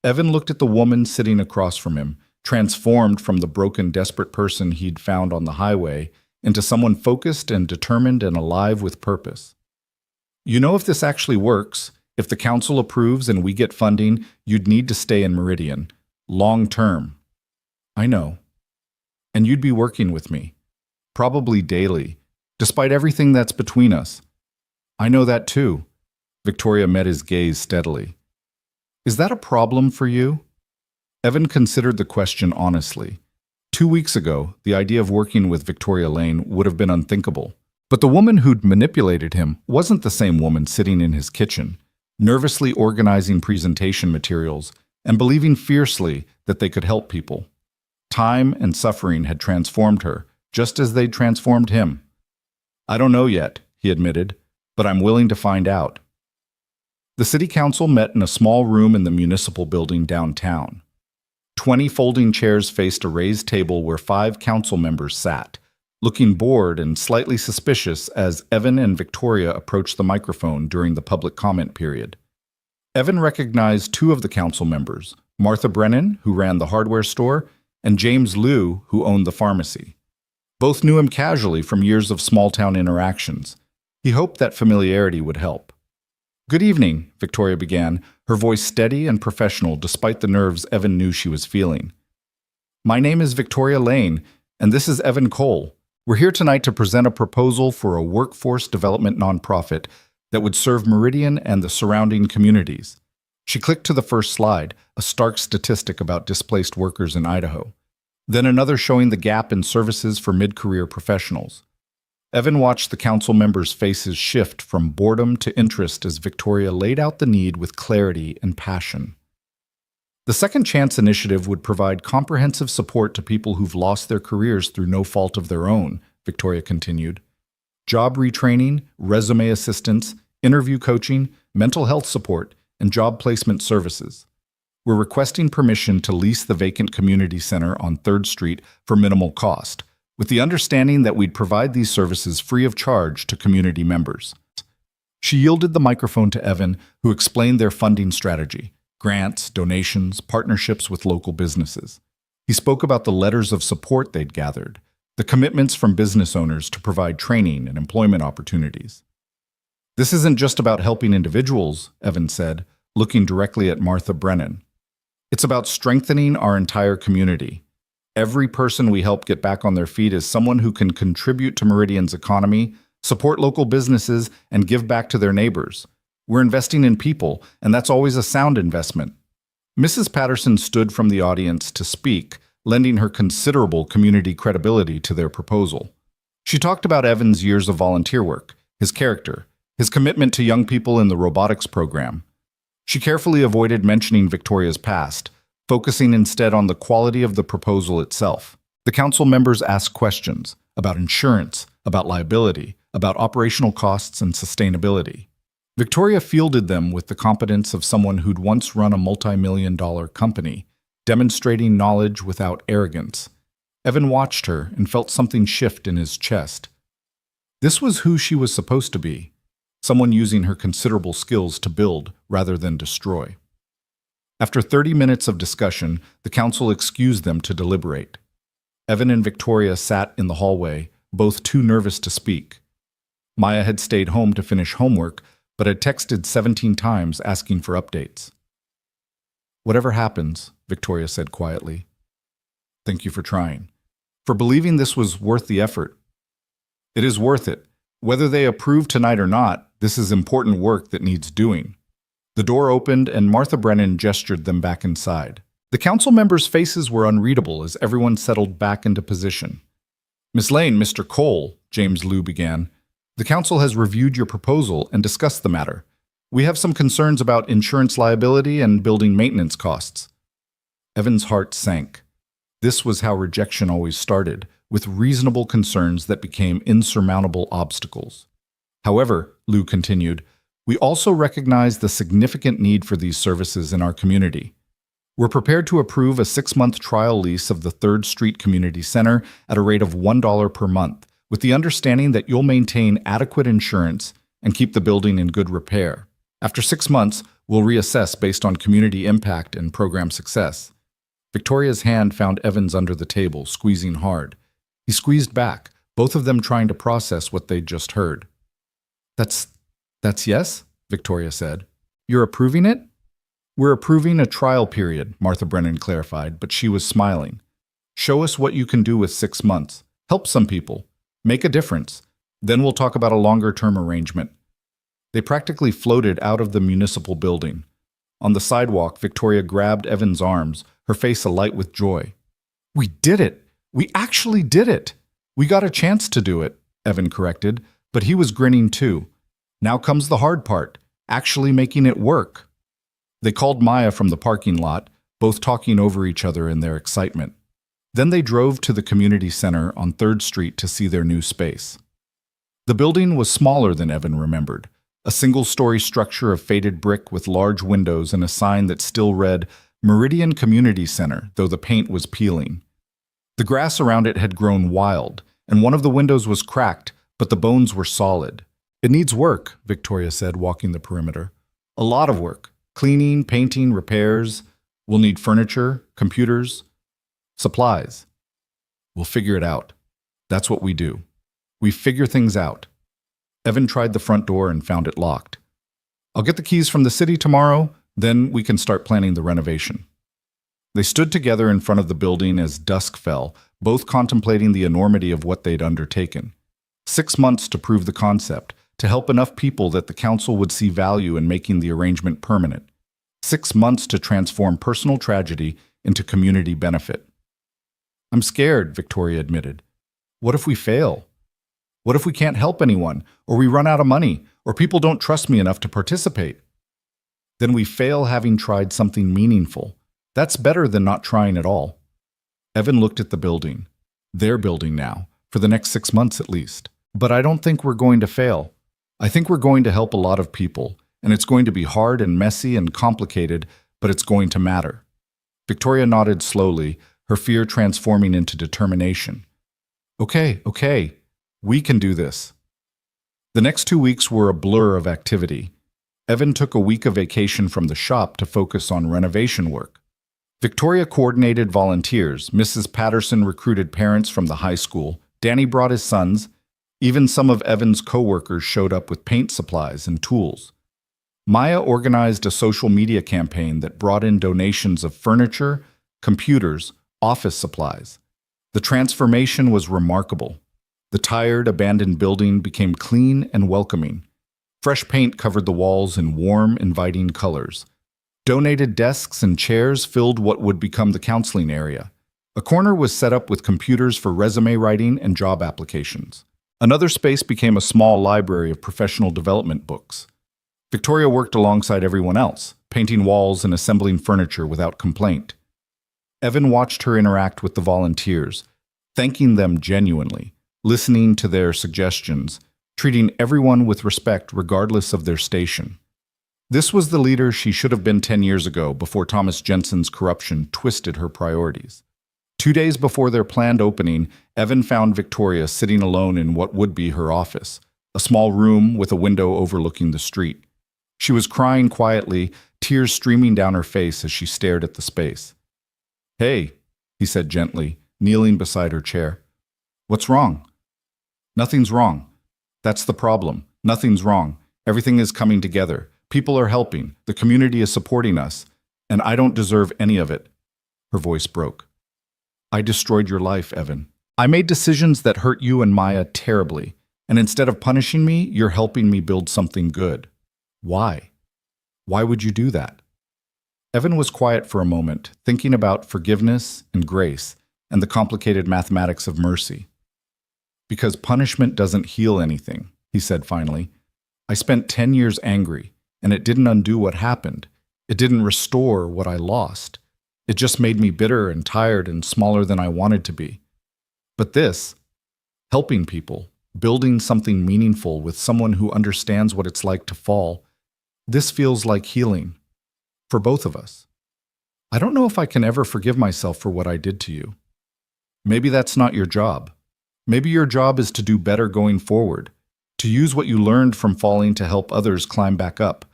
[SPEAKER 1] Evan looked at the woman sitting across from him, transformed from the broken, desperate person he'd found on the highway into someone focused and determined and alive with purpose. "You know, if this actually works, if the council approves and we get funding, you'd need to stay in Meridian. Long term." "I know. And you'd be working with me. Probably daily, despite everything that's between us." "I know that too." Victoria met his gaze steadily. "Is that a problem for you?" Evan considered the question honestly. 2 weeks ago, the idea of working with Victoria Lane would have been unthinkable. But the woman who'd manipulated him wasn't the same woman sitting in his kitchen, nervously organizing presentation materials and believing fiercely that they could help people. Time and suffering had transformed her, just as they'd transformed him. "I don't know yet," he admitted, "but I'm willing to find out." The city council met in a small room in the municipal building downtown. 20 folding chairs faced a raised table where 5 council members sat, looking bored and slightly suspicious as Evan and Victoria approached the microphone during the public comment period. Evan recognized 2 of the council members, Martha Brennan, who ran the hardware store, and James Liu, who owned the pharmacy. Both knew him casually from years of small-town interactions. He hoped that familiarity would help. "Good evening," Victoria began, her voice steady and professional despite the nerves Evan knew she was feeling. "My name is Victoria Lane, and this is Evan Cole. We're here tonight to present a proposal for a workforce development nonprofit that would serve Meridian and the surrounding communities." She clicked to the first slide, a stark statistic about displaced workers in Idaho. Then another showing the gap in services for mid-career professionals. Evan watched the council members' faces shift from boredom to interest as Victoria laid out the need with clarity and passion. The Second Chance initiative would provide comprehensive support to people who've lost their careers through no fault of their own, Victoria continued. Job retraining, resume assistance, interview coaching, mental health support, and job placement services. We're requesting permission to lease the vacant community center on 3rd Street for minimal cost, with the understanding that we'd provide these services free of charge to community members. She yielded the microphone to Evan, who explained their funding strategy: grants, donations, partnerships with local businesses. He spoke about the letters of support they'd gathered, the commitments from business owners to provide training and employment opportunities. "This isn't just about helping individuals," Evan said, looking directly at Martha Brennan. "It's about strengthening our entire community. Every person we help get back on their feet is someone who can contribute to Meridian's economy, support local businesses, and give back to their neighbors. We're investing in people, and that's always a sound investment." Mrs. Patterson stood from the audience to speak, lending her considerable community credibility to their proposal. She talked about Evan's years of volunteer work, his character, his commitment to young people in the robotics program. She carefully avoided mentioning Victoria's past, focusing instead on the quality of the proposal itself. The council members asked questions about insurance, about liability, about operational costs and sustainability. Victoria fielded them with the competence of someone who'd once run a multi-million-dollar company, demonstrating knowledge without arrogance. Evan watched her and felt something shift in his chest. This was who she was supposed to be, someone using her considerable skills to build rather than destroy. After 30 minutes of discussion, the council excused them to deliberate. Evan and Victoria sat in the hallway, both too nervous to speak. Maya had stayed home to finish homework, but had texted 17 times asking for updates. Whatever happens, Victoria said quietly, thank you for trying. For believing this was worth the effort. It is worth it. Whether they approve tonight or not, this is important work that needs doing. The door opened and Martha Brennan gestured them back inside. The council members' faces were unreadable as everyone settled back into position. Miss Lane, Mr. Cole, James Liu began, the council has reviewed your proposal and discussed the matter. We have some concerns about insurance liability and building maintenance costs. Evan's heart sank. This was how rejection always started, with reasonable concerns that became insurmountable obstacles. However, Liu continued, we also recognize the significant need for these services in our community. We're prepared to approve a 6-month trial lease of the 3rd Street Community Center at a rate of $1 per month, with the understanding that you'll maintain adequate insurance and keep the building in good repair. After 6 months, we'll reassess based on community impact and program success. Victoria's hand found Evan's under the table, squeezing hard. He squeezed back, both of them trying to process what they'd just heard. That's yes? Victoria said. You're approving it? We're approving a trial period, Martha Brennan clarified, but she was smiling. Show us what you can do with 6 months. Help some people. Make a difference. Then we'll talk about a longer-term arrangement. They practically floated out of the municipal building. On the sidewalk, Victoria grabbed Evan's arms, her face alight with joy. We did it! We actually did it! We got a chance to do it, Evan corrected, but he was grinning too. Now comes the hard part, actually making it work. They called Maya from the parking lot, both talking over each other in their excitement. Then they drove to the community center on 3rd Street to see their new space. The building was smaller than Evan remembered, a single-story structure of faded brick with large windows and a sign that still read Meridian Community Center, though the paint was peeling. The grass around it had grown wild, and one of the windows was cracked, but the bones were solid. It needs work, Victoria said, walking the perimeter. A lot of work. Cleaning, painting, repairs. We'll need furniture, computers, supplies. We'll figure it out. That's what we do. We figure things out. Evan tried the front door and found it locked. I'll get the keys from the city tomorrow, then we can start planning the renovation. They stood together in front of the building as dusk fell, both contemplating the enormity of what they'd undertaken. 6 months to prove the concept, to help enough people that the council would see value in making the arrangement permanent. 6 months to transform personal tragedy into community benefit. I'm scared, Victoria admitted. What if we fail? What if we can't help anyone, or we run out of money, or people don't trust me enough to participate? Then we fail having tried something meaningful. That's better than not trying at all. Evan looked at the building. Their building now, for the next 6 months at least. But I don't think we're going to fail. I think we're going to help a lot of people, and it's going to be hard and messy and complicated, but it's going to matter. Victoria nodded slowly, her fear transforming into determination. Okay, we can do this. The next 2 weeks were a blur of activity. Evan took a week of vacation from the shop to focus on renovation work. Victoria coordinated volunteers, Mrs. Patterson recruited parents from the high school, Danny brought his sons, even some of Evan's co-workers showed up with paint supplies and tools. Maya organized a social media campaign that brought in donations of furniture, computers, office supplies. The transformation was remarkable. The tired, abandoned building became clean and welcoming. Fresh paint covered the walls in warm, inviting colors. Donated desks and chairs filled what would become the counseling area. A corner was set up with computers for resume writing and job applications. Another space became a small library of professional development books. Victoria worked alongside everyone else, painting walls and assembling furniture without complaint. Evan watched her interact with the volunteers, thanking them genuinely, listening to their suggestions, treating everyone with respect regardless of their station. This was the leader she should have been 10 years ago, before Thomas Jensen's corruption twisted her priorities. 2 days before their planned opening, Evan found Victoria sitting alone in what would be her office, a small room with a window overlooking the street. She was crying quietly, tears streaming down her face as she stared at the space. Hey, he said gently, kneeling beside her chair. What's wrong? Nothing's wrong. That's the problem. Nothing's wrong. Everything is coming together. People are helping. The community is supporting us. And I don't deserve any of it. Her voice broke. I destroyed your life, Evan. I made decisions that hurt you and Maya terribly, and instead of punishing me, you're helping me build something good. Why? Why would you do that? Evan was quiet for a moment, thinking about forgiveness and grace and the complicated mathematics of mercy. Because punishment doesn't heal anything, he said finally. I spent 10 years angry, and it didn't undo what happened. It didn't restore what I lost. It just made me bitter and tired and smaller than I wanted to be. But this, helping people, building something meaningful with someone who understands what it's like to fall, this feels like healing. For both of us. I don't know if I can ever forgive myself for what I did to you. Maybe that's not your job. Maybe your job is to do better going forward, to use what you learned from falling to help others climb back up,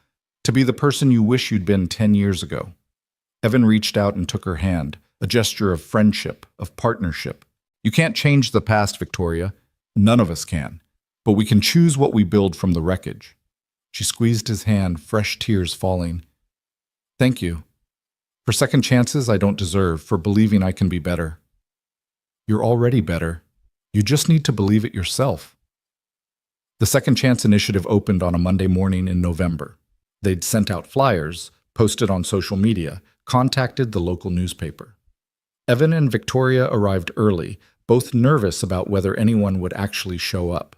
[SPEAKER 1] to be the person you wish you'd been 10 years ago. Evan reached out and took her hand, a gesture of friendship, of partnership. You can't change the past, Victoria. None of us can. But we can choose what we build from the wreckage. She squeezed his hand, fresh tears falling. Thank you. For second chances I don't deserve, for believing I can be better. You're already better. You just need to believe it yourself. The Second Chance initiative opened on a Monday morning in November. They'd sent out flyers, posted on social media, contacted the local newspaper. Evan and Victoria arrived early, both nervous about whether anyone would actually show up.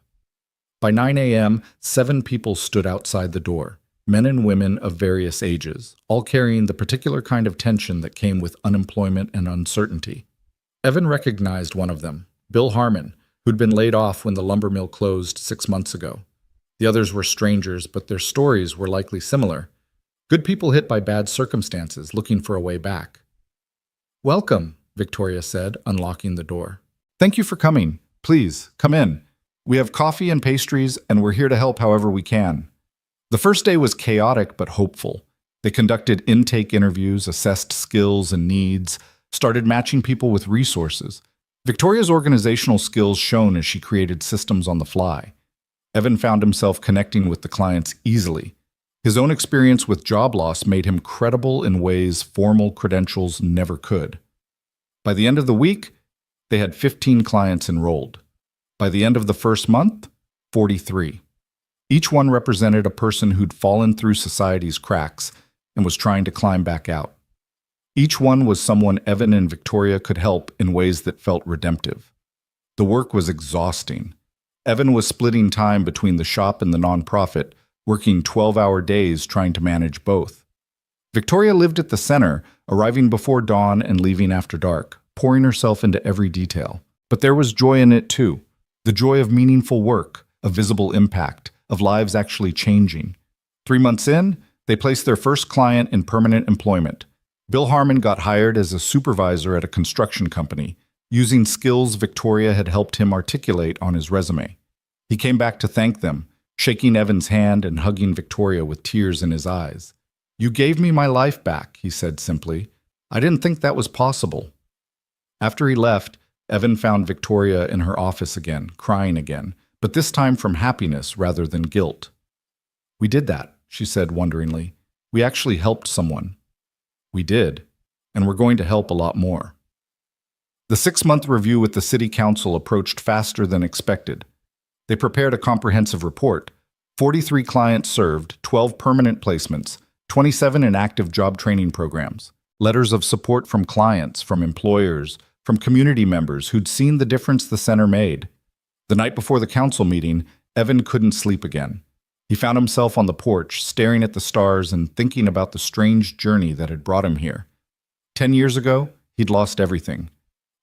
[SPEAKER 1] By 9 a.m., 7 people stood outside the door. Men and women of various ages, all carrying the particular kind of tension that came with unemployment and uncertainty. Evan recognized one of them, Bill Harmon, who'd been laid off when the lumber mill closed 6 months ago. The others were strangers, but their stories were likely similar. Good people hit by bad circumstances, looking for a way back. Welcome, Victoria said, unlocking the door. Thank you for coming. Please, come in. We have coffee and pastries, and we're here to help however we can. The first day was chaotic but hopeful. They conducted intake interviews, assessed skills and needs, started matching people with resources. Victoria's organizational skills shone as she created systems on the fly. Evan found himself connecting with the clients easily. His own experience with job loss made him credible in ways formal credentials never could. By the end of the week, they had 15 clients enrolled. By the end of the first month, 43. Each one represented a person who'd fallen through society's cracks and was trying to climb back out. Each one was someone Evan and Victoria could help in ways that felt redemptive. The work was exhausting. Evan was splitting time between the shop and the nonprofit, working 12-hour days trying to manage both. Victoria lived at the center, arriving before dawn and leaving after dark, pouring herself into every detail. But there was joy in it too. The joy of meaningful work, of visible impact, of lives actually changing. 3 months in, they placed their first client in permanent employment. Bill Harmon got hired as a supervisor at a construction company, using skills Victoria had helped him articulate on his resume. He came back to thank them, shaking Evan's hand and hugging Victoria with tears in his eyes. You gave me my life back, he said simply. I didn't think that was possible. After he left, Evan found Victoria in her office again, crying again, but this time from happiness rather than guilt. We did that, she said wonderingly. We actually helped someone. We did, and we're going to help a lot more. The 6-month review with the City Council approached faster than expected. They prepared a comprehensive report. 43 clients served, 12 permanent placements, 27 in active job training programs, letters of support from clients, from employers, from community members who'd seen the difference the center made. The night before the council meeting, Evan couldn't sleep again. He found himself on the porch, staring at the stars and thinking about the strange journey that had brought him here. 10 years ago, he'd lost everything.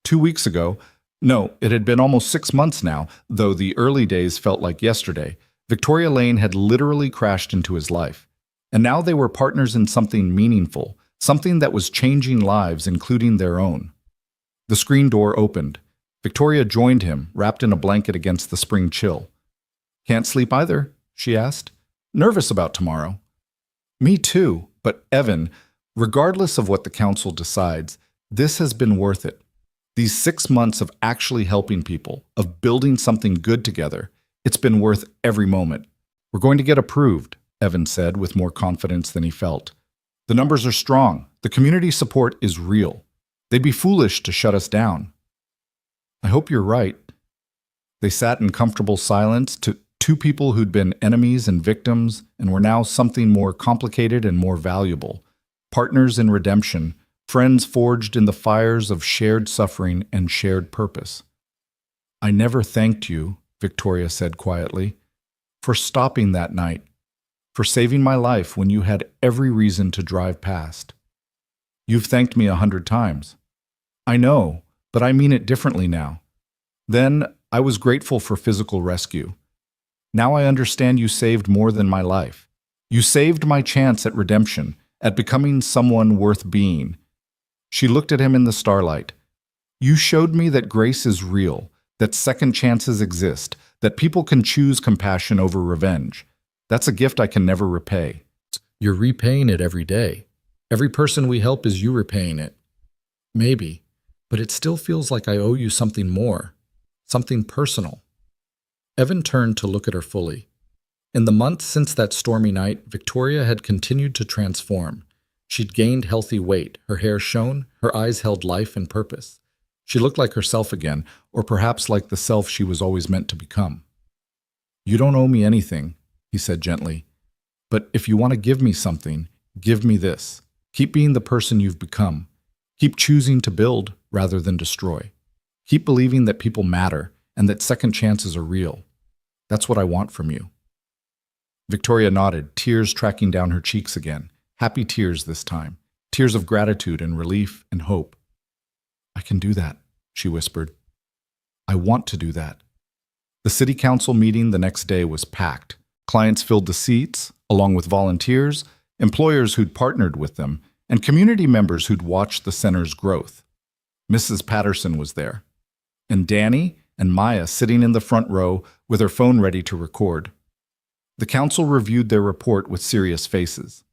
[SPEAKER 1] 2 weeks ago, no, it had been almost 6 months now, though the early days felt like yesterday, Victoria Lane had literally crashed into his life. And now they were partners in something meaningful, something that was changing lives, including their own. The screen door opened. Victoria joined him, wrapped in a blanket against the spring chill. Can't sleep either, she asked. Nervous about tomorrow. Me too, but Evan, regardless of what the council decides, this has been worth it. These 6 months of actually helping people, of building something good together, it's been worth every moment. We're going to get approved, Evan said with more confidence than he felt. The numbers are strong. The community support is real. They'd be foolish to shut us down. I hope you're right. They sat in comfortable silence, to two people who'd been enemies and victims and were now something more complicated and more valuable. Partners in redemption, friends forged in the fires of shared suffering and shared purpose. I never thanked you, Victoria said quietly, for stopping that night, for saving my life when you had every reason to drive past. You've thanked me 100 times. I know, but I mean it differently now. Then I was grateful for physical rescue. Now I understand you saved more than my life. You saved my chance at redemption, at becoming someone worth being. She looked at him in the starlight. You showed me that grace is real, that second chances exist, that people can choose compassion over revenge. That's a gift I can never repay.
[SPEAKER 3] You're repaying it every day. Every person we help is you repaying it. Maybe, but it still feels like I owe you something more, something personal. Evan turned to look at her fully. In the months since that stormy night, Victoria had continued to transform. She'd gained healthy weight, her hair shone, her eyes held life and purpose. She looked like herself again, or perhaps like the self she was always meant to become. You don't owe me anything, he said gently. But if you want to give me something, give me this. Keep being the person you've become. Keep choosing to build rather than destroy. Keep believing that people matter and that second chances are real. That's what I want from you. Victoria nodded, tears tracking down her cheeks again. Happy tears this time. Tears of gratitude and relief and hope. I can do that, she whispered. I want to do that. The city council meeting the next day was packed. Clients filled the seats, along with volunteers, employers who'd partnered with them, and community members who'd watched the center's growth. Mrs. Patterson was there, and Danny and Maya sitting in the front row with her phone ready to record. The council reviewed their report with serious faces.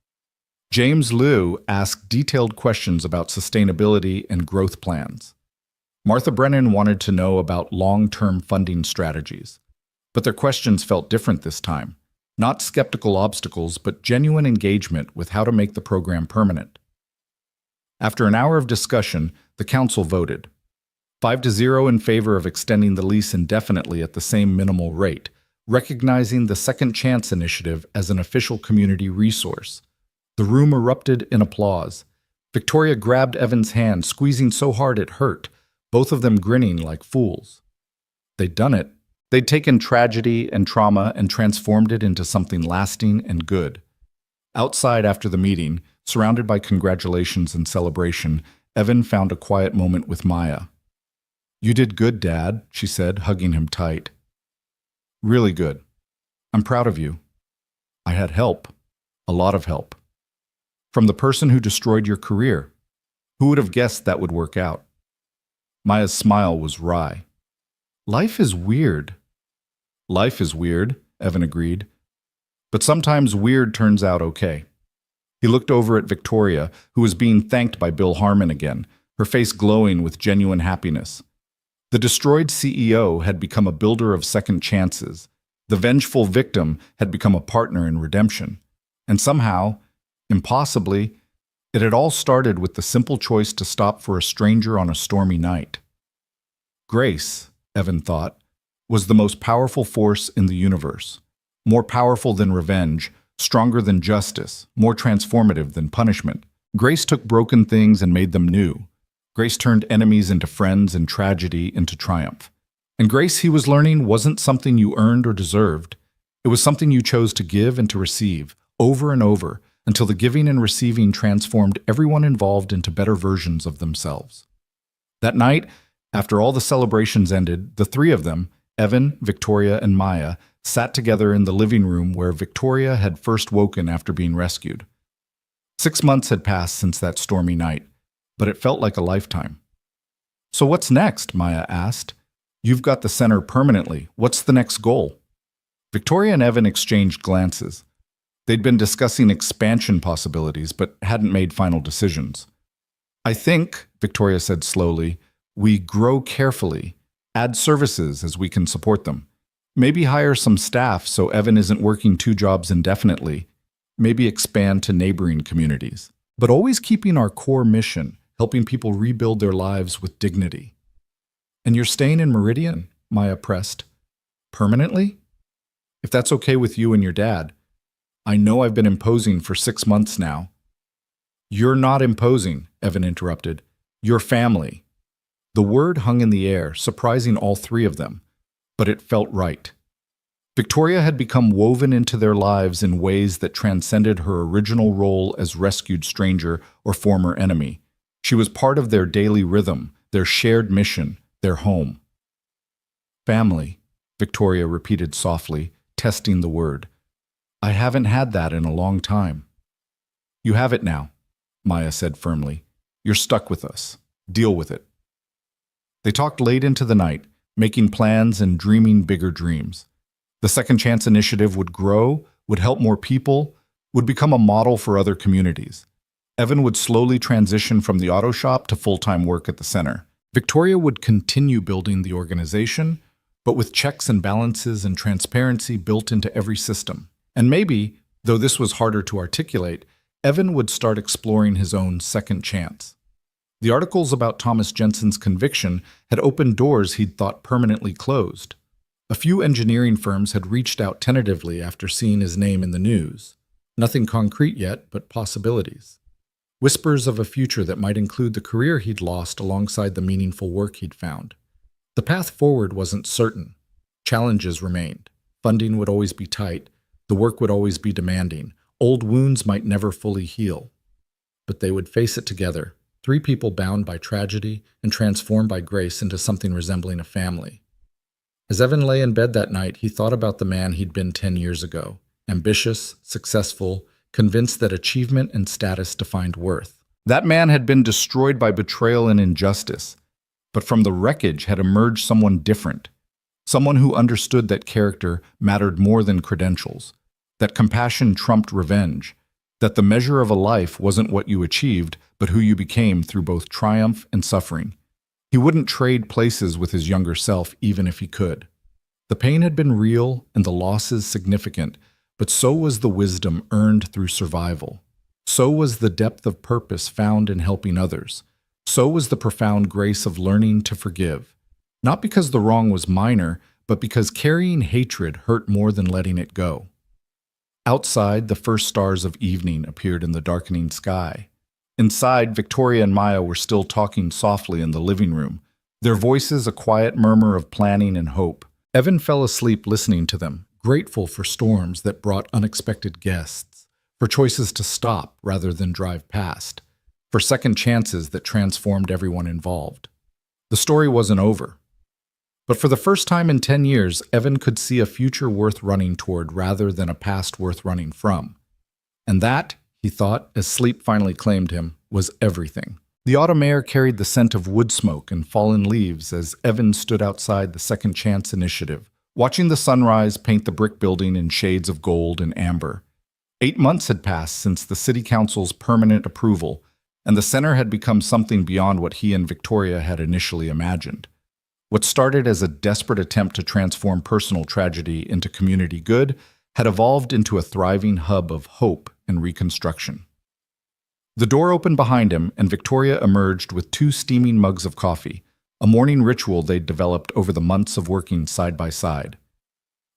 [SPEAKER 3] James Liu asked detailed questions about sustainability and growth plans. Martha Brennan wanted to know about long-term funding strategies. But their questions felt different this time. Not skeptical obstacles, but genuine engagement with how to make the program permanent. After an hour of discussion, the council voted. 5-0 in favor of extending the lease indefinitely at the same minimal rate, recognizing the Second Chance Initiative as an official community resource. The room erupted in applause. Victoria grabbed Evan's hand, squeezing so hard it hurt, both of them grinning like fools. They'd done it. They'd taken tragedy and trauma and transformed it into something lasting and good. Outside after the meeting, surrounded by congratulations and celebration, Evan found a quiet moment with Maya. You did good, Dad, she said, hugging him tight. Really good. I'm proud of you. I had help. A lot of help. From the person who destroyed your career. Who would have guessed that would work out? Maya's smile was wry. Life is weird. Life is weird, Evan agreed. But sometimes weird turns out okay. He looked over at Victoria, who was being thanked by Bill Harmon again, her face glowing with genuine happiness. The destroyed CEO had become a builder of second chances. The vengeful victim had become a partner in redemption. And somehow, impossibly, it had all started with the simple choice to stop for a stranger on a stormy night. Grace, Evan thought, was the most powerful force in the universe. More powerful than revenge, stronger than justice, more transformative than punishment. Grace took broken things and made them new. Grace turned enemies into friends and tragedy into triumph. And grace, he was learning, wasn't something you earned or deserved. It was something you chose to give and to receive, over and over, until the giving and receiving transformed everyone involved into better versions of themselves. That night, after all the celebrations ended, the three of them, Evan, Victoria, and Maya, sat together in the living room where Victoria had first woken after being rescued. 6 months had passed since that stormy night, but it felt like a lifetime. So what's next? Maya asked. You've got the center permanently. What's the next goal? Victoria and Evan exchanged glances. They'd been discussing expansion possibilities, but hadn't made final decisions. I think, Victoria said slowly, we grow carefully, add services as we can support them. Maybe hire some staff so Evan isn't working 2 jobs indefinitely. Maybe expand to neighboring communities.
[SPEAKER 1] but always keeping our core mission, helping people rebuild their lives with dignity. And you're staying in Meridian? Maya pressed. Permanently? If that's okay with you and your dad. I know I've been imposing for 6 months now. You're not imposing, Evan interrupted. You're family. The word hung in the air, surprising all three of them, but it felt right. Victoria had become woven into their lives in ways that transcended her original role as rescued stranger or former enemy. She was part of their daily rhythm, their shared mission, their home. Family, Victoria repeated softly, testing the word. I haven't had that in a long time. You have it now, Maya said firmly. You're stuck with us. Deal with it. They talked late into the night, making plans and dreaming bigger dreams. The Second Chance initiative would grow, would help more people, would become a model for other communities. Evan would slowly transition from the auto shop to full-time work at the center. Victoria would continue building the organization, but with checks and balances and transparency built into every system. And maybe, though this was harder to articulate, Evan would start exploring his own second chance. The articles about Thomas Jensen's conviction had opened doors he'd thought permanently closed. A few engineering firms had reached out tentatively after seeing his name in the news. Nothing concrete yet, but possibilities. Whispers of a future that might include the career he'd lost alongside the meaningful work he'd found. The path forward wasn't certain. Challenges remained. Funding would always be tight. The work would always be demanding. Old wounds might never fully heal. But they would face it together, three people bound by tragedy and transformed by grace into something resembling a family. As Evan lay in bed that night, he thought about the man he'd been 10 years ago, ambitious, successful, convinced that achievement and status defined worth. That man had been destroyed by betrayal and injustice, but from the wreckage had emerged someone different, someone who understood that character mattered more than credentials, that compassion trumped revenge, that the measure of a life wasn't what you achieved, but who you became through both triumph and suffering. He wouldn't trade places with his younger self even if he could. The pain had been real and the losses significant, but so was the wisdom earned through survival. So was the depth of purpose found in helping others. So was the profound grace of learning to forgive. Not because the wrong was minor, but because carrying hatred hurt more than letting it go. Outside, the first stars of evening appeared in the darkening sky. Inside, Victoria and Maya were still talking softly in the living room, their voices a quiet murmur of planning and hope. Evan fell asleep listening to them, grateful for storms that brought unexpected guests, for choices to stop rather than drive past, for second chances that transformed everyone involved. The story wasn't over. But for the first time in 10 years, Evan could see a future worth running toward rather than a past worth running from. And that, he thought, as sleep finally claimed him, was everything. The autumn air carried the scent of wood smoke and fallen leaves as Evan stood outside the Second Chance initiative, watching the sunrise paint the brick building in shades of gold and amber. 8 months had passed since the city council's permanent approval, and the center had become something beyond what he and Victoria had initially imagined. What started as a desperate attempt to transform personal tragedy into community good had evolved into a thriving hub of hope and reconstruction. The door opened behind him, and Victoria emerged with 2 steaming mugs of coffee, a morning ritual they'd developed over the months of working side by side.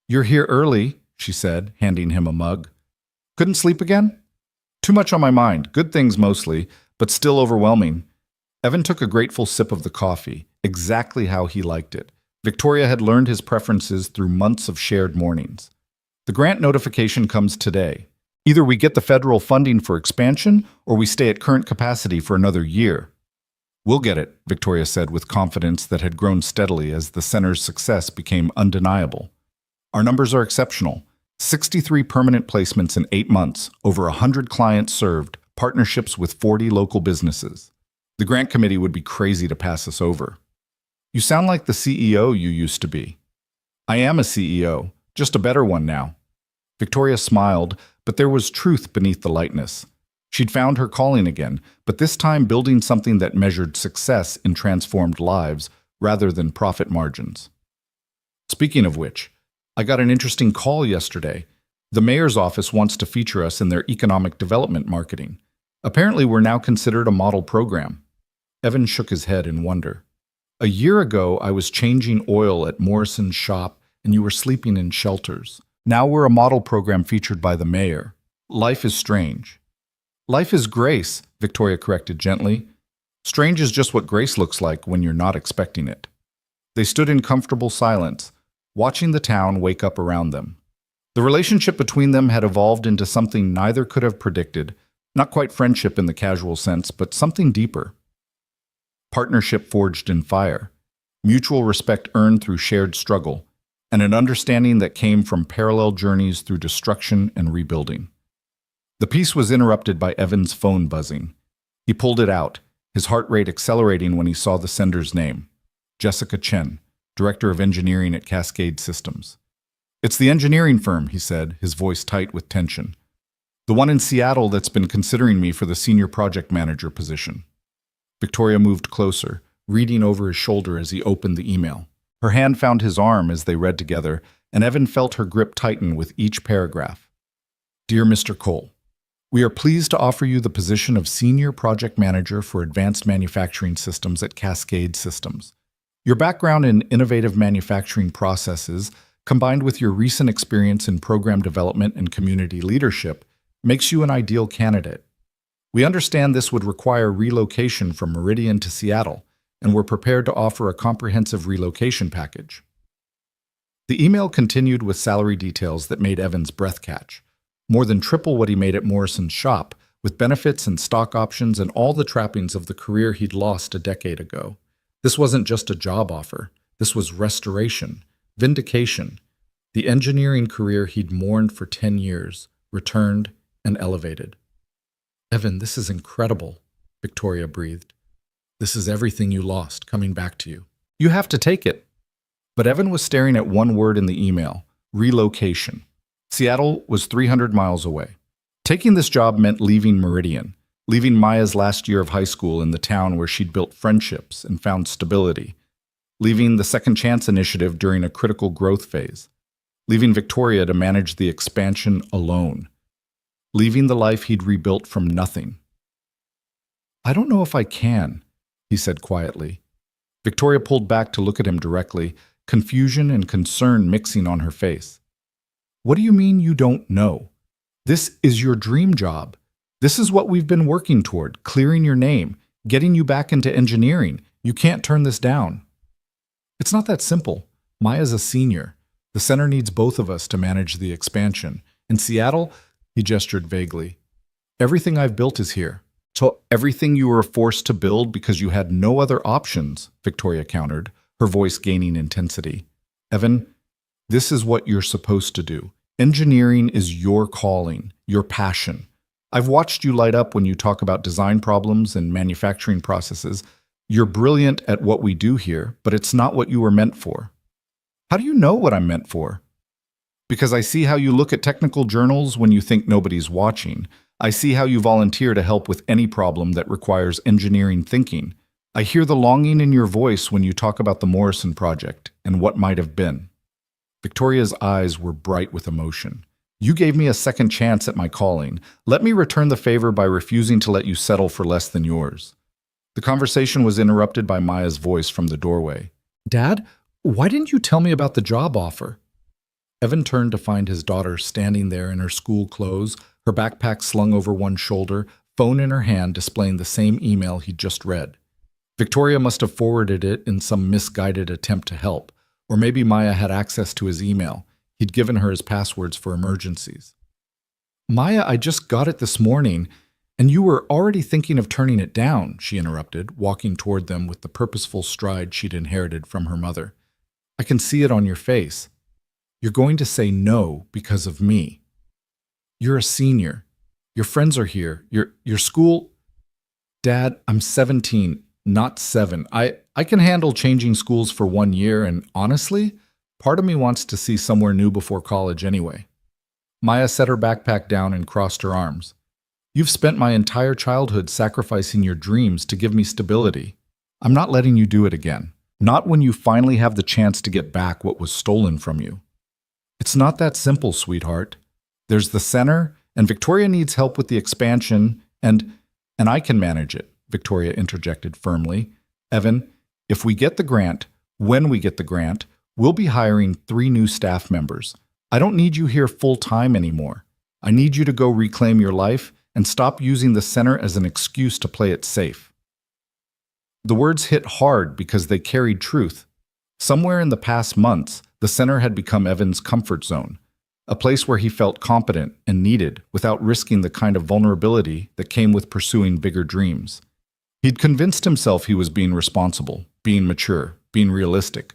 [SPEAKER 1] "You're here early," she said, handing him a mug. "Couldn't sleep again?" "Too much on my mind. Good things mostly, but still overwhelming." Evan took a grateful sip of the coffee, exactly how he liked it. Victoria had learned his preferences through months of shared mornings. "The grant notification comes today. Either we get the federal funding for expansion, or we stay at current capacity for another year." "We'll get it," Victoria said with confidence that had grown steadily as the center's success became undeniable. "Our numbers are exceptional. 63 permanent placements in 8 months, over 100 clients served, partnerships with 40 local businesses. The grant committee would be crazy to pass us over." "You sound like the CEO you used to be." "I am a CEO, just a better one now." Victoria smiled, but there was truth beneath the lightness. She'd found her calling again, but this time building something that measured success in transformed lives rather than profit margins. "Speaking of which, I got an interesting call yesterday. The mayor's office wants to feature us in their economic development marketing. Apparently, we're now considered a model program. Evan shook his head in wonder. A year ago, I was changing oil at Morrison's shop, and you were sleeping in shelters. Now we're a model program featured by the mayor. Life is strange. Life is grace, Victoria corrected gently. Strange is just what grace looks like when you're not expecting it. They stood in comfortable silence, watching the town wake up around them. The relationship between them had evolved into something neither could have predicted, not quite friendship in the casual sense, but something deeper. Partnership forged in fire, mutual respect earned through shared struggle, and an understanding that came from parallel journeys through destruction and rebuilding. The piece was interrupted by Evan's phone buzzing. He pulled it out, his heart rate accelerating when he saw the sender's name, Jessica Chen, Director of Engineering at Cascade Systems. "It's the engineering firm," he said, his voice tight with tension. "The one in Seattle that's been considering me for the senior project manager position." Victoria moved closer, reading over his shoulder as he opened the email. Her hand found his arm as they read together, and Evan felt her grip tighten with each paragraph. "Dear Mr. Cole, we are pleased to offer you the position of Senior Project Manager for Advanced Manufacturing Systems at Cascade Systems. Your background in innovative manufacturing processes, combined with your recent experience in program development and community leadership, makes you an ideal candidate. We understand this would require relocation from Meridian to Seattle, and we're prepared to offer a comprehensive relocation package." The email continued with salary details that made Evan's breath catch, more than triple what he made at Morrison's shop, with benefits and stock options and all the trappings of the career he'd lost a decade ago. This wasn't just a job offer. This was restoration, vindication. The engineering career he'd mourned for 10 years, returned and elevated. "Evan, this is incredible," Victoria breathed. "This is everything you lost, coming back to you. You have to take it." But Evan was staring at one word in the email: relocation. Seattle was 300 miles away. Taking this job meant leaving Meridian, leaving Maya's last year of high school in the town where she'd built friendships and found stability, leaving the Second Chance initiative during a critical growth phase, leaving Victoria to manage the expansion alone, leaving the life he'd rebuilt from nothing. "I don't know if I can," he said quietly. Victoria pulled back to look at him directly, confusion and concern mixing on her face. "What do you mean you don't know? This is your dream job. This is what we've been working toward, clearing your name, getting you back into engineering. You can't turn this down." "It's not that simple. Maya's a senior. The center needs both of us to manage the expansion. In Seattle," he gestured vaguely, "everything I've built is here." "So everything you were forced to build because you had no other options," Victoria countered, her voice gaining intensity. "Evan, this is what you're supposed to do. Engineering is your calling, your passion. I've watched you light up when you talk about design problems and manufacturing processes. You're brilliant at what we do here, but it's not what you were meant for." "How do you know what I'm meant for?" "Because I see how you look at technical journals when you think nobody's watching. I see how you volunteer to help with any problem that requires engineering thinking. I hear the longing in your voice when you talk about the Morrison project and what might have been." Victoria's eyes were bright with emotion. "You gave me a second chance at my calling. Let me return the favor by refusing to let you settle for less than yours." The conversation was interrupted by Maya's voice from the doorway. "Dad, why didn't you tell me about the job offer?" Evan turned to find his daughter standing there in her school clothes, her backpack slung over one shoulder, phone in her hand displaying the same email he'd just read. Victoria must have forwarded it in some misguided attempt to help, or maybe Maya had access to his email. He'd given her his passwords for emergencies. "Maya, I just got it this morning, and you were already thinking of turning it down," she interrupted, walking toward them with the purposeful stride she'd inherited from her mother. "I can see it on your face. You're going to say no because of me. You're a senior. Your friends are here. Your school—" "Dad, I'm 17, not 7. I can handle changing schools for 1 year, and honestly, part of me wants to see somewhere new before college anyway." Maya set her backpack down and crossed her arms. "You've spent my entire childhood sacrificing your dreams to give me stability. I'm not letting you do it again. Not when you finally have the chance to get back what was stolen from you." "It's not that simple, sweetheart. There's the center, and Victoria needs help with the expansion, and And I can manage it, Victoria interjected firmly. Evan, if we get the grant, when we get the grant, we'll be hiring 3 new staff members. I don't need you here full-time anymore. I need you to go reclaim your life and stop using the center as an excuse to play it safe. The words hit hard because they carried truth. Somewhere in the past months, the center had become Evan's comfort zone, a place where he felt competent and needed without risking the kind of vulnerability that came with pursuing bigger dreams. He'd convinced himself he was being responsible, being mature, being realistic,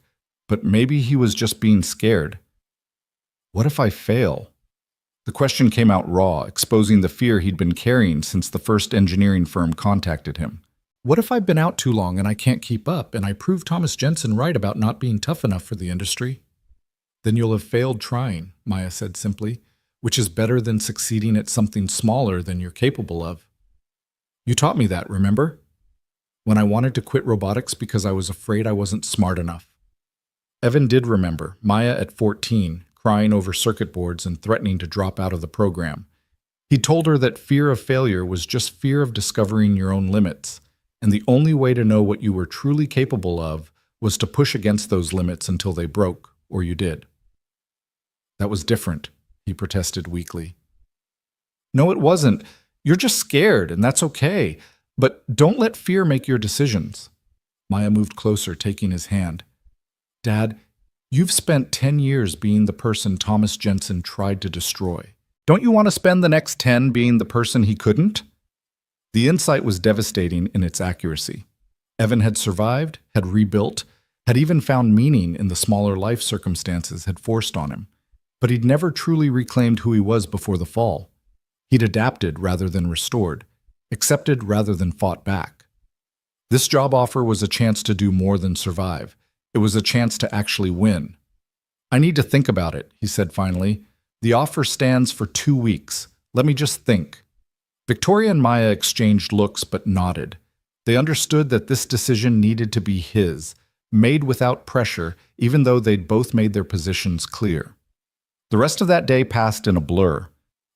[SPEAKER 1] but maybe he was just being scared. What if I fail? The question came out raw, exposing the fear he'd been carrying since the first engineering firm contacted him.
[SPEAKER 3] What if I've been out too long and I can't keep up, and I prove Thomas Jensen right about not being tough enough for the industry? Then you'll have failed trying, Maya said simply, which is better than succeeding at something smaller than you're capable of. You taught me that, remember? When I wanted to quit robotics because I was afraid I wasn't smart enough. Evan did remember, Maya at 14, crying over circuit boards and threatening to drop out of the program. He told her that fear of failure was just fear of discovering your own limits, and the only way to know what you were truly capable of was to push against those limits until they broke, or you did. That was different, he protested weakly. No, it wasn't. You're just scared, and that's okay. But don't let fear make your decisions. Maya moved closer, taking his hand. Dad, you've spent 10 years being the person Thomas Jensen tried to destroy. Don't you want to spend the next 10 being the person he couldn't? The insight was devastating in its accuracy. Evan had survived, had rebuilt, had even found meaning in the smaller life circumstances had forced on him. But he'd never truly reclaimed who he was before the fall. He'd adapted rather than restored, accepted rather than fought back. This job offer was a chance to do more than survive. It was a chance to actually win. I need to think about it, he said finally. The offer stands for 2 weeks. Let me just think. Victoria and Maya exchanged looks but nodded. They understood that this decision needed to be his, made without pressure, even though they'd both made their positions clear. The rest of that day passed in a blur.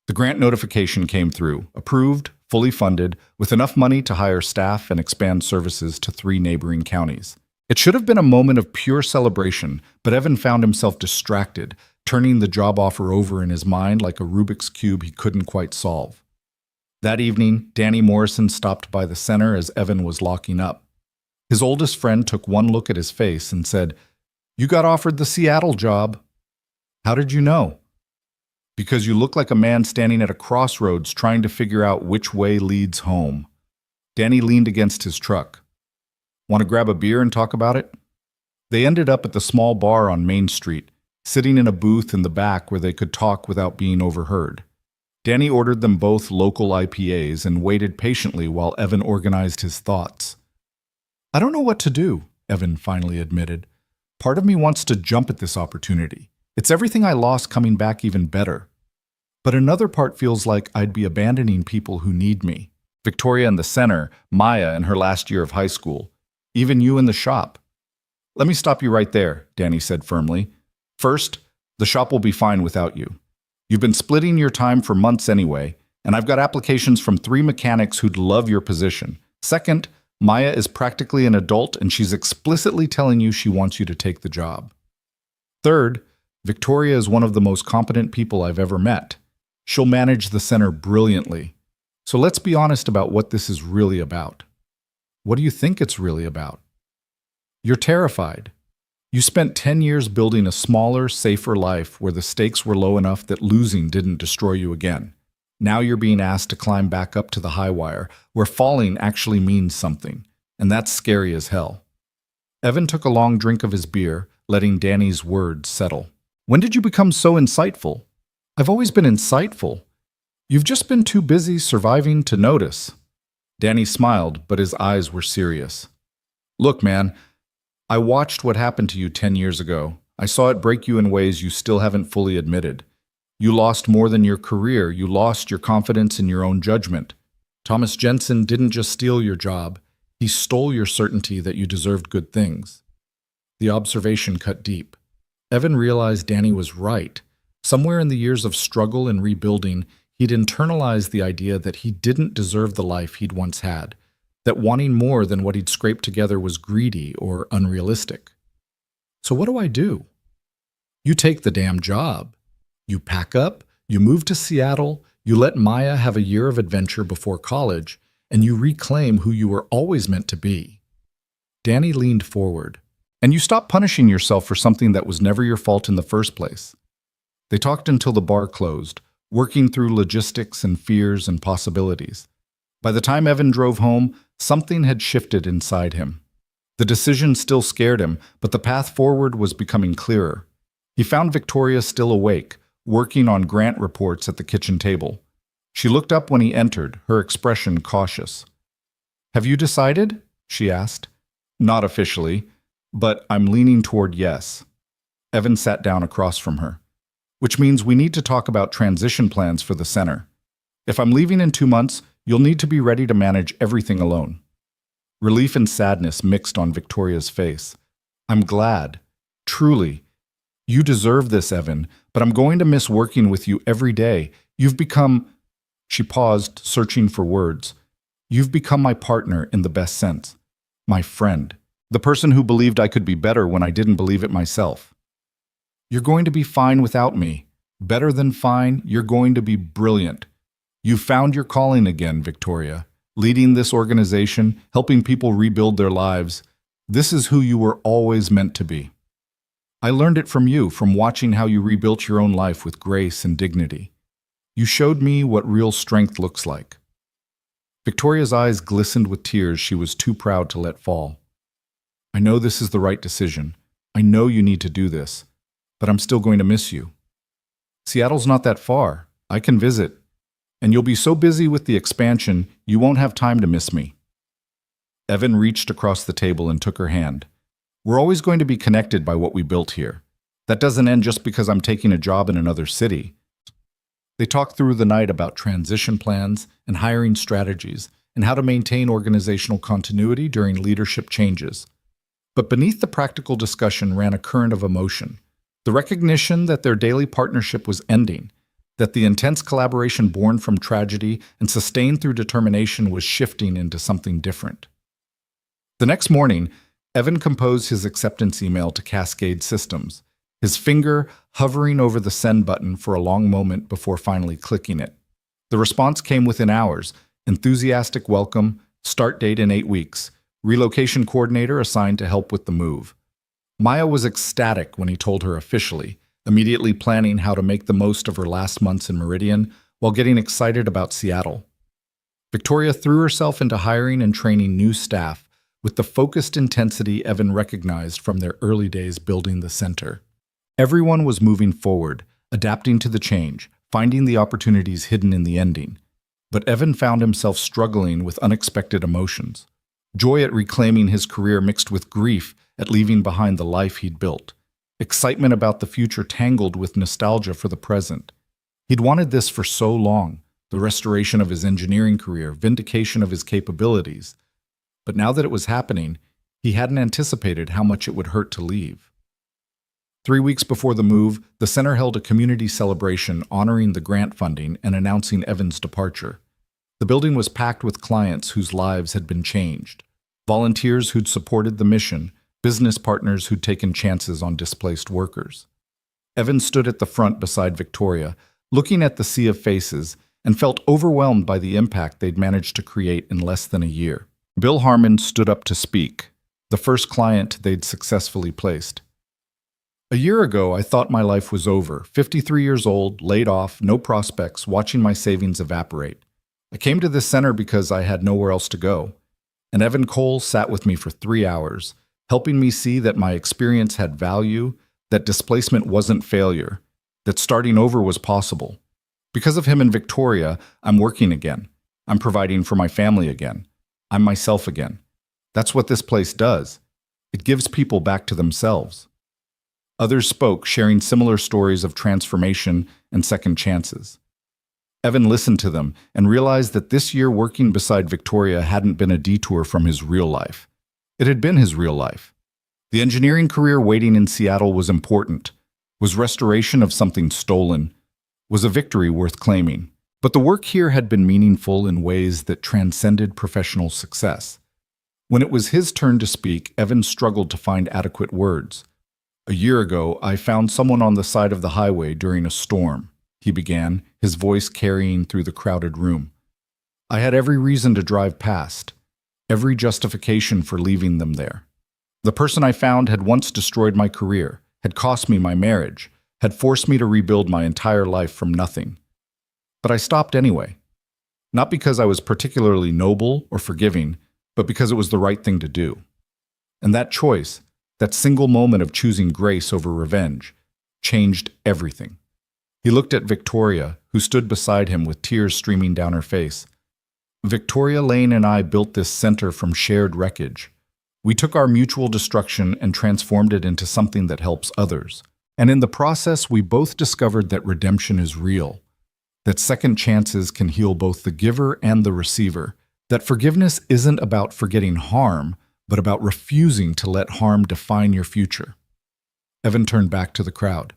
[SPEAKER 3] The grant notification came through, approved, fully funded, with enough money to hire staff and expand services to 3 neighboring counties. It should have been a moment of pure celebration, but Evan found himself distracted, turning the job offer over in his mind like a Rubik's Cube he couldn't quite solve. That evening, Danny Morrison stopped by the center as Evan was locking up. His oldest friend took one look at his face and said, "You got offered the Seattle job." "How did you know?" "Because you look like a man standing at a crossroads trying to figure out which way leads home." Danny leaned against his truck. "Want to grab a beer and talk about it?" They ended up at the small bar on Main Street, sitting in a booth in the back where they could talk without being overheard. Danny ordered them both local IPAs and waited patiently while Evan organized his thoughts. "I don't know what to do," Evan finally admitted. "Part of me wants to jump at this opportunity. It's everything I lost coming back even better. But another part feels like I'd be abandoning people who need me. Victoria in the center, Maya in her last year of high school, even you in the shop." "Let me stop you right there," Danny said firmly. "First, the shop will be fine without you. You've been splitting your time for months anyway, and I've got applications from 3 mechanics who'd love your position. Second, Maya is practically an adult and she's explicitly telling you she wants you to take the job. Third, Victoria is one of the most competent people I've ever met. She'll manage the center brilliantly. So let's be honest about what this is really about." "What do you think it's really about?" "You're terrified. You spent 10 years building a smaller, safer life where the stakes were low enough that losing didn't destroy you again. Now you're being asked to climb back up to the high wire, where falling actually means something, and that's scary as hell." Evan took a long drink of his beer, letting Danny's words settle. "When did you become so insightful?" "I've always been insightful. You've just been too busy surviving to notice." Danny smiled, but his eyes were serious. "Look, man, I watched what happened to you 10 years ago. I saw it break you in ways you still haven't fully admitted. You lost more than your career. You lost your confidence in your own judgment. Thomas Jensen didn't just steal your job. He stole your certainty that you deserved good things." The observation cut deep. Evan realized Danny was right. Somewhere in the years of struggle and rebuilding, He'd internalized the idea that he didn't deserve the life he'd once had, that wanting more than what he'd scraped together was greedy or unrealistic. So what do I do? You take the damn job. You pack up, you move to Seattle, you let Maya have a year of adventure before college, and you reclaim who you were always meant to be. Danny leaned forward.
[SPEAKER 1] And you stop punishing yourself for something that was never your fault in the first place. They talked until the bar closed, working through logistics and fears and possibilities. By the time Evan drove home, something had shifted inside him. The decision still scared him, but the path forward was becoming clearer. He found Victoria still awake, working on grant reports at the kitchen table. She looked up when he entered, her expression cautious. "Have you decided?" she asked. "Not officially, but I'm leaning toward yes." Evan sat down across from her. "Which means we need to talk about transition plans for the center. If I'm leaving in 2 months, you'll need to be ready to manage everything alone." Relief and sadness mixed on Victoria's face. "I'm glad. Truly. You deserve this, Evan, but I'm going to miss working with you every day. You've become—" She paused, searching for words. "You've become my partner in the best sense. My friend. The person who believed I could be better when I didn't believe it myself. You're going to be fine without me. Better than fine, you're going to be brilliant. You found your calling again, Victoria. Leading this organization, helping people rebuild their lives. This is who you were always meant to be. I learned it from you, from watching how you rebuilt your own life with grace and dignity. You showed me what real strength looks like." Victoria's eyes glistened with tears she was too proud to let fall. "I know this is the right decision. I know you need to do this, but I'm still going to miss you. Seattle's not that far. I can visit. And you'll be so busy with the expansion, you won't have time to miss me." Evan reached across the table and took her hand. "We're always going to be connected by what we built here. That doesn't end just because I'm taking a job in another city." They talked through the night about transition plans and hiring strategies and how to maintain organizational continuity during leadership changes. But beneath the practical discussion ran a current of emotion, the recognition that their daily partnership was ending, that the intense collaboration born from tragedy and sustained through determination was shifting into something different. The next morning, Evan composed his acceptance email to Cascade Systems, his finger hovering over the send button for a long moment before finally clicking it. The response came within hours: enthusiastic welcome, start date in 8 weeks, relocation coordinator assigned to help with the move. Maya was ecstatic when he told her officially, immediately planning how to make the most of her last months in Meridian while getting excited about Seattle. Victoria threw herself into hiring and training new staff with the focused intensity Evan recognized from their early days building the center. Everyone was moving forward, adapting to the change, finding the opportunities hidden in the ending. But Evan found himself struggling with unexpected emotions. Joy at reclaiming his career mixed with grief at leaving behind the life he'd built. Excitement about the future tangled with nostalgia for the present. He'd wanted this for so long, the restoration of his engineering career, vindication of his capabilities. But now that it was happening, he hadn't anticipated how much it would hurt to leave. 3 weeks before the move, the center held a community celebration honoring the grant funding and announcing Evan's departure. The building was packed with clients whose lives had been changed, volunteers who'd supported the mission, business partners who'd taken chances on displaced workers. Evan stood at the front beside Victoria, looking at the sea of faces, and felt overwhelmed by the impact they'd managed to create in less than a year. Bill Harmon stood up to speak, the first client they'd successfully placed. "A year ago, I thought my life was over, 53 years old, laid off, no prospects, watching my savings evaporate. I came to this center because I had nowhere else to go. And Evan Cole sat with me for 3 hours, helping me see that my experience had value, that displacement wasn't failure, that starting over was possible. Because of him and Victoria, I'm working again. I'm providing for my family again. I'm myself again. That's what this place does. It gives people back to themselves." Others spoke, sharing similar stories of transformation and second chances. Evan listened to them and realized that this year working beside Victoria hadn't been a detour from his real life. It had been his real life. The engineering career waiting in Seattle was important, was restoration of something stolen, was a victory worth claiming. But the work here had been meaningful in ways that transcended professional success. When it was his turn to speak, Evan struggled to find adequate words. "A year ago, I found someone on the side of the highway during a storm," he began, his voice carrying through the crowded room. "I had every reason to drive past, every justification for leaving them there. The person I found had once destroyed my career, had cost me my marriage, had forced me to rebuild my entire life from nothing. But I stopped anyway. Not because I was particularly noble or forgiving, but because it was the right thing to do. And that choice, that single moment of choosing grace over revenge, changed everything." He looked at Victoria, who stood beside him with tears streaming down her face. "Victoria Lane and I built this center from shared wreckage. We took our mutual destruction and transformed it into something that helps others. And in the process, we both discovered that redemption is real, that second chances can heal both the giver and the receiver, that forgiveness isn't about forgetting harm, but about refusing to let harm define your future." Evan turned back to the crowd.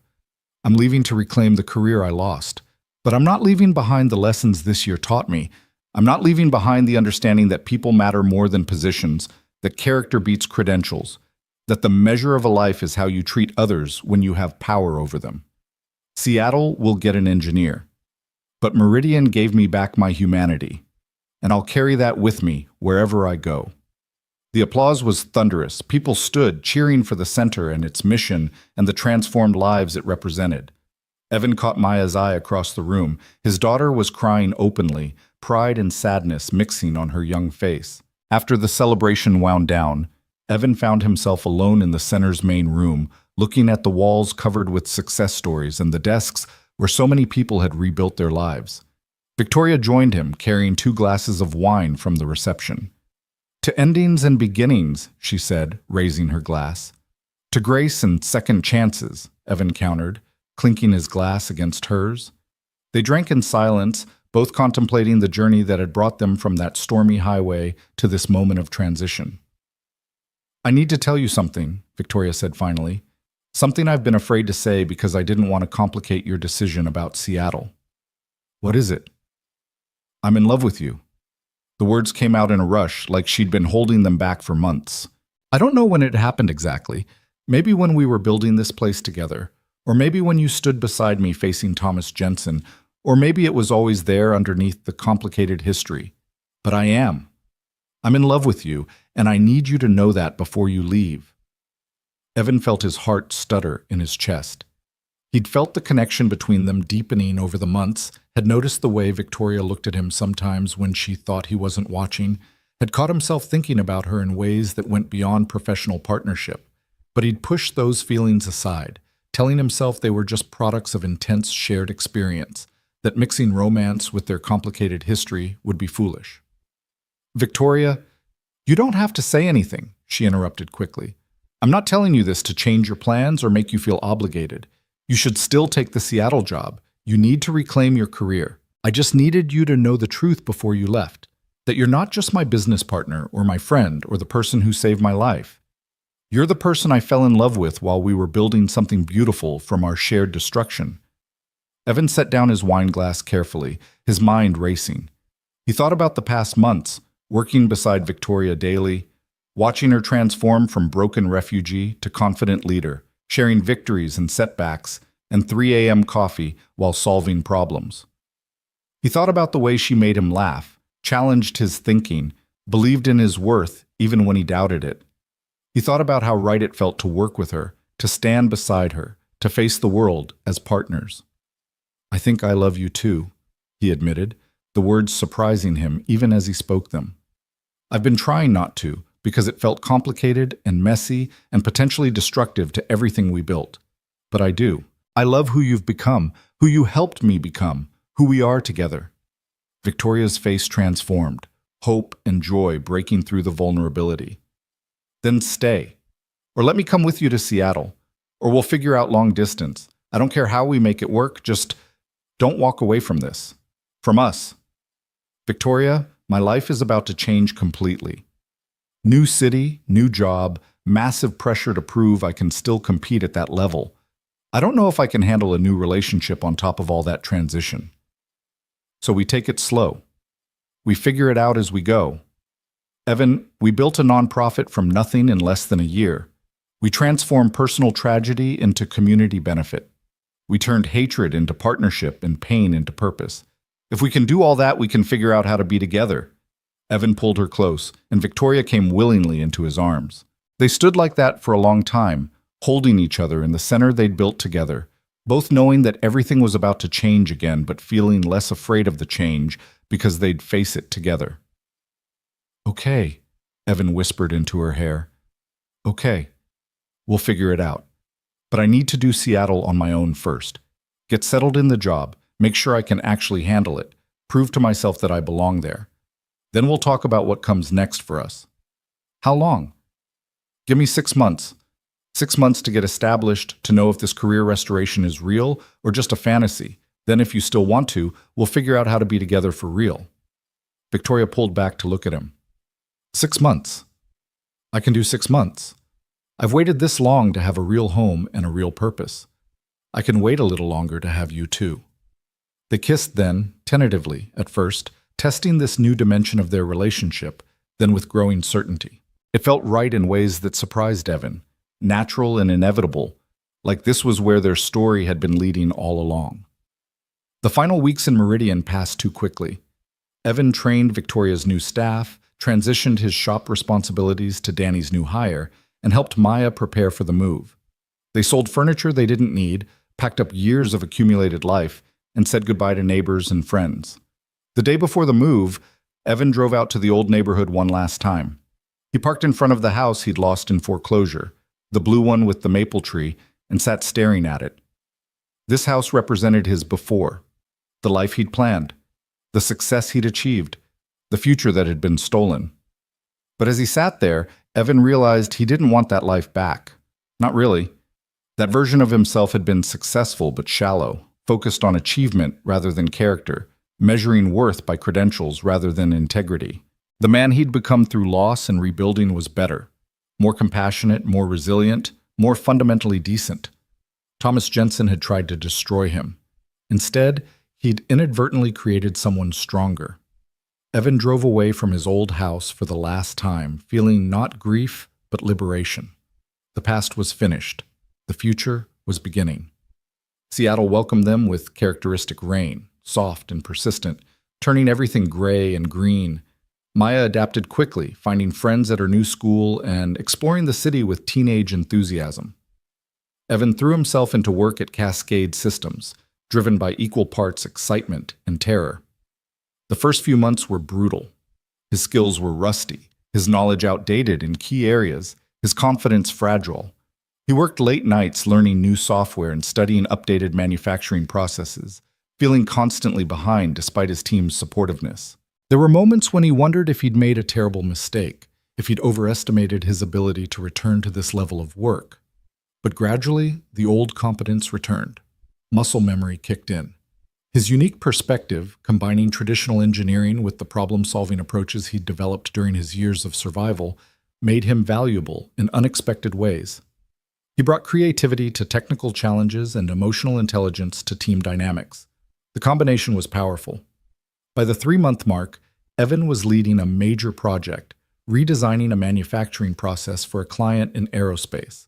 [SPEAKER 1] "I'm leaving to reclaim the career I lost, but I'm not leaving behind the lessons this year taught me. I'm not leaving behind the understanding that people matter more than positions, that character beats credentials, that the measure of a life is how you treat others when you have power over them. Seattle will get an engineer, but Meridian gave me back my humanity, and I'll carry that with me wherever I go." The applause was thunderous. People stood, cheering for the center and its mission and the transformed lives it represented. Evan caught Maya's eye across the room. His daughter was crying openly, pride and sadness mixing on her young face. After the celebration wound down, Evan found himself alone in the center's main room, looking at the walls covered with success stories and the desks where so many people had rebuilt their lives. Victoria joined him, carrying 2 glasses of wine from the reception. "To endings and beginnings," she said, raising her glass. "To grace and second chances," Evan countered, clinking his glass against hers. They drank in silence, both contemplating the journey that had brought them from that stormy highway to this moment of transition. "I need to tell you something," Victoria said finally. "Something I've been afraid to say because I didn't want to complicate your decision about Seattle." "What is it?" "I'm in love with you." The words came out in a rush, like she'd been holding them back for months. "I don't know when it happened exactly. Maybe when we were building this place together, or maybe when you stood beside me facing Thomas Jensen, or maybe it was always there underneath the complicated history. But I am. I'm in love with you, and I need you to know that before you leave." Evan felt his heart stutter in his chest. He'd felt the connection between them deepening over the months, had noticed the way Victoria looked at him sometimes when she thought he wasn't watching, had caught himself thinking about her in ways that went beyond professional partnership. But he'd pushed those feelings aside, telling himself they were just products of intense shared experience, that mixing romance with their complicated history would be foolish. "Victoria, you don't have to say anything," she interrupted quickly. "I'm not telling you this to change your plans or make you feel obligated. You should still take the Seattle job. You need to reclaim your career. I just needed you to know the truth before you left, that you're not just my business partner or my friend or the person who saved my life. You're the person I fell in love with while we were building something beautiful from our shared destruction." Evan set down his wine glass carefully, his mind racing. He thought about the past months, working beside Victoria daily, watching her transform from broken refugee to confident leader, sharing victories and setbacks, and 3 a.m. coffee while solving problems. He thought about the way she made him laugh, challenged his thinking, believed in his worth even when he doubted it. He thought about how right it felt to work with her, to stand beside her, to face the world as partners. "I think I love you too," he admitted, the words surprising him even as he spoke them. "I've been trying not to, because it felt complicated and messy and potentially destructive to everything we built. But I do. I love who you've become, who you helped me become, who we are together." Victoria's face transformed, hope and joy breaking through the vulnerability. "Then stay. Or let me come with you to Seattle. Or we'll figure out long distance. I don't care how we make it work, just don't walk away from this. From us. Victoria, my life is about to change completely. New city, new job, massive pressure to prove I can still compete at that level. I don't know if I can handle a new relationship on top of all that transition." So we take it slow. We figure it out as we go. Evan, we built a nonprofit from nothing in less than a year. We transformed personal tragedy into community benefit. We turned hatred into partnership and pain into purpose. If we can do all that, we can figure out how to be together. Evan pulled her close, and Victoria came willingly into his arms. They stood like that for a long time, holding each other in the center they'd built together, both knowing that everything was about to change again, but feeling less afraid of the change because they'd face it together. "Okay," Evan whispered into her hair. "Okay, we'll figure it out. But I need to do Seattle on my own first. Get settled in the job, make sure I can actually handle it, prove to myself that I belong there. Then we'll talk about what comes next for us." "How long?" "Give me 6 months. 6 months to get established, to know if this career restoration is real or just a fantasy. Then if you still want to, we'll figure out how to be together for real." Victoria pulled back to look at him. 6 months. I can do 6 months. I've waited this long to have a real home and a real purpose. I can wait a little longer to have you too. They kissed then, tentatively, at first, testing this new dimension of their relationship, then with growing certainty. It felt right in ways that surprised Evan, natural and inevitable, like this was where their story had been leading all along. The final weeks in Meridian passed too quickly. Evan trained Victoria's new staff, transitioned his shop responsibilities to Danny's new hire, and helped Maya prepare for the move. They sold furniture they didn't need, packed up years of accumulated life, and said goodbye to neighbors and friends. The day before the move, Evan drove out to the old neighborhood one last time. He parked in front of the house he'd lost in foreclosure, the blue one with the maple tree, and sat staring at it. This house represented his before, the life he'd planned, the success he'd achieved, the future that had been stolen. But as he sat there, Evan realized he didn't want that life back. Not really. That version of himself had been successful but shallow, focused on achievement rather than character, measuring worth by credentials rather than integrity. The man he'd become through loss and rebuilding was better, more compassionate, more resilient, more fundamentally decent. Thomas Jensen had tried to destroy him. Instead, he'd inadvertently created someone stronger. Evan drove away from his old house for the last time, feeling not grief, but liberation. The past was finished. The future was beginning. Seattle welcomed them with characteristic rain, soft and persistent, turning everything gray and green. Maya adapted quickly, finding friends at her new school and exploring the city with teenage enthusiasm. Evan threw himself into work at Cascade Systems, driven by equal parts excitement and terror. The first few months were brutal. His skills were rusty, his knowledge outdated in key areas, his confidence fragile. He worked late nights learning new software and studying updated manufacturing processes, feeling constantly behind despite his team's supportiveness. There were moments when he wondered if he'd made a terrible mistake, if he'd overestimated his ability to return to this level of work. But gradually, the old competence returned. Muscle memory kicked in. His unique perspective, combining traditional engineering with the problem-solving approaches he'd developed during his years of survival, made him valuable in unexpected ways. He brought creativity to technical challenges and emotional intelligence to team dynamics. The combination was powerful. By the 3-month mark, Evan was leading a major project, redesigning a manufacturing process for a client in aerospace.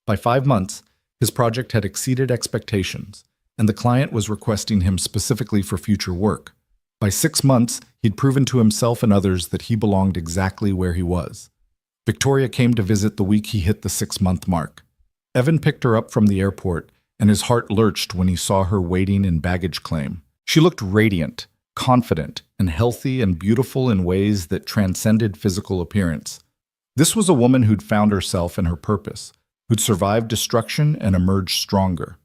[SPEAKER 1] By 5 months, his project had exceeded expectations, and the client was requesting him specifically for future work. By 6 months, he'd proven to himself and others that he belonged exactly where he was. Victoria came to visit the week he hit the 6-month mark. Evan picked her up from the airport, and his heart lurched when he saw her waiting in baggage claim. She looked radiant, confident, and healthy and beautiful in ways that transcended physical appearance. This was a woman who'd found herself and her purpose, who'd survived destruction and emerged stronger.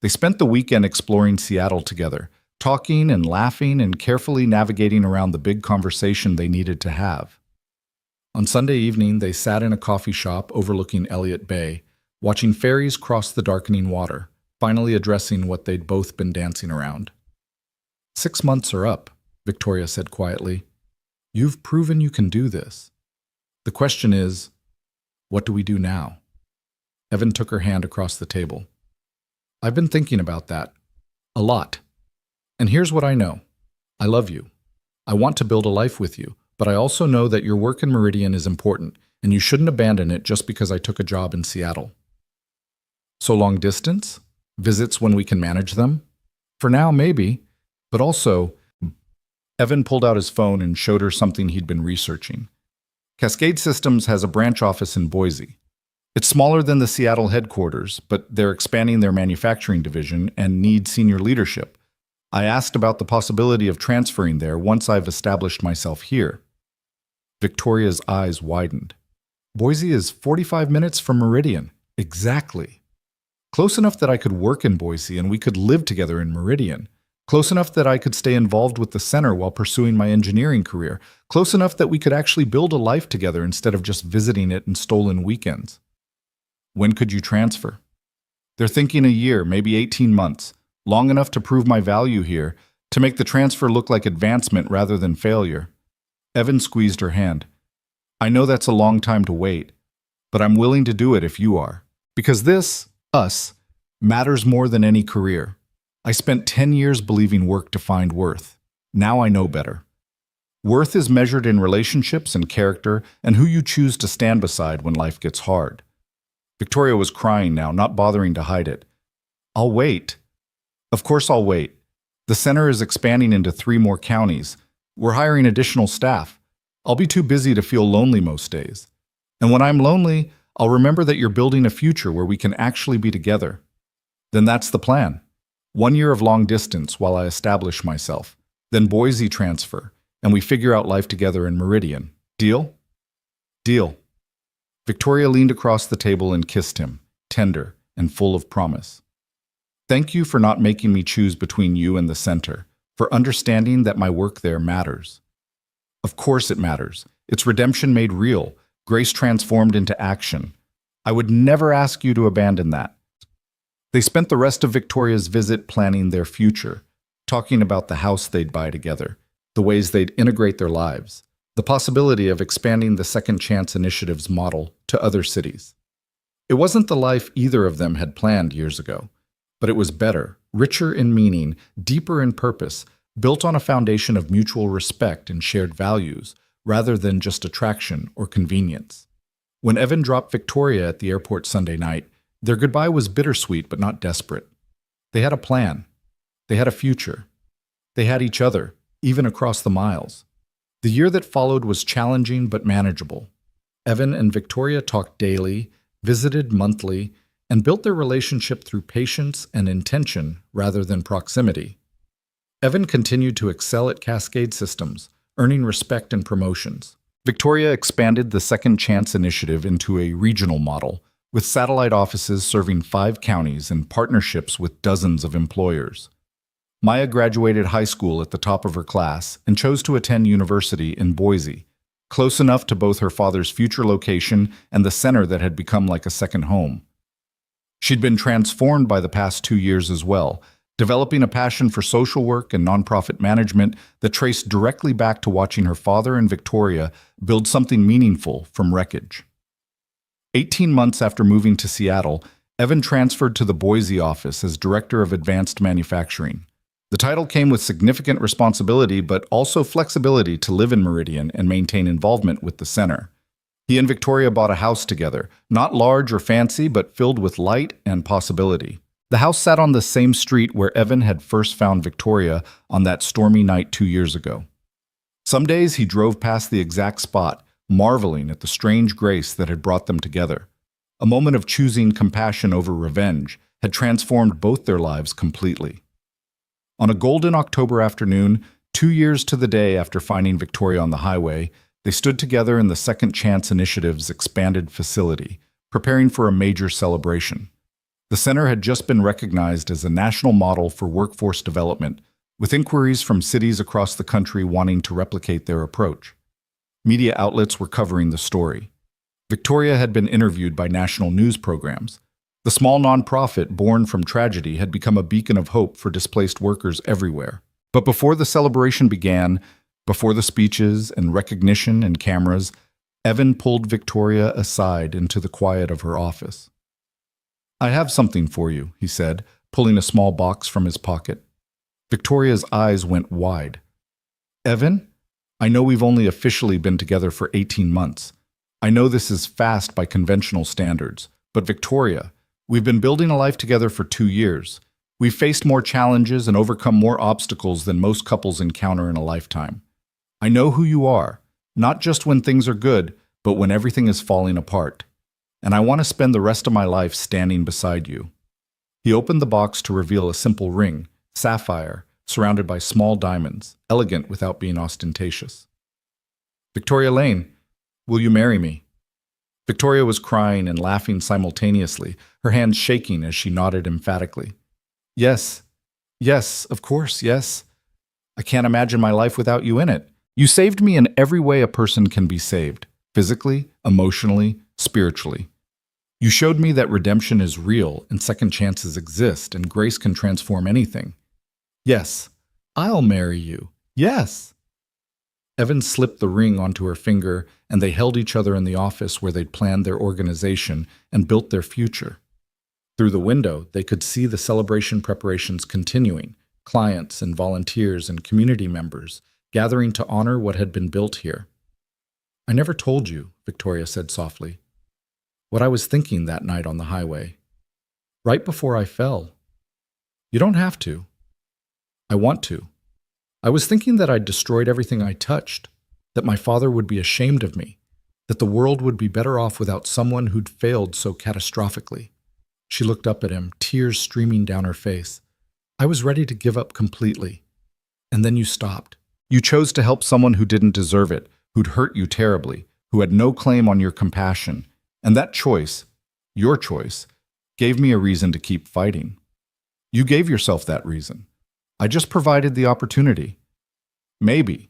[SPEAKER 1] They spent the weekend exploring Seattle together, talking and laughing and carefully navigating around the big conversation they needed to have. On Sunday evening, they sat in a coffee shop overlooking Elliott Bay, watching ferries cross the darkening water, finally addressing what they'd both been dancing around. 6 months are up, Victoria said quietly. You've proven you can do this. The question is, what do we do now? Evan took her hand across the table. I've been thinking about that. A lot. And here's what I know.
[SPEAKER 3] I love you. I want to build a life with you, but I also know that your work in Meridian is important, and you shouldn't abandon it just because I took a job in Seattle. So long distance? Visits when we can manage them? For now, maybe, but also, Evan pulled out his phone and showed her something he'd been researching. Cascade Systems has a branch office in Boise. It's smaller than the Seattle headquarters, but they're expanding their manufacturing division and need senior leadership. I asked about the possibility of transferring there once I've established myself here. Victoria's eyes widened. Boise is 45 minutes from Meridian. Exactly. Close enough that I could work in Boise and we could live together in Meridian. Close enough that I could stay involved with the center while pursuing my engineering career. Close enough that we could actually build a life together instead of just visiting it in stolen weekends. When could you transfer? They're thinking a year, maybe 18 months. Long enough to prove my value here, to make the transfer look like advancement rather than failure. Evan squeezed her hand. I know that's a long time to wait, but I'm willing to do it if you are. Because this, us, matters more than any career. I spent 10 years believing work defined worth. Now I know better. Worth is measured in relationships and character and who you choose to stand beside when life gets hard. Victoria was crying now, not bothering to hide it. I'll wait. Of course I'll wait. The center is expanding into 3 more counties. We're hiring additional staff. I'll be too busy to feel lonely most days. And when I'm lonely, I'll remember that you're building a future where we can actually be together. Then that's the plan. 1 year of long distance while I establish myself. Then Boise transfer, and we figure out life together in Meridian. Deal? Deal. Victoria leaned across the table and kissed him, tender and full of promise. Thank you for not making me choose between you and the center, for understanding that my work there matters. Of course it matters. It's redemption made real, grace transformed into action. I would never ask you to abandon that. They spent the rest of Victoria's visit planning their future, talking about the house they'd buy together, the ways they'd integrate their lives, the possibility of expanding the Second Chance Initiative's model to other cities. It wasn't the life either of them had planned years ago, but it was better, richer in meaning, deeper in purpose, built on a foundation of mutual respect and shared values, rather than just attraction or convenience. When Evan dropped Victoria at the airport Sunday night, their goodbye was bittersweet but not desperate. They had a plan. They had a future. They had each other, even across the miles. The year that followed was challenging but manageable. Evan and Victoria talked daily, visited monthly, and built their relationship through patience and intention rather than proximity. Evan continued to excel at Cascade Systems, earning respect and promotions. Victoria expanded the Second Chance Initiative into a regional model, with satellite offices serving 5 counties and partnerships with dozens of employers. Maya graduated high school at the top of her class and chose to attend university in Boise, close enough to both her father's future location and the center that had become like a second home. She'd been transformed by the past 2 years as well, developing a passion for social work and nonprofit management that traced directly back to watching her father and Victoria build something meaningful from wreckage. 18 months after moving to Seattle, Evan transferred to the Boise office as Director of Advanced Manufacturing. The title came with significant responsibility but also flexibility to live in Meridian and maintain involvement with the center. He and Victoria bought a house together, not large or fancy, but filled with light and possibility. The house sat on the same street where Evan had first found Victoria on that stormy night 2 years ago. Some days he drove past the exact spot, marveling at the strange grace that had brought them together. A moment of choosing compassion over revenge had transformed both their lives completely. On a golden October afternoon, 2 years to the day after finding Victoria on the highway, they stood together in the Second Chance Initiative's expanded facility, preparing for a major celebration. The center had just been recognized as a national model for workforce development, with inquiries from cities across the country wanting to replicate their approach. Media outlets were covering the story. Victoria had been interviewed by national news programs. The small nonprofit born from tragedy had become a beacon of hope for displaced workers everywhere. But before the celebration began, before the speeches and recognition and cameras, Evan pulled Victoria aside into the quiet of her office. "I have something for you," he said, pulling a small box from his pocket. Victoria's eyes went wide.
[SPEAKER 1] Evan, I know we've only officially been together for 18 months. I know this is fast by conventional standards. But Victoria, we've been building a life together for 2 years. We've faced more challenges and overcome more obstacles than most couples encounter in a lifetime. I know who you are, not just when things are good, but when everything is falling apart. And I want to spend the rest of my life standing beside you. He opened the box to reveal a simple ring, sapphire, surrounded by small diamonds, elegant without being ostentatious. Victoria Lane, will you marry me? Victoria was crying and laughing simultaneously, her hands shaking as she nodded emphatically. Yes, yes, of course, yes. I can't imagine my life without you in it. You saved me in every way a person can be saved, physically, emotionally, spiritually. You showed me that redemption is real and second chances exist and grace can transform anything. Yes, I'll marry you. Yes. Evan slipped the ring onto her finger, and they held each other in the office where they'd planned their organization and built their future. Through the window, they could see the celebration preparations continuing, clients and volunteers and community members gathering to honor what had been built here. I never told you, Victoria said softly, what I was thinking that night on the highway. Right before I fell. You don't have to. I want to. I was thinking that I'd destroyed everything I touched, that my father would be ashamed of me, that the world would be better off without someone who'd failed so catastrophically. She looked up at him, tears streaming down her face. I was ready to give up completely. And then you stopped. You chose to help someone who didn't deserve it, who'd hurt you terribly, who had no claim on your compassion. And that choice, your choice, gave me a reason to keep fighting. You gave yourself that reason. I just provided the opportunity. Maybe,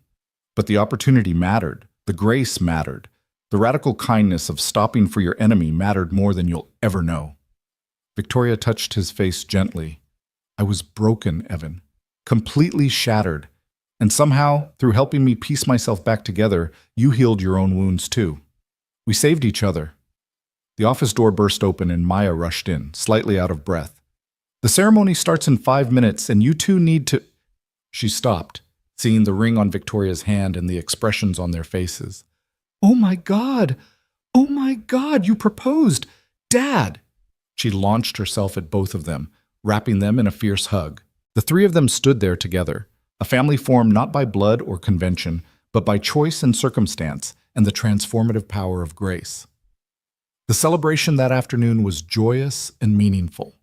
[SPEAKER 1] but the opportunity mattered. The grace mattered. The radical kindness of stopping for your enemy mattered more than you'll ever know. Victoria touched his face gently. I was broken, Evan, completely shattered. And somehow, through helping me piece myself back together, you healed your own wounds too. We saved each other. The office door burst open and Maya rushed in, slightly out of breath. The ceremony starts in 5 minutes and you two need to... She stopped, seeing the ring on Victoria's hand and the expressions on their faces. Oh my God! Oh my God, you proposed! Dad! She launched herself at both of them, wrapping them in a fierce hug. The three of them stood there together, a family formed not by blood or convention, but by choice and circumstance and the transformative power of grace. The celebration that afternoon was joyous and meaningful.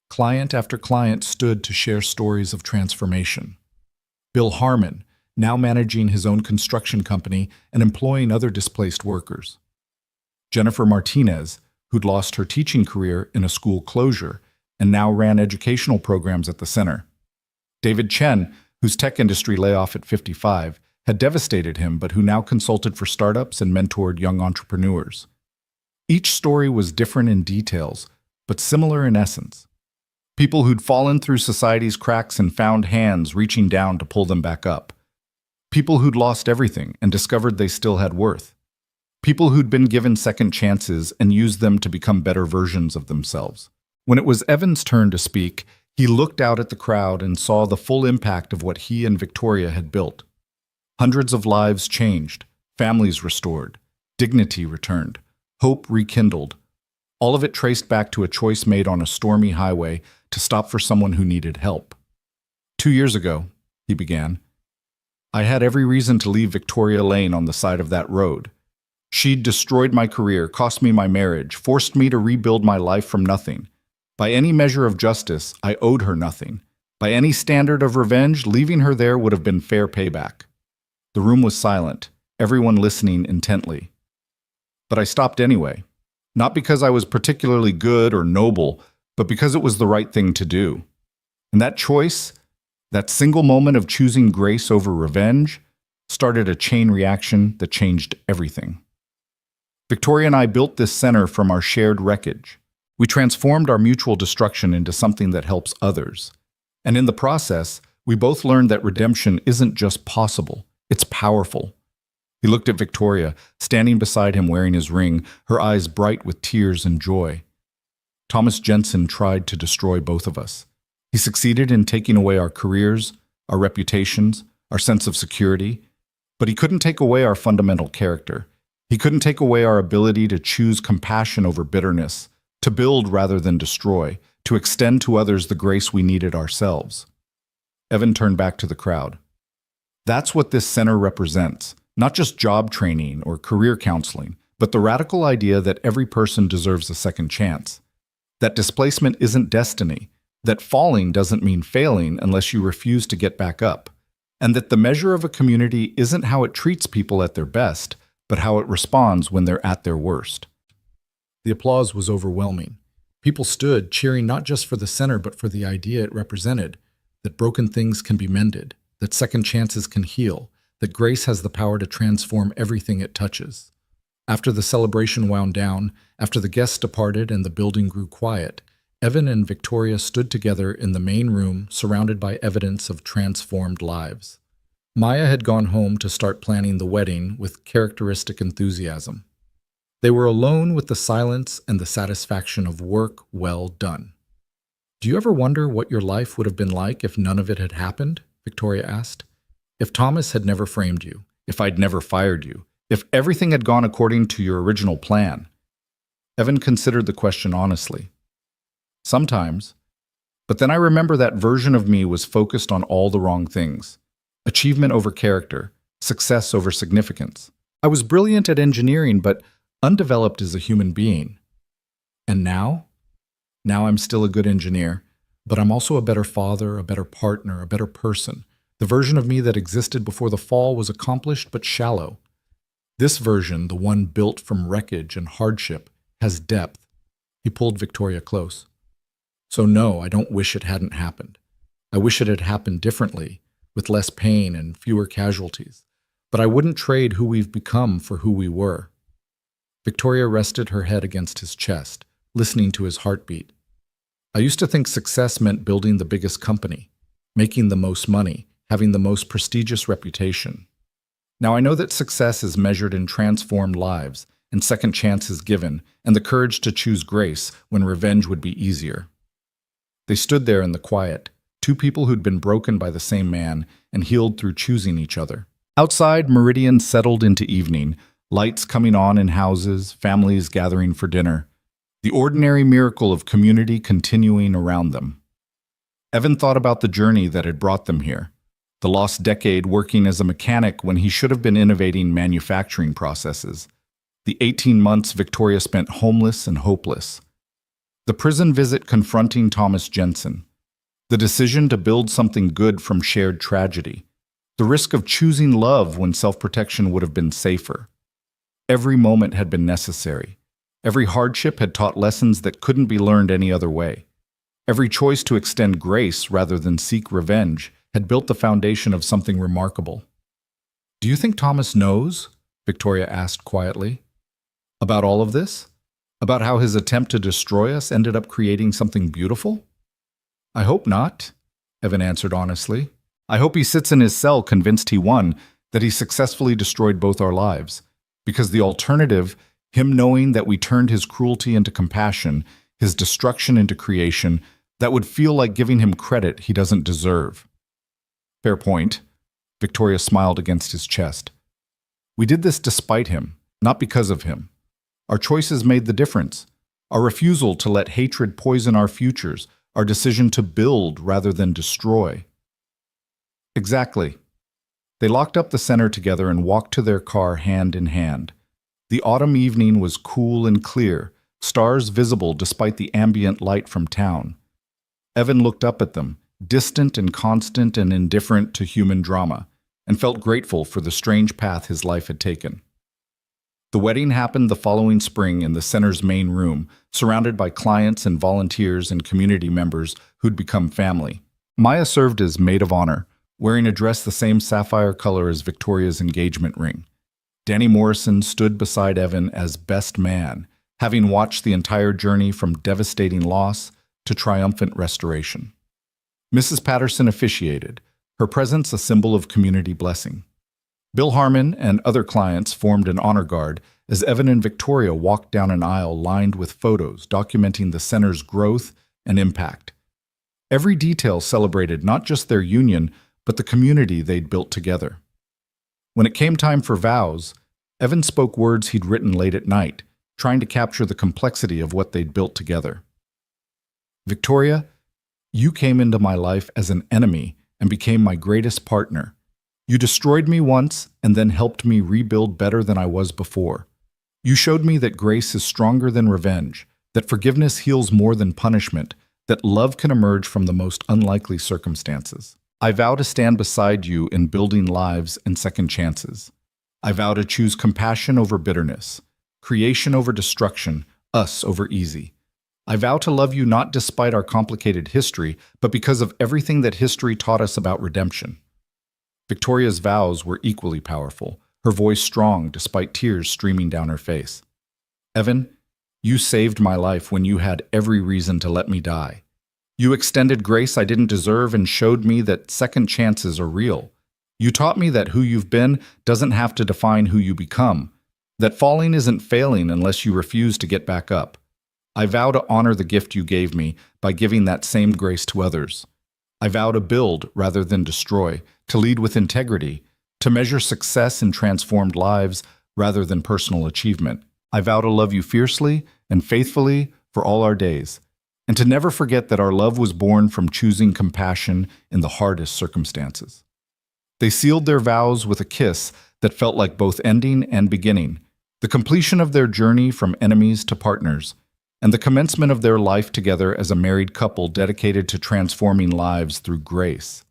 [SPEAKER 1] Client after client stood to share stories of transformation. Bill Harmon, now managing his own construction company and employing other displaced workers. Jennifer Martinez, who'd lost her teaching career in a school closure and now ran educational programs at the center. David Chen, whose tech industry layoff at 55 had devastated him, but who now consulted for startups and mentored young entrepreneurs. Each story was different in details, but similar in essence. People who'd fallen through society's cracks and found hands reaching down to pull them back up. People who'd lost everything and discovered they still had worth. People who'd been given second chances and used them to become better versions of themselves. When it was Evan's turn to speak, he looked out at the crowd and saw the full impact of what he and Victoria had built. Hundreds of lives changed, families restored, dignity returned, hope rekindled. All of it traced back to a choice made on a stormy highway to stop for someone who needed help. 2 years ago, he began, I had every reason to leave Victoria Lane on the side of that road. She'd destroyed my career, cost me my marriage, forced me to rebuild my life from nothing. By any measure of justice, I owed her nothing. By any standard of revenge, leaving her there would have been fair payback. The room was silent, everyone listening intently. But I stopped anyway, not because I was particularly good or noble, but because it was the right thing to do. And that choice, that single moment of choosing grace over revenge, started a chain reaction that changed everything. Victoria and I built this center from our shared wreckage. We transformed our mutual destruction into something that helps others. And in the process, we both learned that redemption isn't just possible, it's powerful. He looked at Victoria, standing beside him wearing his ring, her eyes bright with tears and joy. Thomas Jensen tried to destroy both of us. He succeeded in taking away our careers, our reputations, our sense of security, but he couldn't take away our fundamental character. He couldn't take away our ability to choose compassion over bitterness, to build rather than destroy, to extend to others the grace we needed ourselves. Evan turned back to the crowd. That's what this center represents, not just job training or career counseling, but the radical idea that every person deserves a second chance, that displacement isn't destiny, that falling doesn't mean failing unless you refuse to get back up, and that the measure of a community isn't how it treats people at their best, but how it responds when they're at their worst.
[SPEAKER 3] The applause was overwhelming. People stood, cheering not just for the center, but for the idea it represented, that broken things can be mended, that second chances can heal, that grace has the power to transform everything it touches. After the celebration wound down, after the guests departed and the building grew quiet, Evan and Victoria stood together in the main room, surrounded by evidence of transformed lives. Maya had gone home to start planning the wedding with characteristic enthusiasm. They were alone with the silence and the satisfaction of work well done. "Do you ever wonder what your life would have been like if none of it had happened?" Victoria asked. "If Thomas had never framed you, if I'd never fired you, if everything had gone according to your original plan?" Evan considered the question honestly. "Sometimes. But then I remember that version of me was focused on all the wrong things. Achievement over character, success over significance. I was brilliant at engineering, but undeveloped as a human being. And now? Now I'm still a good engineer, but I'm also a better father, a better partner, a better person. The version of me that existed before the fall was accomplished but shallow. This version, the one built from wreckage and hardship, has depth." He pulled Victoria close. "So no, I don't wish it hadn't happened. I wish it had happened differently, with less pain and fewer casualties. But I wouldn't trade who we've become for who we were." Victoria rested her head against his chest, listening to his heartbeat. "I used to think success meant building the biggest company, making the most money, having the most prestigious reputation. Now I know that success is measured in transformed lives, and second chances given, and the courage to choose grace when revenge would be easier." They stood there in the quiet, two people who'd been broken by the same man and healed through choosing each other. Outside, meridian settled into evening, lights coming on in houses, families gathering for dinner, the ordinary miracle of community continuing around them. Evan thought about the journey that had brought them here, the lost decade working as a mechanic when he should have been innovating manufacturing processes, the 18 months Victoria spent homeless and hopeless, the prison visit confronting Thomas Jensen, the decision to build something good from shared tragedy, the risk of choosing love when self-protection would have been safer. Every moment had been necessary. Every hardship had taught lessons that couldn't be learned any other way. Every choice to extend grace rather than seek revenge had built the foundation of something remarkable. "Do you think Thomas knows?" Victoria asked quietly. "About all of this? About how his attempt to destroy us ended up creating something beautiful?" "I hope not," Evan answered honestly. "I hope he sits in his cell convinced he won, that he successfully destroyed both our lives. Because the alternative, him knowing that we turned his cruelty into compassion, his destruction into creation, that would feel like giving him credit he doesn't deserve." "Fair point." Victoria smiled against his chest. "We did this despite him, not because of him. Our choices made the difference. Our refusal to let hatred poison our futures, our decision to build rather than destroy." "Exactly." They locked up the center together and walked to their car hand in hand. The autumn evening was cool and clear, stars visible despite the ambient light from town. Evan looked up at them, distant and constant and indifferent to human drama, and felt grateful for the strange path his life had taken. The wedding happened the following spring in the center's main room, surrounded by clients and volunteers and community members who'd become family. Maya served as maid of honor, wearing a dress the same sapphire color as Victoria's engagement ring. Danny Morrison stood beside Evan as best man, having watched the entire journey from devastating loss to triumphant restoration. Mrs. Patterson officiated, her presence a symbol of community blessing. Bill Harmon and other clients formed an honor guard as Evan and Victoria walked down an aisle lined with photos documenting the center's growth and impact. Every detail celebrated not just their union,
[SPEAKER 1] but the community they'd built together. When it came time for vows, Evan spoke words he'd written late at night, trying to capture the complexity of what they'd built together. Victoria, you came into my life as an enemy and became my greatest partner. You destroyed me once and then helped me rebuild better than I was before. You showed me that grace is stronger than revenge, that forgiveness heals more than punishment, that love can emerge from the most unlikely circumstances. I vow to stand beside you in building lives and second chances. I vow to choose compassion over bitterness, creation over destruction, us over easy. I vow to love you not despite our complicated history, but because of everything that history taught us about redemption. Victoria's vows were equally powerful, her voice strong despite tears streaming down her face. Evan, you saved my life when you had every reason to let me die. You extended grace I didn't deserve and showed me that second chances are real. You taught me that who you've been doesn't have to define who you become, that falling isn't failing unless you refuse to get back up. I vow to honor the gift you gave me by giving that same grace to others. I vow to build rather than destroy, to lead with integrity, to measure success in transformed lives rather than personal achievement. I vow to love you fiercely and faithfully for all our days, and to never forget that our love was born from choosing compassion in the hardest circumstances. They sealed their vows with a kiss that felt like both ending and beginning, the completion of their journey from enemies to partners, and the commencement of their life together as a married couple dedicated to transforming lives through grace.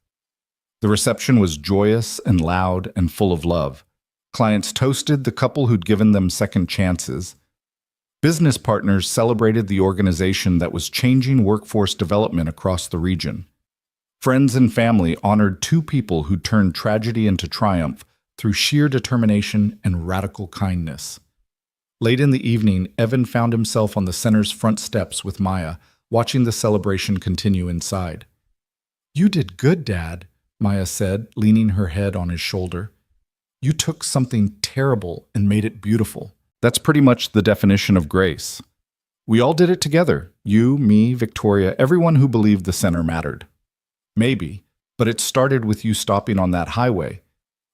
[SPEAKER 1] The reception was joyous and loud and full of love. Clients toasted the couple who'd given them second chances. Business partners celebrated the organization that was changing workforce development across the region. Friends and family honored two people who turned tragedy into triumph through sheer determination and radical kindness. Late in the evening, Evan found himself on the center's front steps with Maya, watching the celebration continue inside. "You did good, Dad," Maya said, leaning her head on his shoulder. "You took something terrible and made it beautiful." That's pretty much the definition of grace. We all did it together. You, me, Victoria, everyone who believed the center mattered. Maybe, but it started with you stopping on that highway.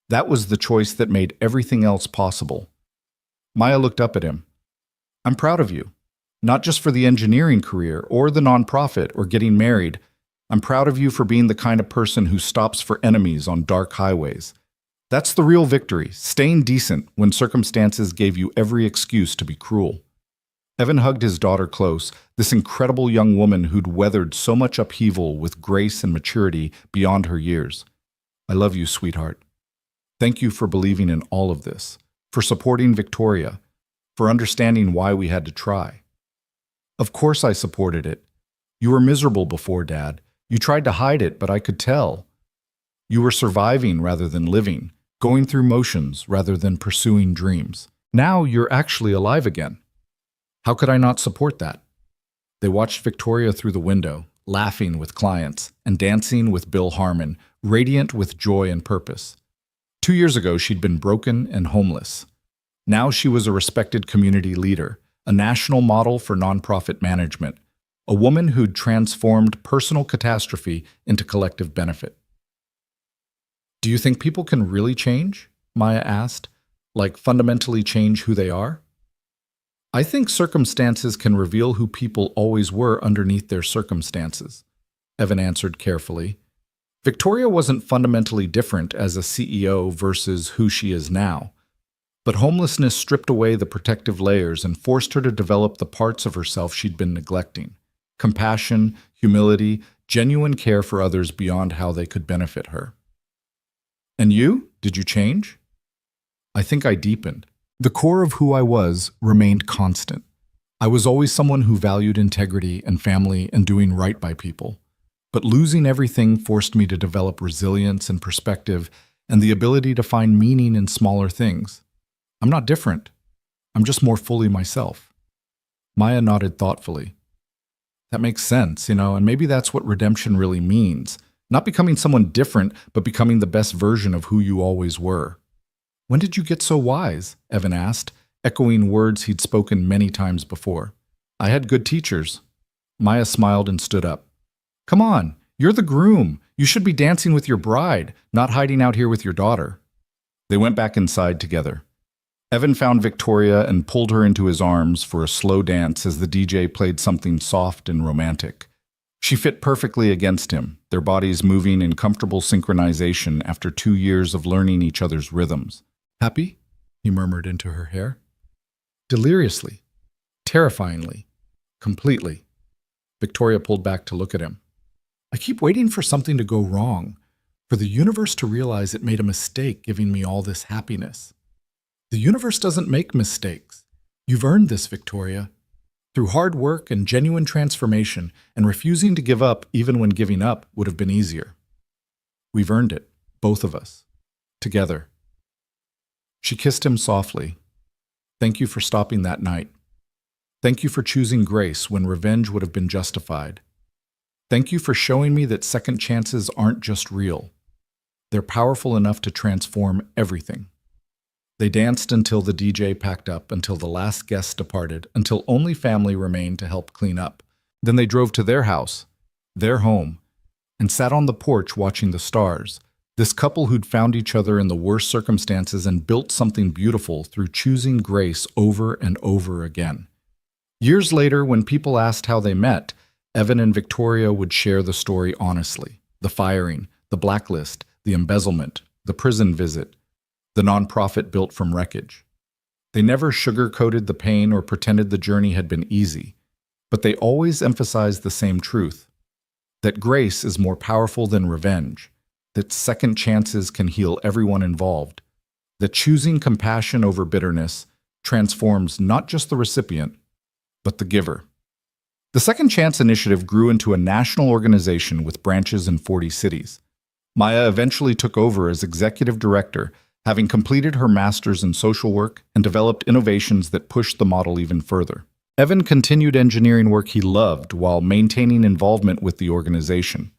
[SPEAKER 1] That was the choice that made everything else possible. Maya looked up at him. "I'm proud of you. Not just for the engineering career or the nonprofit or getting married. I'm proud of you for being the kind of person who stops for enemies on dark highways. That's the real victory, staying decent when circumstances gave you every excuse to be cruel." Evan hugged his daughter close, this incredible young woman who'd weathered so much upheaval with grace and maturity beyond her years. "I love you, sweetheart. Thank you for believing in all of this, for supporting Victoria, for understanding why we had to try." "Of course I supported it. You were miserable before, Dad. You tried to hide it, but I could tell. You were surviving rather than living, going through motions rather than pursuing dreams. Now you're actually alive again. How could I not support that?" They watched Victoria through the window, laughing with clients and dancing with Bill Harmon, radiant with joy and purpose. 2 years ago, she'd been broken and homeless. Now she was a respected community leader, a national model for nonprofit management, a woman who'd transformed personal catastrophe into collective benefit. "Do you think people can really change?" Maya asked. "Like fundamentally change who they are?" "I think circumstances can reveal who people always were underneath their circumstances," Evan answered carefully. Victoria wasn't fundamentally different as a CEO versus who she is now. But homelessness stripped away the protective layers and forced her to develop the parts of herself she'd been neglecting: compassion, humility, genuine care for others beyond how they could benefit her. "And you? Did you change?" "I think I deepened. The core of who I was remained constant. I was always someone who valued integrity and family and doing right by people. But losing everything forced me to develop resilience and perspective and the ability to find meaning in smaller things. I'm not different. I'm just more fully myself." Maya nodded thoughtfully. "That makes sense, and maybe that's what redemption really means. Not becoming someone different, but becoming the best version of who you always were." "When did you get so wise?" Evan asked, echoing words he'd spoken many times before. "I had good teachers." Maya smiled and stood up. "Come on, You're the groom. You should be dancing with your bride, not hiding out here with your daughter." They went back inside together. Evan found Victoria and pulled her into his arms for a slow dance as the DJ played something soft and romantic. She fit perfectly against him, their bodies moving in comfortable synchronization after 2 years of learning each other's rhythms.
[SPEAKER 3] "Happy?" he murmured into her hair. Deliriously, terrifyingly, completely. Victoria pulled back to look at him. "I keep waiting for something to go wrong, for the universe to realize it made a mistake giving me all this happiness. The universe doesn't make mistakes. You've earned this, Victoria. Through hard work and genuine transformation and refusing to give up even when giving up would have been easier. We've earned it, both of us, together." She kissed him softly. "Thank you for stopping that night. Thank you for choosing grace when revenge would have been justified. Thank you for showing me that second chances aren't just real. They're powerful enough to transform everything." They danced until the DJ packed up, until the last guest departed, until only family remained to help clean up. Then they drove to their house, their home, and sat on the porch watching the stars. This couple who'd found each other in the worst circumstances and built something beautiful through choosing grace over and over again. Years later, when people asked how they met, Evan and Victoria would share the story honestly. The firing, the blacklist, the embezzlement, the prison visit, the nonprofit built from wreckage. They never sugar-coated the pain or pretended the journey had been easy, but they always emphasized the same truth, that grace is more powerful than revenge, that second chances can heal everyone involved, that choosing compassion over bitterness transforms not just the recipient, but the giver. The Second Chance Initiative grew into a national organization with branches in 40 cities. Maya eventually took over as executive director, having completed her master's in social work and developed innovations that pushed the model even further. Evan continued engineering work he loved while maintaining involvement with the organization.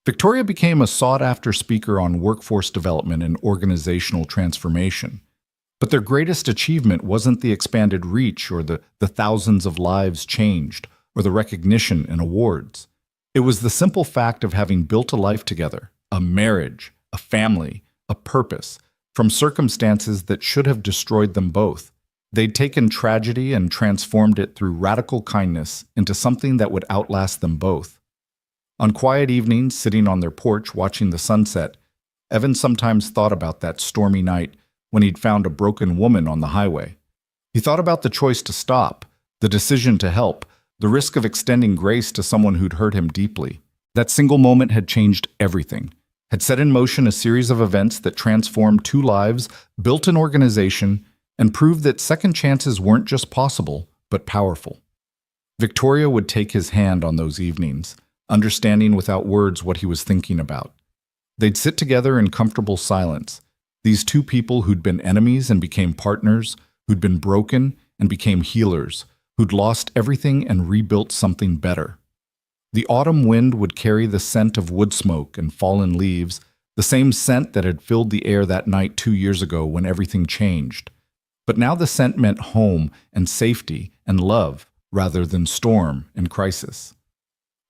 [SPEAKER 3] Victoria became a sought-after speaker on workforce development and organizational transformation. But their greatest achievement wasn't the expanded reach or the thousands of lives changed or the recognition and awards. It was the simple fact of having built a life together, a marriage, a family, a purpose, from circumstances that should have destroyed them both. They'd taken tragedy and transformed it through radical kindness into something that would outlast them both. On quiet evenings, sitting on their porch watching the sunset, Evan sometimes thought about that stormy night when he'd found a broken woman on the highway. He thought about the choice to stop, the decision to help, the risk of extending grace to someone who'd hurt him deeply. That single moment had changed everything, had set in motion a series of events that transformed 2 lives, built an organization, and proved that second chances weren't just possible, but powerful. Victoria would take his hand on those evenings, understanding without words what he was thinking about. They'd sit together in comfortable silence, these 2 people who'd been enemies and became partners, who'd been broken and became healers, who'd lost everything and rebuilt something better. The autumn wind would carry the scent of wood smoke and fallen leaves, the same scent that had filled the air that night 2 years ago when everything changed. But now the scent meant home and safety and love rather than storm and crisis.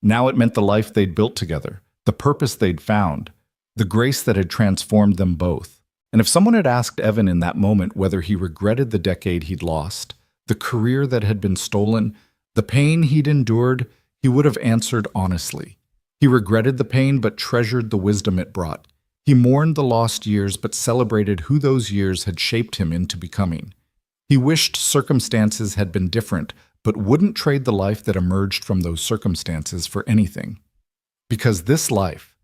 [SPEAKER 3] Now it meant the life they'd built together, the purpose they'd found, the grace that had transformed them both. And if someone had asked Evan in that moment whether he regretted the decade he'd lost, the career that had been stolen, the pain he'd endured, he would have answered honestly. He regretted the pain but treasured the wisdom it brought. He mourned the lost years but celebrated who those years had shaped him into becoming. He wished circumstances had been different but wouldn't trade the life that emerged from those circumstances for anything. Because this life,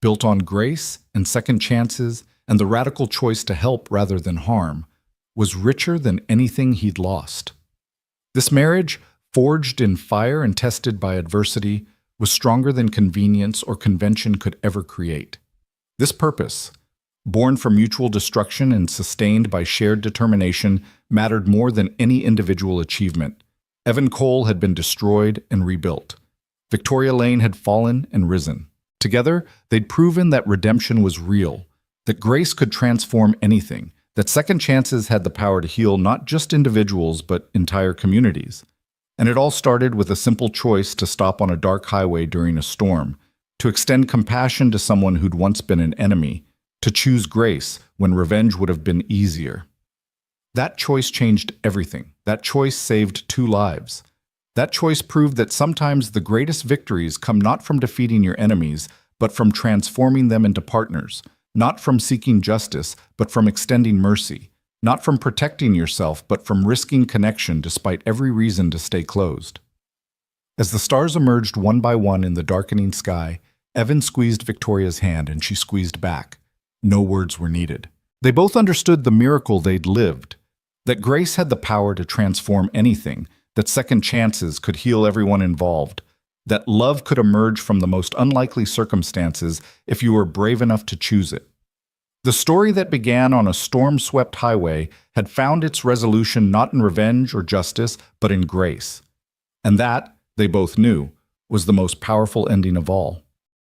[SPEAKER 3] built on grace and second chances and the radical choice to help rather than harm, was richer than anything he'd lost. This marriage, forged in fire and tested by adversity, was stronger than convenience or convention could ever create. This purpose, born from mutual destruction and sustained by shared determination, mattered more than any individual achievement. Evan Cole had been destroyed and rebuilt. Victoria Lane had fallen and risen. Together, they'd proven that redemption was real, that grace could transform anything, that second chances had the power to heal not just individuals but entire communities. And it all started with a simple choice to stop on a dark highway during a storm,
[SPEAKER 1] to extend compassion to someone who'd once been an enemy, to choose grace when revenge would have been easier. That choice changed everything. That choice saved 2 lives. That choice proved that sometimes the greatest victories come not from defeating your enemies, but from transforming them into partners, not from seeking justice, but from extending mercy, not from protecting yourself, but from risking connection despite every reason to stay closed. As the stars emerged one by one in the darkening sky, Evan squeezed Victoria's hand and she squeezed back. No words were needed. They both understood the miracle they'd lived, that grace had the power to transform anything, that second chances could heal everyone involved, that love could emerge from the most unlikely circumstances if you were brave enough to choose it. The story that began on a storm-swept highway had found its resolution not in revenge or justice, but in grace. And that, they both knew, was the most powerful ending of all.